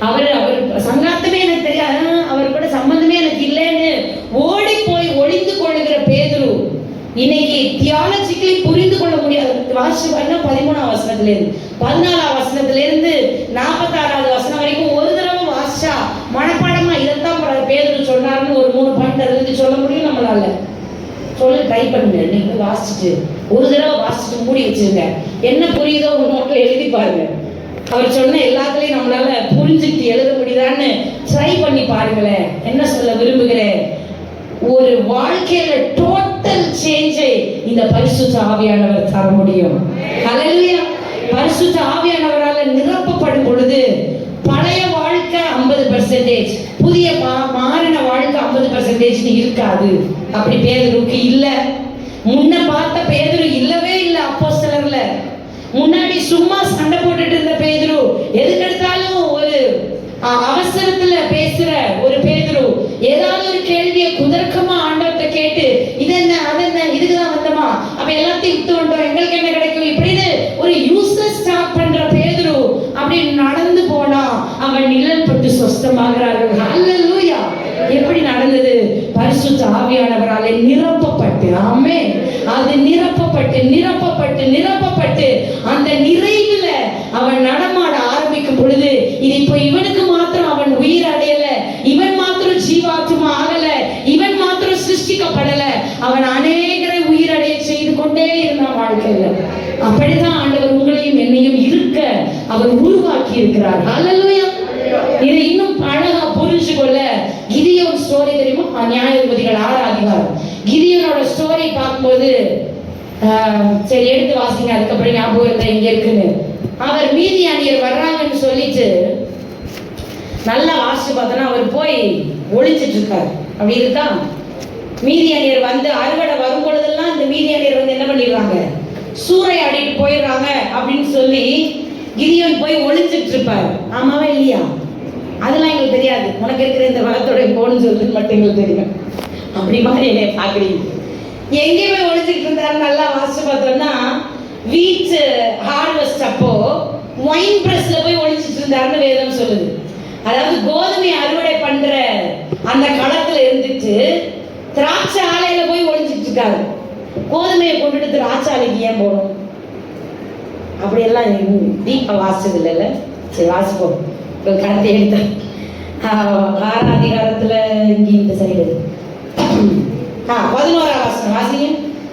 அவர் சங்காத்தமே எனக்கு தெரியாது, அவர் கூட சம்பந்தமே எனக்கு இல்லைன்னு ஓடி போய் ஒளிந்து கொள்ளுகிற பேதுரு இன்னைக்கு தியாலஜிக்கலி புரிந்து கொள்ள முடியாது. வாசிச்சு 13ஆம் வசனத்திலிருந்து 14ஆம் வசனத்திலிருந்து 46ஆவது வசனம் வரைக்கும் ஒரு தடவை வாசிச்சா மனப்பாடமா இதைத்தான் பேதுரு சொன்னாருன்னு ஒரு 3 பாயிண்ட் அதுல இருந்து சொல்ல முடியும் நம்மளால. சொல்ல ட்ரை பண்ணுங்க, நீங்க வாசிச்சுட்டு ஒரு தடவை வாசிச்சுட்டு மூடி வச்சிருங்க. என்ன புரியுதோ உங்க நோட்டில் எழுதி பாருங்க. அவர் சொன்ன எல்லாத்துலயும் நம்மளால புரிஞ்சுட்டு எழுத முடியுதான்னு ட்ரை பண்ணி பாருங்களேன். என்ன சொல்ல விரும்புகிறேன், ஒரு வாழ்க்கையில டோட்டல் சேஞ்சை இந்த பரிசுத்த ஆவியானவர் தர முடியும். ஹல்லேலூயா. பரிசுத்த ஆவியானவரால் நிரப்பப்படும் பொழுது பழைய வாழ்க்கை 50%, புதிய மாறின வாழ்க்கை 50% இருக்காது. அப்படி பேதுருக்கு இல்ல. முன்ன பார்த்த பேதுரு இல்லவே இல்லை. அப்போஸ்தலர்ல முன்னாடி சும்மா சண்டை போட்டுட்டு இருந்த பேதுரு, எதுக்கெடுத்தாலும் ஒரு அவசரத்துல பேசுற ஒரு பேதுரு, ஏதாவது ஒரு கேள்வியை குதர்க்கமா ஆண்டவர்கிட்ட கேட்டு இதென்ன அதென்ன இதுக்குதான் வந்தமா, அப்ப எல்லாத்தையும் விட்டு வந்தோம், எங்களுக்கு என்ன கிடைக்கும் இப்படின்னு ஒரு யூஸ்லெஸ் ஸ்டார்ட் பண்ற பேதுரு அப்படி நடந்து போனா அவன் நிழல் பட்டு சொஸ்தமாகிறார்கள். ஹல்லேலூயா. எப்படி நடந்தது? பரிசுத்த ஆவியானவராலே நிரப்பப்பட்டு. ஆமென். அது நிரப்பப்பட்டு நிரப்பப்பட்டு நிரப்பப்பட்டு அந்த நிறைவுல அவன் நடமாட ஆரம்பிக்கும் பொழுது, இது இப்போ இவனுக்கு மாத்திரம் அவன் உயிர் அடையல, இவன் மாத்திரம் ஜீவாத்மா ஆகல, இவன் மாத்திரம் சிருஷ்டிக்கப்படல, அவன் அநேகரை உயிரடைய செய்து கொண்டே இருந்தான் வாழ்க்கையில. அப்படித்தான் ஆண்டவர் உங்களையும் என்னையும் இருக்க அவர் உருவாக்கி இருக்கிறார். ஹல்லேலூயா. இதை இன்னும் அழகா புரிஞ்சு கொள்ள கிதியோன் ஸ்டோரி தெரியுமா? நியாயாதிபதிகள் 6 அதிகாரம். கிதியோனோட ஸ்டோரி பார்க்கும்போது சரி எடுத்து வாசிங்க, அதுக்கப்புறம் ஞாபகம் இருந்தா இங்க இருக்குன்னு. அவர் மீதியானியர் வர்றாங்கன்னு சொல்லிட்டு நல்லா வாசிச்சு பார்த்தோன்னா அவர் போய் ஒளிஞ்சிட்டு இருக்காரு. அப்படி இருக்கா? மீதியானியர் வந்து அறுவடை வரும் பொழுதெல்லாம் இந்த மீதியானியர் வந்து என்ன பண்ணிடுறாங்க, சூறையாடிட்டு போயிடுறாங்க அப்படின்னு சொல்லி கிதியோன் போய் ஒளிஞ்சிட்டு இருப்பாரு. ஆமாவா இல்லையா? அதெல்லாம் எங்களுக்கு தெரியாது. உனக்கு இருக்கிற இந்த வளத்தோட போன்னு சொல்லிட்டு மட்டும் எங்களுக்கு தெரியும். அப்படி மாதிரி என்னைய பாக்குறீங்க. எங்கேயுமே ஒழிச்சுட்டு இருந்தாரு. நல்லா வாசிச்சு பார்த்தோம்னா வீட் ஹார்வெஸ்ட் அப்போ ஒயின் பிரஸ்ல போய் ஒழிச்சிட்டு இருந்தாருன்னு வேதம் சொல்லுது. அதாவது கோதுமை அறுவடை பண்ற அந்த களத்துல இருந்துட்டு திராட்சை ஆலையில போய் ஒழிச்சிட்டு இருக்காரு. கோதுமையை கொண்டுட்டு திராட்சை ஆலைக்கு ஏன் போகணும்? அப்படியெல்லாம் டீப்பா வாசிச்சது இல்லைல்ல. சரி வாசிப்போம். ஒரு கருத்தை எடுத்த 6 அதிகாரத்துல இங்க இந்த சைடு 11ஆம் வசனம் வாசிங்க.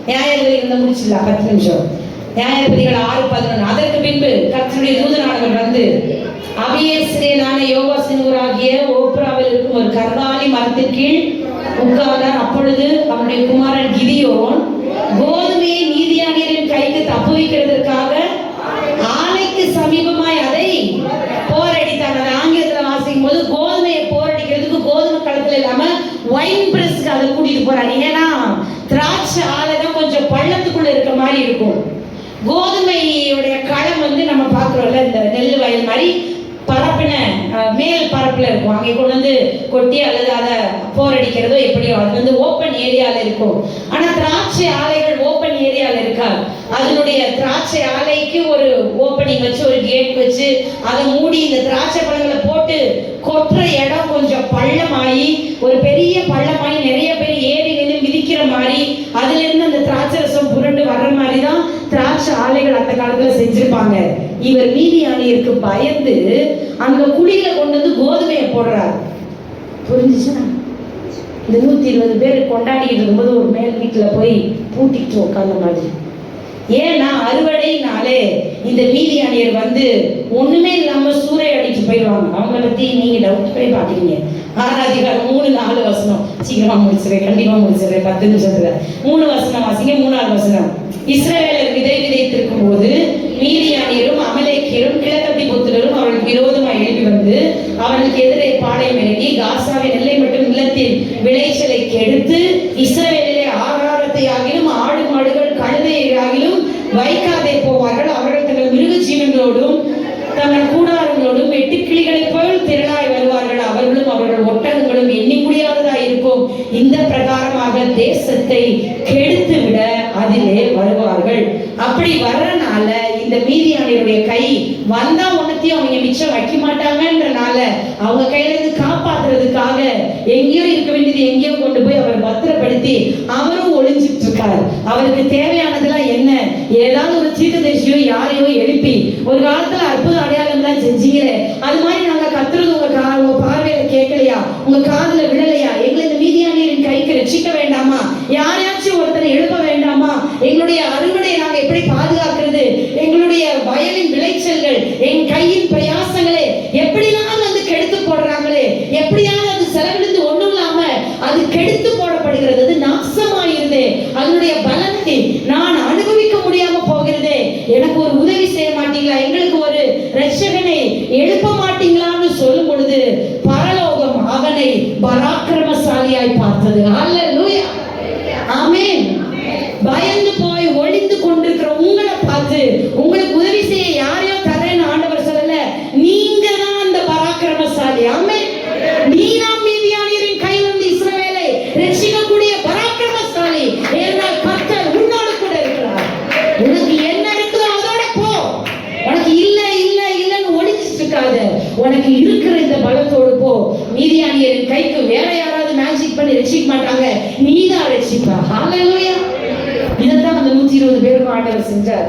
நியாயாதிபதி இருந்த முடிச்சிடல 10 நிமிஷம். நியாயாதிபதிகள் 6:11. அதற்கு பின்பு கர்த்தருடைய தூதனானவர் வந்து அபியேஸ்ரேலான யோவாசின் ஊராகிய ஓப்ராவில் இருக்கும் ஒரு கர்தாலி மரத்தின் கீழ் உட்கார்ந்தார். அப்பொழுது அவனுடைய குமாரன் கிதியோன் கோதுமையை மீதியானியரின் கைக்கு தப்புவிக்கிறதற்காக ஆலைக்கு சமீபமாய் அதை போரடித்தான். அதை ஆங்கிலத்தில் வாசிக்கும் போது கோதுமையை போரடிக்கிறதுக்கு கோதுமை களத்துல இல்லாம ஒயின் பிரஸ்க்கு அதை கூட்டிட்டு போறாரு. ஏன்னா திராட்சை ஆலை தான் கொஞ்சம் பள்ளத்துக்குள்ள இருக்க மாதிரி இருக்கும். கோதுமையுடைய களம் வந்து நம்ம பார்க்குறோம்ல, இந்த நெல் வயல் மாதிரி பரப்பின மேல் பரப்புல இருக்கும். அங்கே கொண்டு வந்து கொட்டி அல்லது அதை போரடிக்கிறதோ எப்படியோ அது வந்து ஓப்பன் ஏரியால இருக்கும். ஆனா திராட்சை ஆலைகள் ஓப்பன் ஏரியால இருக்கா? அதனுடைய திராட்சை ஆலைக்கு ஒரு ஓப்பனிங் வச்சு ஒரு கேட் வச்சு அதை மூடி இந்த திராட்சை பழங்களை போட்டு கொட்டுற இடம் கொஞ்சம் பள்ளமாயி ஒரு பெரிய பள்ளமாயி நிறைய பேர் ஏறி நின்று மிதிக்கிற மாதிரி அதுல இருந்து அந்த திராட்சை ரசம் புரண்டு வர்ற மாதிரி தான் திராட்சை ஆலைகள் அந்த காலத்துல செஞ்சிருப்பாங்க. இவர் மீதியானியருக்கு பயந்து அங்க குழியில கொண்டு வந்து கோதுமையை போடுறாரு. புரிஞ்சுச்சா? இந்த 120 பேர் கொண்டாடிட்டு இருக்கும்போது ஒரு மேல் வீட்டுல போய் பூட்டிட்டு உட்கார்ந்த மாதிரி. ஏன்னா அறுவடைனாலே இந்த மீதியானியர் வந்து ஒண்ணுமே இல்லாம சூறையாடிட்டு போயிடுவாங்க. அவங்கள பத்தி நீங்க டவுட் போய் பாக்குறீங்க. 6 அதிகாரம் 3-4 வசனம். சீக்கிரமா முடிச்சிருவேன், கண்டிப்பா முடிச்சிருவேன் 10 நிமிஷத்துல. 3 வசனம் வாசிங்க. 3ஆவது வசனம். இஸ்ரவேலர் விதை விதைத்திருக்கும் போது மீதியானியரும் அமலேக்கியரும் கிழக்கத்தி புத்திரரும் அவர்களுக்கு விரோதமாக எழுப்பி வந்து அவர்களுக்கு எதிரே பாளையம் இறங்கி காசாவின் எல்லை மற்றும் நிலத்தின் விளைச்சலை கெடுத்து இஸ்ரவேலிலே ஆகாரத்தை ஆகிலும் ஆடு மாடுகள் கழுதையை ஆகிலும் வைக்காதே போவார்கள். அவர்கள் தங்கள் மிருக ஜீவன்களோடும் தங்கள் கூடாரங்களோடும் வெட்டுக்கிளிகளைப் போல் திரளாய் வருவார்கள். அவர்களும் அவர்கள் ஒட்டகங்களும் எண்ணி முடியாததாய் இருக்கும். இந்த பிரகாரமாக தேசத்தை கெடுத்து விட அதிலே வருவார்கள். அப்படி வர்றனால இந்த மீதியானியருடைய கை வந்தா ஒன்னத்தையும் அவங்க மிச்சம் வைக்க மாட்டாங்கன்றனால அவங்க கையில இருந்து காப்பாத்துறதுக்காக எங்கேயோ இருக்க வேண்டியது எங்கேயோ கொண்டு போய் அவர் பத்திரப்படுத்தி அவரும் ஒளிஞ்சிட்டு இருக்காரு. அவருக்கு தேவையானதெல்லாம் என்ன? ஏதாவது ஒரு தீர்க்கதரிசியோ யாரையோ எழுப்பி ஒரு காலத்துல அற்புத அடையாளம் எல்லாம் செஞ்சீங்களே, அது மாதிரி நாங்க கத்துறது உங்க பார்வையில கேட்கலையா, உங்க காதுல விழலையா? எங்களை இந்த மீதியானியரின் கைக்கு ரட்சிக்க வேண்டாமா? யாரையாச்சும் ஒருத்தரை எழுப்ப வேண்டாமா? எங்களுடைய அறுவடை கையின் பிரயாசங்களே எப்படியாவது வந்து கெடுத்து போடுறாங்களே, எப்படியாவது அது செலவிலிருந்து ஒண்ணும் இல்லாம அது கெடுத்து போடப்படுகிறது, அது நாசமாயிருந்தே, அதனுடைய பலனை நான் அனுபவிக்க முடியாம போகிறதே, எனக்கு ஒரு உதவி செய்ய மாட்டீங்களா, எங்களுக்கு ஒரு ரட்சகனை எழுப்ப மாட்டீங்களான்னு சொல்லும் பொழுது பரலோகம் அவனை பராக்கிரமசாலியாய் பார்த்தது. அல்லேலூயா, ஆமென். பயந்து போய் ஒளிந்து கொண்டிருக்கிற உங்களை பார்த்து உங்களுக்கு உதவி செய்ய யாரையோ தரேன்னு ஆண்டவர் சொல்லல, நீங்க தான் அந்த பராக்கிரமசாலி. ஆமென். நீ தான் மீதியானியரின் கையிலிருந்து இஸ்ரவேலை ரட்சிக்கக்கூடிய பராக்கிரமசாலி. ஏனென்றால் கர்த்தர் உன்னோடு கூட இருக்கிறார். உனக்கு என்ன இருக்குதோ அதோட போ. உனக்கு இல்லன்னு ஒளிஞ்சிட்டு இருக்காத. உனக்கு இருக்கிற இந்த பலத்தோடு போ. மீதியானியரின் கைக்கு வேற யாராவது மேஜிக் பண்ணி ரட்சிக்க மாட்டாங்க, நீதான் ரட்சிப்பா. ஹல்லேலூயா. இதைத்தான் அந்த 120 பேருக்கும் ஆண்டவர் செஞ்சார்.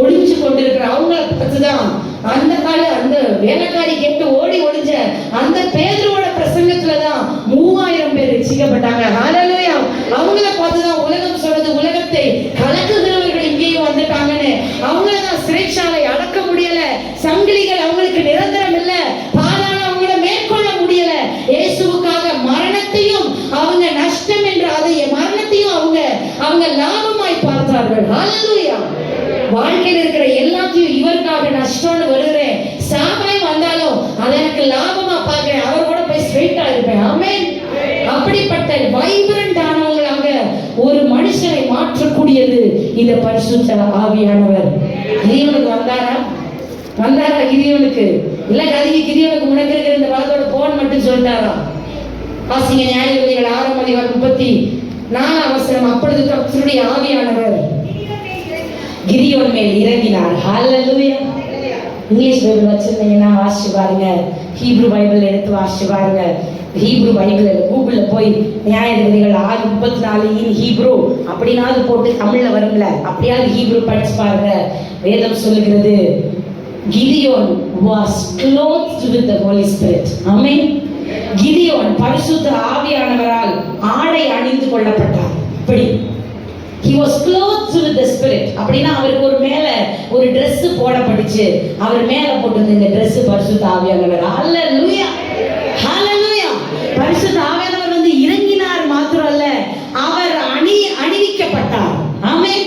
ஒளிஞ்சு கொண்டிருக்கிற அவங்கள பார்த்துதான் அந்த அந்த வேலைக்காரி கேட்டு ஓடி ஒளிஞ்ச அந்த பேதுருவோட பிரசங்கத்துலதான் 3000 பேர் ரட்சிக்கப்பட்டாங்க. ஹல்லேலூயா. அவங்கள பார்த்துதான் உலகம் சொல்றது, உலகத்தை கலக்குகிறவர்கள் இங்கேயும் வந்துட்டாங்கன்னு. அவங்களதான் சிறைச்சாலை அடக்க முடியல, சங்கிலிகள் அவங்களுக்கு நிரந்தரம் இல்ல, பாதாளம் அவங்கள மேற்கொள்ள முடியல. இயேசுவுக்காக மரணத்தையும் அவங்க நஷ்டம் என்று அதை மரணத்தையும் அவங்க லாபமாய் பார்த்தார்கள். ஹல்லேலூயா. வாழ்க்கையில் இருக்கிற எல்லாத்தையும் இவருக்காக நஷ்டம்னு வருகிறேன், சாபாயம் வந்தாலும் அதை எனக்கு லாபமா பார்க்கிறேன், அவர் கூட போய் ஸ்ட்ரெயிட்டா இருப்பேன். ஆமென். அப்படிப்பட்ட வைப்ரண்ட் ஆனவங்களாக ஒரு மனுஷனை மாற்றக்கூடியது இந்த பரிசுத்த ஆவியானவர். கிதியோனுக்கு வந்தாரா கிதியோனுக்கு இல்ல, கதிக்கு கிதியோனுக்கு முன்னாடி இருக்கிற இந்த பலத்தோட போன் மட்டும் சொல்லிட்டாரா? வாசிங்க நியாயாதிபதிகள் 6ஆம் அதிகாரம் 34ஆம் வசனம். அப்பொழுது கர்த்தருடைய ஆவியானவர் கிதியோன் மேல் இறங்கினார். ஹல்லேலூயா. இங்கிலீஷ் பைபிள் வச்சிருந்தீங்கன்னா வாசிச்சு பாருங்க, ஹீப்ரு பைபிள் எடுத்து வாசிச்சு பாருங்க. ஹீப்ரு பைபிள் கூகுள்ல போய் நியாயாதிபதிகள் 6:34 இன் ஹீப்ரு அப்படினாவது போட்டு தமிழ்ல வரும்ல, அப்படியாவது ஹீப்ரு படிச்சு பாருங்க. வேதம் சொல்லுகிறது, Gideon was clothed with the Holy Spirit. ஆமென். கிதியோன் பரிசுத்த ஆவியானவரால் ஆடை அணிந்து கொள்ளப்பட்டார். இப்படி he was clothed with the Spirit. அப்படினா அவருக்கு ஒரு மேல ஒரு Dress போடப்பட்டுச்சு, அவர் மேல போட்டிருந்த இந்த Dress பரிசுத்த ஆவியானவர். ஹல்லேலூயா, ஹல்லேலூயா. பரிசுத்த ஆவியானவர் வந்து இறங்கினார் மாத்திரம் அல்ல, அவர் அணிவிக்கப்பட்டார். ஆமென்.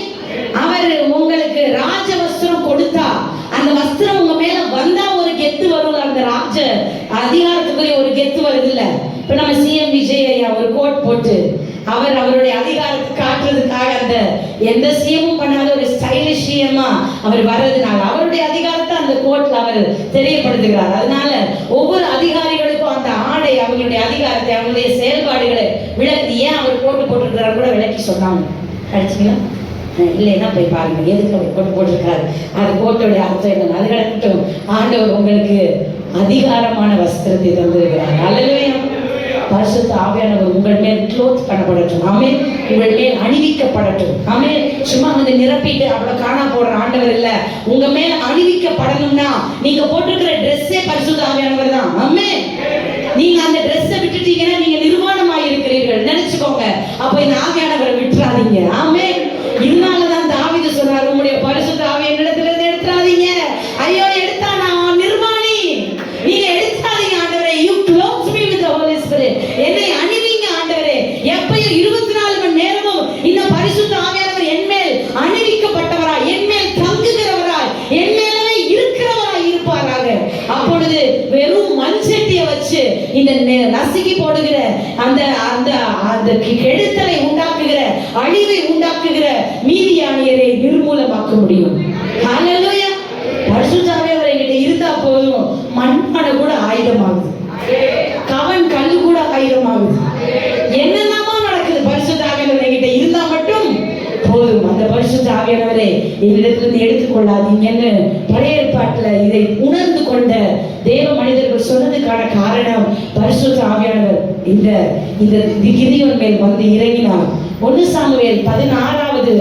அவர் உங்களுக்கு ராஜ வஸ்திரம் கொடுத்தா, அந்த வஸ்திரம் உங்க மேல வந்தா ஒரு கெத்து வரும், அந்த ராஜ அதிகாரத்துக்குரிய ஒரு கெத்து வருது இல்ல. இப்ப நம்ம சிஎம் விஜய் ஐயா ஒரு கோட் போட்டு அவருடைய அதிகாரத்தை காட்டுறதுக்காக அந்த எந்த சிஎமும் பண்ணாத ஒரு ஸ்டைலிஷ் சிஎம்மா அவர் வர்றதுனால அவருடைய அதிகாரத்தை அந்த கோட்ல அவர் தெரியப்படுத்துகிறார். அதனால ஒவ்வொரு அதிகாரிகளுக்கும் அந்த ஆடை அவங்களுடைய அதிகாரத்தை அவங்களுடைய செயல்பாடுகளை விளக்கி ஏன் அவர் போட்டிருக்கிறார் கூட விளக்கி சொன்னாங்க. கிடைச்சிங்களா? இல்லைன்னா போய் பாருங்க எதுக்கு அவர் போட்டிருக்காரு, அது கோட்டோடைய அர்த்தம் என்ன, அது கிடக்கட்டும். ஆண்டவர் உங்களுக்கு அதிகாரமான வஸ்திரத்தை தந்திருக்கிறார். அல்லேலூயா. பரிசுத்த ஆவியானவர் உங்கள் மேல் க்ளோத் பண்ணப்படட்டும். ஆமென். உங்கள் மேல் அணிவிக்கப்படட்டும். ஆமென். சும்மா வந்து நிரப்பிட்டு அவ்வளவு காணா போடுற ஆண்டவர் இல்ல, உங்க மேல் அணிவிக்கப்படணும்னா நீங்க போட்டிருக்கிற ட்ரெஸ்ஸே பரிசுத்த ஆவியானவர் தான். ஆமென். நீங்க அந்த ட்ரெஸ்ஸை விட்டுட்டீங்கன்னா நீங்க நிர்வாணமாய் இருக்கிறீர்கள் நினைச்சுக்கோங்க. அப்ப இந்த ஆவியானவரை விட்டுறாதீங்க. ஆமென். இதனாலதான் தாவீது சொன்னார், உங்களுடைய பரிசுத்த ஆவி என்னிடத்திலிருந்து எடுத்துறாதீங்க. ஐயோ எடுத்தா நான் நிர்வாணி, நீங்க எடுத்துறாதீங்க ஆண்டவரே. You clothe me with the holy spirit. என்னை அணிவிங்க ஆண்டவரே. எப்பயும் 24 மணி நேரமும் இந்த பரிசுத்த ஆவியானவர் என் மேல் அணிவிக்கப்பட்டவராய், என் மேல் தங்குகிறவராய், என் மேலே இருக்கிறவராய் இருப்பாராக. அப்பொழுது வெறும் மண்சட்டியை வச்சு இந்த நசுக்கி போடுகிற அந்த அந்த அந்த கெடுத்தலை உண்டாக்குகிற, அழிவை உண்டாக்குகிற மீதியானியரை நிர்மூலமாக்க முடியும். ஹல்லேலூயா. பரிசுத்த ஆவியானவர் என்கிட்ட இருந்தா போதும், மண்பானை கூட ஆயுதமாகுது, கவன் கல்லு கூட ஆயுதமாகுது. என்னென்னமா நடக்குது, பரிசுத்த ஆவியானவர் என்கிட்ட இருந்தா மட்டும் போதும். அந்த பரிசுத்த ஆவியானவரை என்னிடத்திலிருந்து எடுத்துக்கொள்ளாதீங்கன்னு பழைய ஏற்பாட்டுல இதை உணர்ந்து கொண்ட தேவ மனிதர்கள் சொன்னதுக்கான காரணம், பரிசுத்த ஆவியானவர் இந்த கிதியோன் மேல் வந்து இறங்கினார். 1 சாமுவேல் 16வது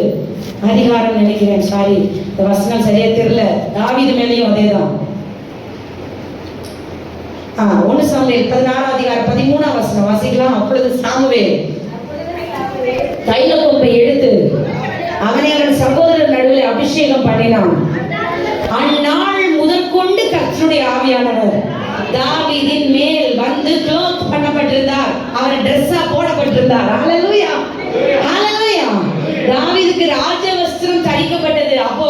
அதிகாரம் நினைக்கிறேன், சாரி இந்த வசனம் சரியா தெரியல, தாவீது மேலேயும் அதேதான். 1 சாமுவேல் 16வது அதிகாரம் 13ஆம் வசனம் வாசிக்கலாம். அப்பொழுது சாமுவேல் தைல கொம்பை எடுத்து அவனை அவன் சகோதரர் நடுவில் அபிஷேகம் பண்ணினான். அந்நாள் முதற்கொண்டு கொண்டு கர்த்தருடைய ஆவியானவர் தாவீதின் மேல் வந்து க்ளோத் பண்ணப்பட்டிருந்தார். அவர் ட்ரெஸ்ஸா போடப்பட்டிருந்தார். ஹalleluya, ஹalleluya. தாவீதுக்கு ராஜ வஸ்திரம் தரிக்கப்பட்டது. அப்போ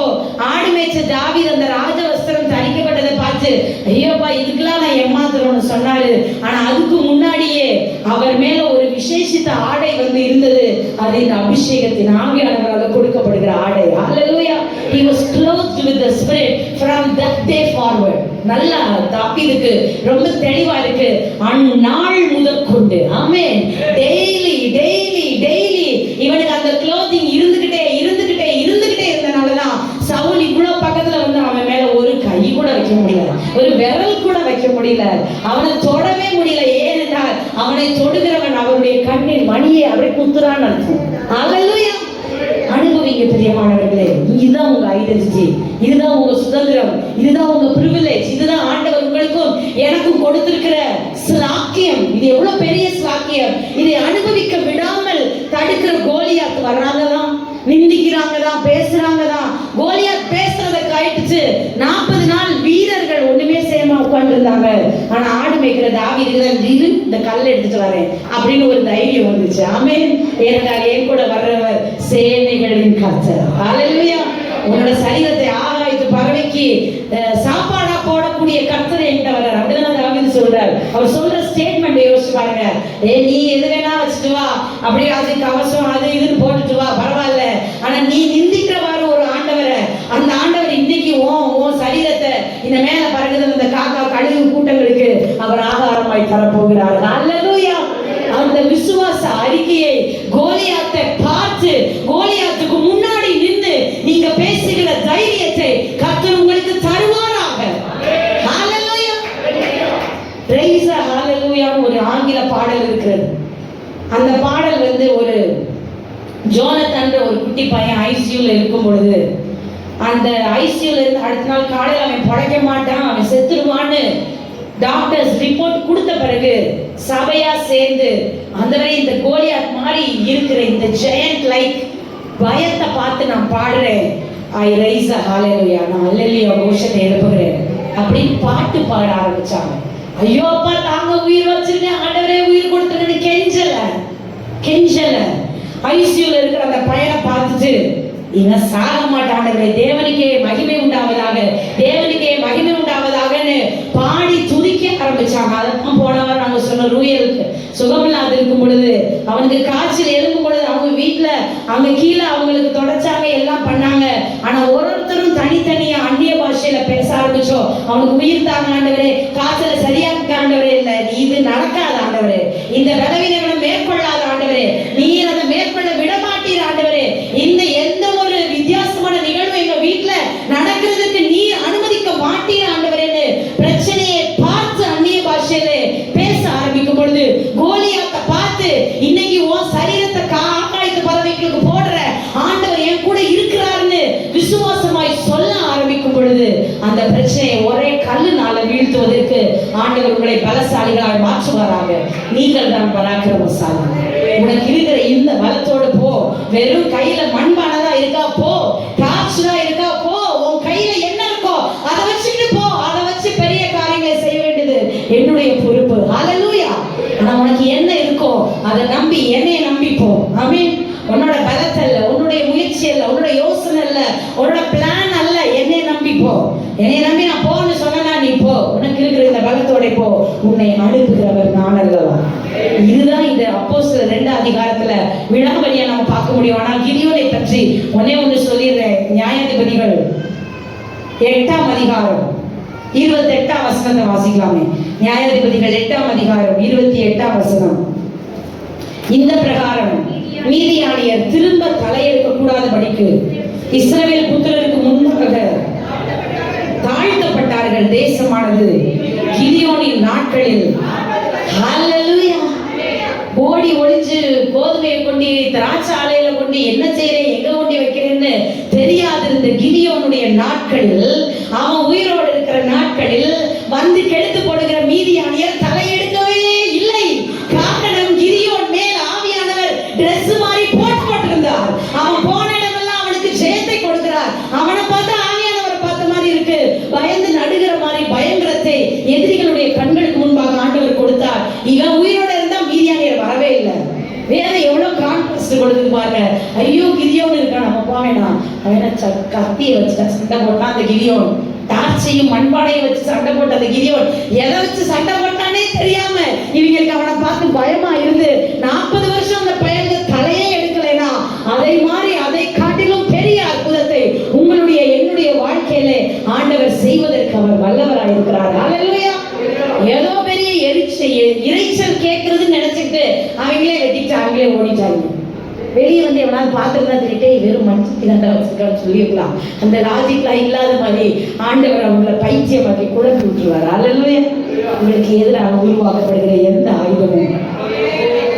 ஆடு மேய்ச்ச தாவீது அந்த ராஜ வஸ்திரம் தரிக்கப்பட்டதை பார்த்து ஐயோப்பா இதுக்கெல்லாம் நான் ஏமாத்துறோம்னு சொன்னாரு. ஆனா அதுக்கு முன்னாடியே அவர் மேல ஒரு விசேஷித்த ஆடை வந்து இருந்தது. அது இந்த அபிஷேகத்தின் ஆவியானவரால் கொடுக்கப்படுகிற ஆடை. ஹalleluya. He was clothed with the spirit from that day forward. நல்லா தாவீதுக்கு ரொம்ப தெளிவா இருக்கு. அந்நாள் முதற்கொண்டு ஆமென் டெய்லி டெய்லி டெய்லி இவனுக்கு அந்த க்ளோத்திங் இருந்துகிட்டே இருந்தனாலதான் சவுல் இவ்வளவு பக்கத்துல வந்து அவன் மேல ஒரு கை கூட வைக்க முடியல, ஒரு விரல் கூட வைக்க முடியல, அவனை தொடவே முடியல. ஏனென்றால் அவனை தொடுகிறவன் அவருடைய கண்ணின் மணியை அப்படியே குத்துறான்னு அர்த்தம். ஹalleluya. அனுபவிங்க பிரியமானவர்களே. இதுதான் உங்க ஐடென்டிட்டி, இதுதான் உங்க சுதந்திரம், இதுதான் உங்க பிரிவிலேஜ், இதுதான் ஆண்டவர் உங்களுக்கும் எனக்கும் கொடுத்திருக்கிற ஸ்லாக்கியம். இது எவ்வளவு பெரிய ஸ்லாக்கியம். இதை அனுபவிக்க விடாமல் தடுக்கிற கோலியாத் வர்றாங்கதான், நிந்திக்கிறாங்கதான், பேசுறாங்கதான். கோலியாத் பேசுறதை கைட்டுச்சு 40 நாள் வீரர்கள் ஒண்ணுமே செய்யாம உட்கார்ந்து இருந்தாங்க. ஆனா ஆடு மேய்க்கிற தாவீதுக்கு தான் இந்த கல்லை எடுத்துட்டு வரேன் அப்படின்னு ஒரு தைரியம் வந்துச்சு. ஆமென். ஏனென்றால் என் கூட வர்றவர் சேனைகளின் கர்த்தர். ஹalleluya. உன்னோட சரீரத்தை ஆகாயத்து பறவைக்கு சாப்பாடா போடக்கூடிய கர்த்தர் என்கிட்ட வர்றார். அப்படிதான் தாவீது சொல்றார். அவர் சொல்ற ஸ்டேட்மெண்ட் யோசிச்சு பாருங்க. நீ எது வேணா வச்சுட்டு வா, அப்படியே அது கவசம் அது இதுன்னு போட்டுட்டு வா, பரவாயில்ல. ஆனா நீ நிந்திக்கிறவாறு ஒரு ஆண்டவரை, அந்த ஆண்டவர் இன்னைக்கு உன் சரீரத்தை இந்த மேல பறகுது அந்த காக்கா கழுகு கூட்டங்களுக்கு அவர் ஆகாரமாய் தரப்போகிறார். ஹalleluya. அந்த விசுவாச அறிக்கையை கோலியாத்தை பார்த்து கோலியாத்துக்கு முன்னாடி நின்று நீங்க பேசுகிற தைரியத்தை கர்த்தர் உங்களுக்கு தருவாராக. ஹalleluya. praise the hallelujah. ஒரு ஆங்கில பாடல் இருக்கிறது. அந்த பாடல் வந்து ஒரு ஜோனத்தன் ஒரு குட்டி பையன் ஐசியூல இருக்கும் பொழுது, அந்த ஐசியூல இருந்து அடுத்த நாள் காலையில் அவன் பிழைக்க மாட்டான், அவன் செத்துருவான்னு டாக்டர்ஸ் ரிப்போர்ட் கொடுத்த பிறகு சபையா சேர்ந்து அந்த வரை இந்த கோலியாத் மாதிரி இருக்கிற இந்த ஜெயண்ட் லைக் பயத்தை பார்த்து நான் பாடுறேன். ஐ ரைஸ் அ ஹalleluya, நான் ஹalleluya கோஷத்தை எழுப்புகிறேன் அப்படின்னு பாட்டு பாட ஆரம்பிச்சாங்க. ஐயோ அப்பா தாங்க உயிர் வச்சிருங்க, ஆண்டவரே உயிர் கொடுத்துருங்க கெஞ்சல. ஐசியூல இருக்கிற அந்த பையனை பார்த்துட்டு இவன் சாக மாட்டாண்டவரே, தேவனுக்கே மகிமை உண்டாவதாகன்னு பாடி துதிக்க ஆரம்பிச்சாங்க. அதற்கும் போனவர் நாங்க சொன்ன ரூயலுக்கு சுகமில்லாது இருக்கும் பொழுது, அவனுக்கு காய்ச்சல் எழுக்கும் பொழுது அவங்க வீட்டுல அவங்க கீழே அவங்களுக்கு தொடச்சாங்க, எல்லாம் பண்ணாங்க. ஆனா ஒருத்தரும் தனித்தனியா அந்நிய பாஷையில பேச ஆரம்பிச்சோம். அவனுக்கு உயிர் தாங்க ஆண்டவரே, காய்ச்சல சரியாக்க ஆண்டவரே, இல்ல இது நடக்காத ஆண்டவரே, இந்த பலவீனங்களை மேற்கொள்ளாத ஆண்டவரே, நீர் அதை மேற்கொள்ள விட மாட்டீர் ஆண்டவரே, இந்த எந்த ஒரு வித்தியாசமான நிகழ்வு எங்க வீட்டுல நடக்கிறதுக்கு நீ அனுமதிக்க மாட்டீர் ஆண்டவரேன்னு பிரச்சனையை பார்த்து அந்நிய பாஷையில பேச ஆரம்பிக்கும் பொழுது கோலியாத்தை பார்த்து இன்னைக்கு உன் சரீரத்தை ஆகாயத்து பறவைகளுக்கு போடுற ஆண்டவர் என் கூட இருக்கிறாருன்னு விசுவாசமாய் சொல்ல ஆரம்பிக்கும் பொழுது அந்த பிரச்சனையை ஒரே கல்லுனால வீழ்த்துவதற்கு ஆண்டவர் உங்களை பலசாலிகளாய் மாற்றுவாராக. நீங்கள் தான் பராக்கிரமசாலி. உனக்கு இருக்கிற இந்த பலத்தோடு போ. வெறும் கையில மண்பானதா இருக்கா போ, காற்றுதா இருக்கா போ, உன் கையில என்ன இருக்கோ அதை வச்சுக்கிட்டு போ. அதை வச்சு பெரிய காரியங்களை செய்ய வேண்டியது என்னுடைய பொறுப்பு. ஹalleluya. ஆனா உனக்கு என்ன இருக்கோ அதை நம்பி என்னைய நம்பி போ. ஆமென். உன்னோட பலத்தை அல்ல, உன்னுடைய முயற்சி அல்ல, உன்னோட யோசனை அல்ல, உன்னோட பிளான் அல்ல, என்னை நம்பி போ. என்னை நம்பி நான் போன்னு சொன்னா நீ போ. உனக்கு இருக்கிற இந்த பலத்தோட போ. உன்னை அனுப்புகிறவர் நான் அல்லவா. இதுதான் இந்த அப்போஸ்தலர் 2 அதிகாரத்துல விழாவலியா நம்ம பார்க்க முடியும். ஆனால் கிதியோனை பற்றி ஒண்ணு சொல்லிடுறேன். நியாயாதிபதிகள் 8ஆம் அதிகாரம் 28ஆம் வசனத்தை வாசிக்கலாமே. நியாயாதிபதிகள் 8ஆம் அதிகாரம் 28ஆம் வசனம். இந்த பிரகாரம் மீதியானியர் திரும்ப தலையெடுக்க கூடாதபடிக்கு இஸ்ரவேல் புத்திரருக்கு முன்பாக தாழ்த்தப்பட்டார்கள். தேசமானது கிதியோனின் நாட்களில் ஹalleluya ஓடி ஒளிஞ்சு கோதுமையை கொண்டு திராட்சை ஆலையில கொண்டு என்ன செய்யறேன் எங்க கொண்டு வைக்கிறேன்னு தெரியாதிருந்த கிதியோனுடைய நாட்களில், அவன் உயிரோடு இருக்கிற நாட்களில் வந்து கெடுத்து போடுகிற மீதியானியர் தலையெடுக்கவே இல்லை. காரணம் கிதியோன் மேல் ஆவியானவர் டிரெஸ் மாதிரி போட்டிருந்தார். அவன் போன இடமெல்லாம் அவனுக்கு ஜெயத்தை கொடுக்கிறார். அவனை பார்த்து ஆவியானவரை பார்த்த மாதிரி இருக்கு, பயந்து நடுகிற வேணாம். அவன் கத்தியை வச்சு சண்டை போட்டான் அந்த கிதியோன். டார்ச்சையும் மண்பானையை வச்சு சண்டை போட்ட அந்த கிதியோன் எதை வச்சு சண்டை போட்டானே தெரியாம இவங்களுக்கு அவனை பார்த்து பயமா இருந்து 40 வருஷம் அந்த பையனுக்கு தலையே எடுக்கலைனா அதை மாதிரி அதை காட்டிலும் பெரிய அற்புதத்தை உங்களுடைய என்னுடைய வாழ்க்கையில ஆண்டவர் செய்வதற்கு அவர் வல்லவராக இருக்கிறார். ஹல்லேலூயா. ஏதோ பெரிய இறைச்சல் கேட்கறதுன்னு நினைச்சிட்டு அவங்களே வெட்டிட்டு அவங்களே ஓடிட்டாங்க. வெளியே வந்து எவனாவது பார்த்துருந்தா தெரியிட்டே வெறும் மனுஷன் திகண்டா வச்சிருக்கான்னு சொல்லியிருக்கலாம். அந்த லாஜிக்லாம் இல்லாத மாதிரி ஆண்டவர் அவங்களை பைத்தியமாக்கி குழப்பி விட்டுருவார். அல்லேலூயா. உங்களுக்கு எதிராக உருவாக்கப்படுகிற எந்த ஆயுதமும்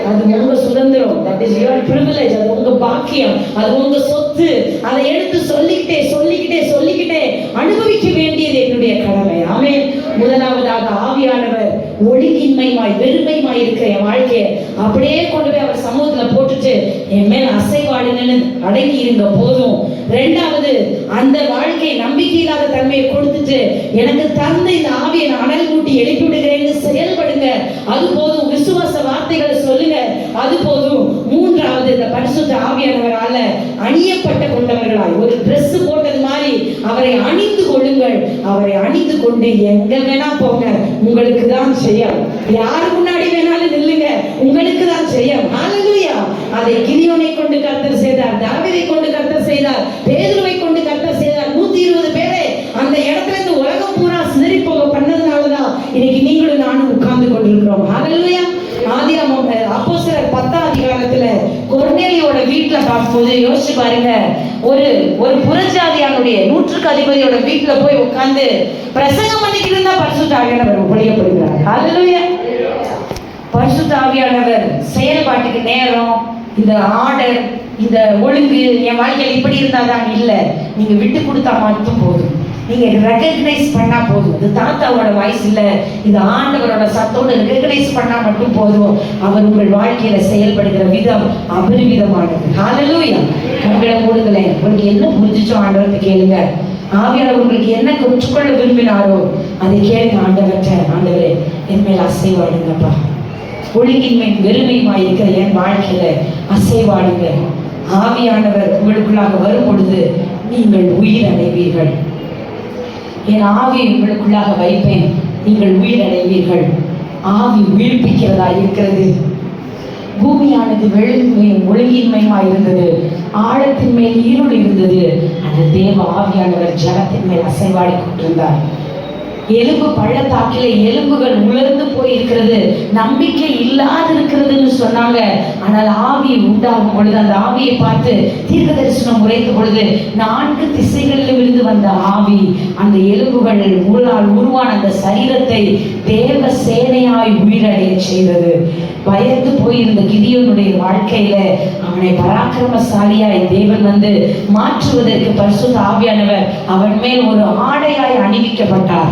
அது உங்க சுதந்திரம், தட் இஸ் யுவர் பிரிவிலேஜ், அது உங்க பாக்கியம், அது உங்க சொத்து. அதை எடுத்து சொல்லிக்கிட்டே அனுபவிக்க வேண்டியது என்னுடைய கடமை. ஆமென். முதலாவதாக ஆவியானவர் ஒழுங்கின்மையாய் வெறுமையாய் இருக்கிற என் வாழ்க்கையை அப்படியே கொண்டு போய் அவர் சமூகத்துல போட்டுட்டு என் மேல் அசைவாடுன்னு அடங்கி இருந்த போதும். இரண்டாவது, அந்த வாழ்க்கை நம்பிக்கை இல்லாத தன்மையை கொடுத்துட்டு எனக்கு தந்த இந்த ஆவியை நான் அனல் மூட்டி எழுப்பி விடுகிறேன்னு செயல்படுங்க. அது போதும். விசுவாச வார்த்தைகளை சொல்லுங்க. அது போதும். மூன்றாவது, இந்த பரிசுத்த ஆவியானவரால அணியப்பட்ட கொண்டவர்களாய் ஒரு Dress போட்டது மாதிரி அவரை அணிந்து கொள்ளுங்கள். அவரை அணிந்து கொண்டு எங்க வேணா போங்க, உங்களுக்கு தான் செய்யும். யாரு முன்னாடி வேணாலும் நில்லுங்க, உங்களுக்கு தான் செய்யும். ஹல்லேலூயா. அதை கிதியோனை கொண்டு கர்த்தர் செய்தார், தாவீதை கொண்டு கர்த்தர் செய்தார், பேதுருவை கொண்டு கர்த்தர் செய்தார். 120 பேரை அந்த இடத்துல இருந்து உலகம் பூரா சிதறி போக பண்ணதுனாலதான் இன்னைக்கு நீங்களும் நானும் உட்கார்ந்து கொண்டிருக்கிறோம். ஹல்லேலூயா. ஆதியாகமம் அப்போஸ்தலர் 10ஆம் அதிகாரத்துல கொர்நேலியோட வீட்டுல பார்க்கும்போது யோசிச்சு பாருங்க. ஒரு புறஜாதியானுடைய 100க்கு அதிபதியோட வீட்டுல போய் உட்கார்ந்து பிரசங்கம் பண்ணிக்கிட்டு இருந்தா பரிசுத்த ஆவியானவர் ஒழியப்படுகிறார். ஹல்லேலூயா. பரிசுத்த ஆவியானவர் செயல்பாட்டுக்கு நேரம், இந்த ஆர்டர், இந்த ஒழுங்கு என் வாழ்க்கையில் இப்படி இருந்தாதான் இல்ல. நீங்க விட்டு கொடுத்தா மட்டும் போதும். நீங்க ரெகக்னைஸ் பண்ணா போதும். இது தாத்தாவோட வாய்ஸ் இல்ல, இது ஆண்டவரோட சத்தோட ரெகக்னைஸ் பண்ணா மட்டும் போதும். அவர் உங்கள் வாழ்க்கையில செயல்படுகிற விதம் அபரிவிதமானது. ஹல்லேலூயா. கண்களை மூடுங்களேன். உங்களுக்கு என்ன புரிஞ்சிச்சோ ஆண்டவர்கிட்ட கேளுங்க. ஆவியானவர் உங்களுக்கு என்ன கற்றுக்கொள்ள விரும்பினாரோ அதை கேளுங்க. ஆண்டவரே என் மேல் அசைவாடுங்கப்பா. ஒழுங்கின்மை வெறுமையுமாய் இருக்கிற என் வாழ்க்கையில அசைவாடுங்க. ஆவியானவர் உங்களுக்குள்ளாக வரும் பொழுது நீங்கள் உயிர் அடைவீர்கள். என் ஆவியை உங்களுக்குள்ளாக வைப்பேன், நீங்கள் உயிர் அடைவீர்கள். ஆவி உயிர்ப்பிக்கிறதா இருக்கிறது. பூமியானது ஒழுங்கின்மையுமாய் இருந்தது, ஆழத்தின் மேல் இருள் இருந்தது. அந்த தேவ ஆவியானவர் ஜலத்தின் மேல் அசைவாடி கொண்டிருந்தார். எலும்பு பள்ளத்தாக்கில எலும்புகள் உலர்ந்து போயிருக்கிறது, நம்பிக்கை இல்லாது இருக்கிறதுன்னு சொன்னாங்க. ஆனால் ஆவி உண்டாகும் பொழுது அந்த ஆவியை பார்த்து தீர்க்க தரிசனம் உரைத்த பொழுது 4 திசைகளில் இருந்து வந்த ஆவி அந்த எலும்புகள் உருவான அந்த சரீரத்தை தேவ சேனையாய் உயிரடைய செய்தது. பயந்து போயிருந்த கிதியோனுடைய வாழ்க்கையில அவனை பராக்கிரமசாலியாய் தேவன் வந்து மாற்றுவதற்கு பரிசுத்த ஆவியானவர் அவன் மேல் ஒரு ஆடையாய் அணிவிக்கப்பட்டார்.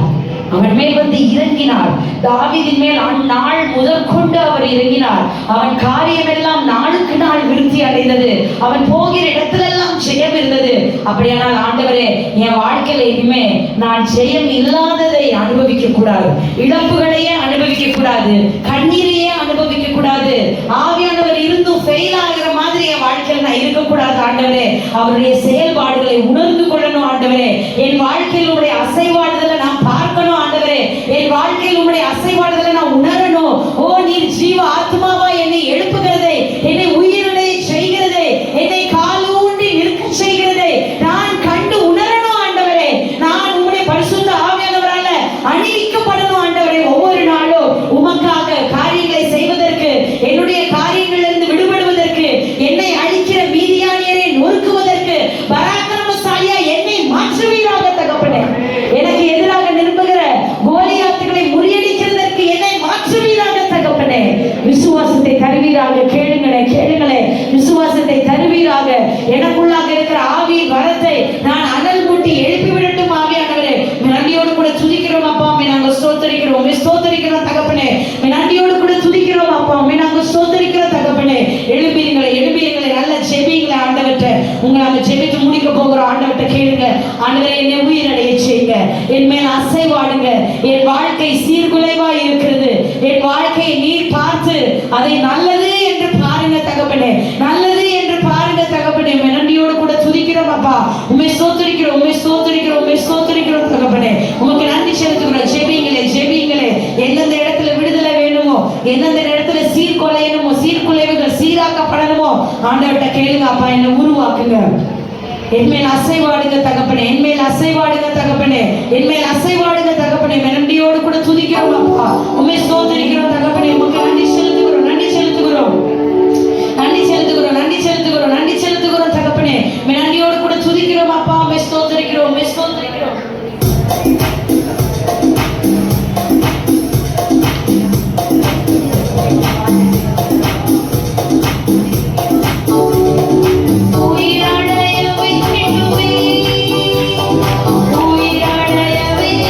அவன் மேல் வந்து இறங்கினார். தாவீதின் மேல் அந்நாள் முதற்கொண்டு அவர் இறங்கினார். அவன் காரியம் எல்லாம் நாளுக்கு நாள் விருத்தி அடைந்தது. அவன் போகிற இடத்திலெல்லாம் ஜெயம் இருந்தது. அப்படியானால் ஆண்டவரே, என் வாழ்க்கையில இனிமே நான் ஜெயம் இல்லாததை அனுபவிக்க கூடாது, இழப்புகளையே அனுபவிக்க கூடாது, கண்ணீரையே அனுபவிக்க கூடாது, ஆவியானவர் இருந்தும் ஃபெயில் ஆகிற மாதிரி என் வாழ்க்கையில் நான் இருக்கக்கூடாது. ஆண்டவரே, அவருடைய செயல்பாடுகளை உணர்ந்து கொள்ளணும். ஆண்டவரே, என் வாழ்க்கையில் உடைய அசைவாடுதலை நான் பார்க்கணும். ஆண்டவரே, என் வாழ்க்கையில் உடைய அசைவாடுதலை நான் உணரணும். ஓ, நீர் ஜீவ ஆத்மாவா என்னை எழுப்புகிறதே, என்னை உயிரிழை செய்கிறதே, என்னை காலூன்றி நிற்க செய்கிறதே நான் கண்டு உணரணும். ஆண்டவரே, நான் உம்முடைய பரிசுத்த ஆவியானவரால அணிவிக்கப்படணும். ஆண்டவரே, ஒவ்வொரு நாளும் உமக்காக காரியங்களை செய்வதற்கு, என்னுடைய காரியங்களிலிருந்து விடுபடுவதற்கு, என்னை அழிக்கிற மீதியானியரை நொறுக்குவதற்கு பராக்கிரமசாலியா என்னை மாற்றுவீராக தகப்பனே. எனக்கு எதிராக நிற்புகிற கோலியாத்துகளை முறியடிக்கிறதற்கு என்னை மாற்றுவீராக தகப்பனே. விசுவாசத்தை தருவீராக. கேளுங்களே, விசுவாசத்தை தருவீராக. எனக்குள்ளாக இருக்கிற ஆவியின் வரத்தை நான் அனல் மூட்டி எழுப்பி விடட்டும். ஆவியானவரே, நன்றியோடு கூட துதிக்கிறோம் அப்பா, நாங்கள் ஸ்தோத்தரிக்கிறோம் தகப்பனே. நன்றியோடு கூட துதிக்கிறோம் அப்பா, நாங்கள் ஸ்தோத்தரிக்கிறோம் தகப்பனே. எழுப்பிடுங்களே, நல்ல ஜெபிங்களே. ஆண்டவர்கிட்ட உங்களை நாங்கள் ஜெபித்து முடிக்க போகிறோம். ஆண்டவர்கிட்ட கேளுங்க. ஆண்டவரே, என்னை உயிரடைய செய்யுங்க, என் மேல் அசைவாடுங்க. என் வாழ்க்கை சீர்குலைவா இருக்கிறது, என் வாழ்க்கையை நீர் பார்த்து அதை நல்லது என்று பாருங்க தகப்பனே, நல்லது என்று பாருங்க தகப்பனே. நன்றியோடு கூட துதிக்கிறோம் ஆண்டவர்கிட்ட கேளுங்க, அப்பா என்னை உருவாக்குங்க, என்மேல் அசைவாடுங்க தகப்பனே, என்மேல் அசைவாடுங்க தகப்பனே, என்மேல் அசைவாடுங்க தகப்பனே. நன்றியோடு கூட துதிக்கிறோம் அப்பா, உண்மை ஸ்தோத்திரிக்கிறோம் தகப்பனே. உமக்கு நன்றி செலுத்துகிறோம், நன்றி செலுத்துகிறோம், நன்றி செலுத்துகிறோம், நன்றி செலுத்துகிறோம், நன்றி செலுத்துகிறோம் தகப்பனே. நன்றியோடு கூட துதிக்கிறோம் அப்பா, உண்மை ஸ்தோத்திரிக்கிறோம், உண்மை ஸ்தோத்திரிக்கிறோம். உயிரடைய வைத்திடுவே, உயிரடைய வைத்திடுவே.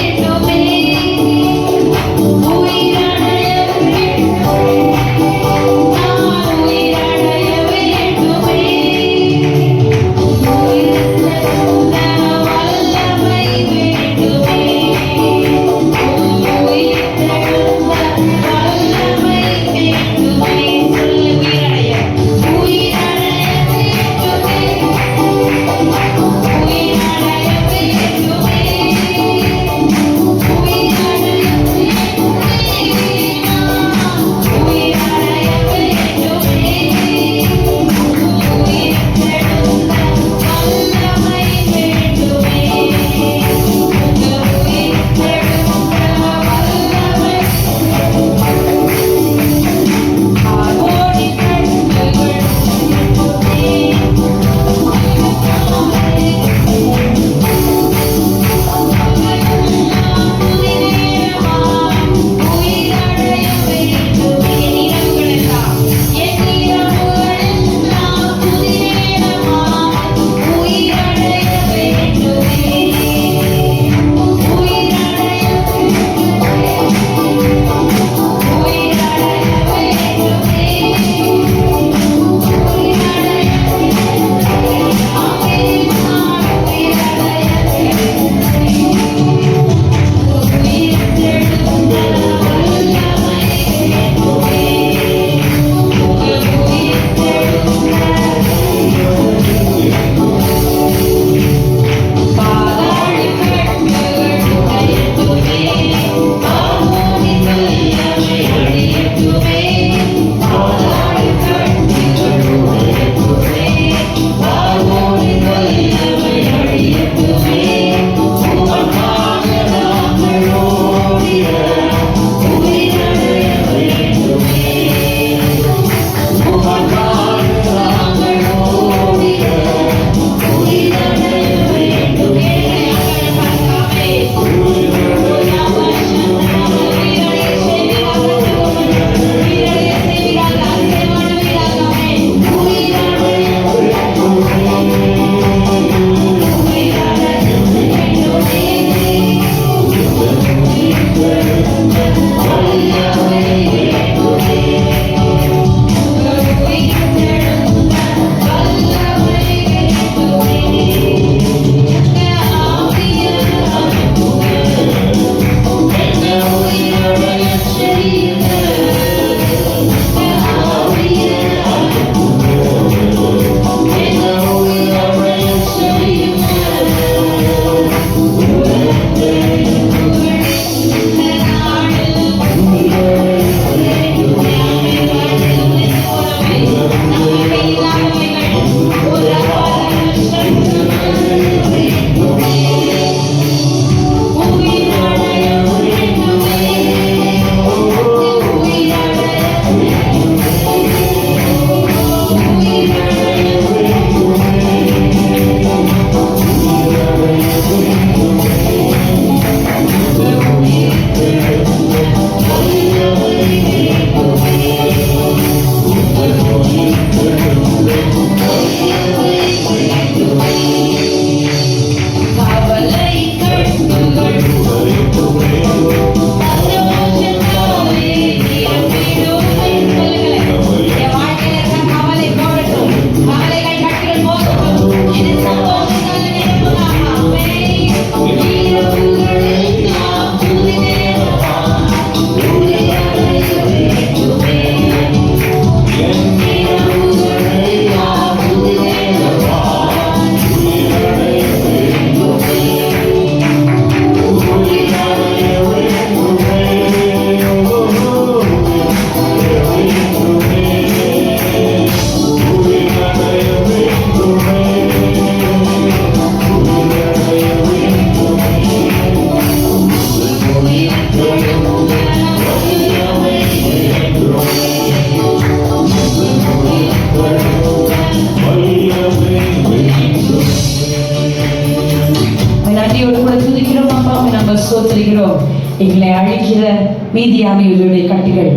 துதிக்கிறோம் அப்பா, நம்ம ஸ்தோத்திரிக்கிறோம். எங்களை அழிக்கிற மீதியானியர்களுடைய கட்டுகள்,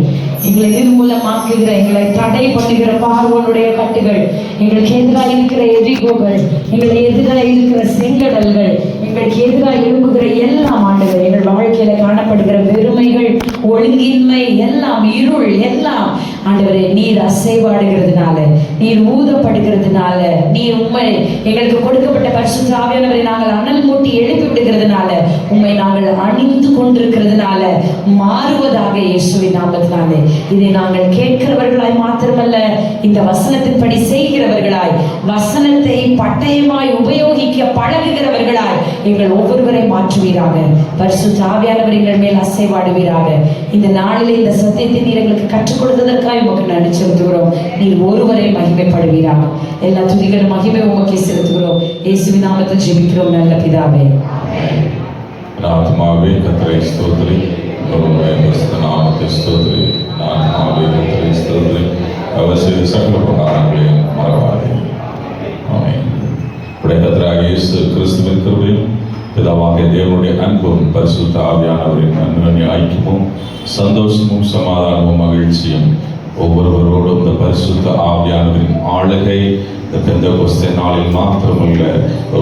எங்களை நிர்மூலமாக்குகிற, எங்களை தடை பண்ணுகிற பார்வோனுடைய கட்டுகள், எங்களுக்கு எதிராக இருக்கிற எரிகோகள், எங்களை எதிராக இருக்கிற செங்கடல்கள், எங்களுக்கு எதிராக எழும்புகிற எல்லாம் ஆண்டுகள், எங்கள் வாழ்க்கையில காணப்படுகிற வெறுமைகள், ஒழுங்கின்மை, எல்லாம் இருள், எல்லாம் ஆண்டவரே நீர் அசைவாடுகிறதுனால, நீர் ஊதப்படுகிறதுனால, நீர் உண்மை எங்களுக்கு கொடுக்கப்பட்ட பரிசுத்த ஆவியானவரை நாங்கள் அனல் மூட்டி எழுப்பி விடுகிறதுனால, உண்மை நாங்கள் அணிந்து கொண்டிருக்கிறதுனால மாறுவதாக இயேசுவின் நாமத்தினாலே இதை நாங்கள் கேட்கிறவர்களாய் மாத்திரமல்ல, இந்த வசனத்தின்படி செய்கிறவர்களாய், வசனத்தை பட்டயமாய் உபயோகிக்க பழகுகிறவர்களாய் எங்கள் ஒவ்வொருவரை மாற்றுவீராக. பரிசுத்த ஆவியானவர் எங்கள் மேல் அசைவாடுவீராக. இந்த நாளிலே இந்த சத்தியத்தை நீர் எங்களுக்கு கற்றுக் கொடுத்ததற்காக உமக்கு நன்றி செலுத்துகிறோம். நீர் ஒருவரை மகிமைப்படுவீராக. எல்லா துதிகளும் மகிமை உமக்கே செலுத்துகிறோம். இயேசுவின் நாமத்தில் ஜெபிக்கிறோம் நல்ல பிதாவே. ஆத்மாவே கர்த்தரை ஸ்தோத்திரி, நாமத்தை ஸ்தோத்திரி. ஆத்மாவே கர்த்தரை ஸ்தோத்திரி, அவர் செய்த சகல உபகாரங்களையும் மறவாதே. ஆமென். கர்த்தராகிய இயேசு கிறிஸ்துவின் கிருபையும் பிதாவாகிய தேவனுடைய அன்பும் பரிசுத்த ஆவியானவரின் அன்பின் ஐக்கியமும் சந்தோஷமும் சமாதானமும் மகிழ்ச்சியும் ஒவ்வொருவரோடும் இந்த பரிசுத்த ஆவியானவரின் ஆளுகை இந்த பெந்தெகோஸ்தே நாளில் மாத்திரமல்ல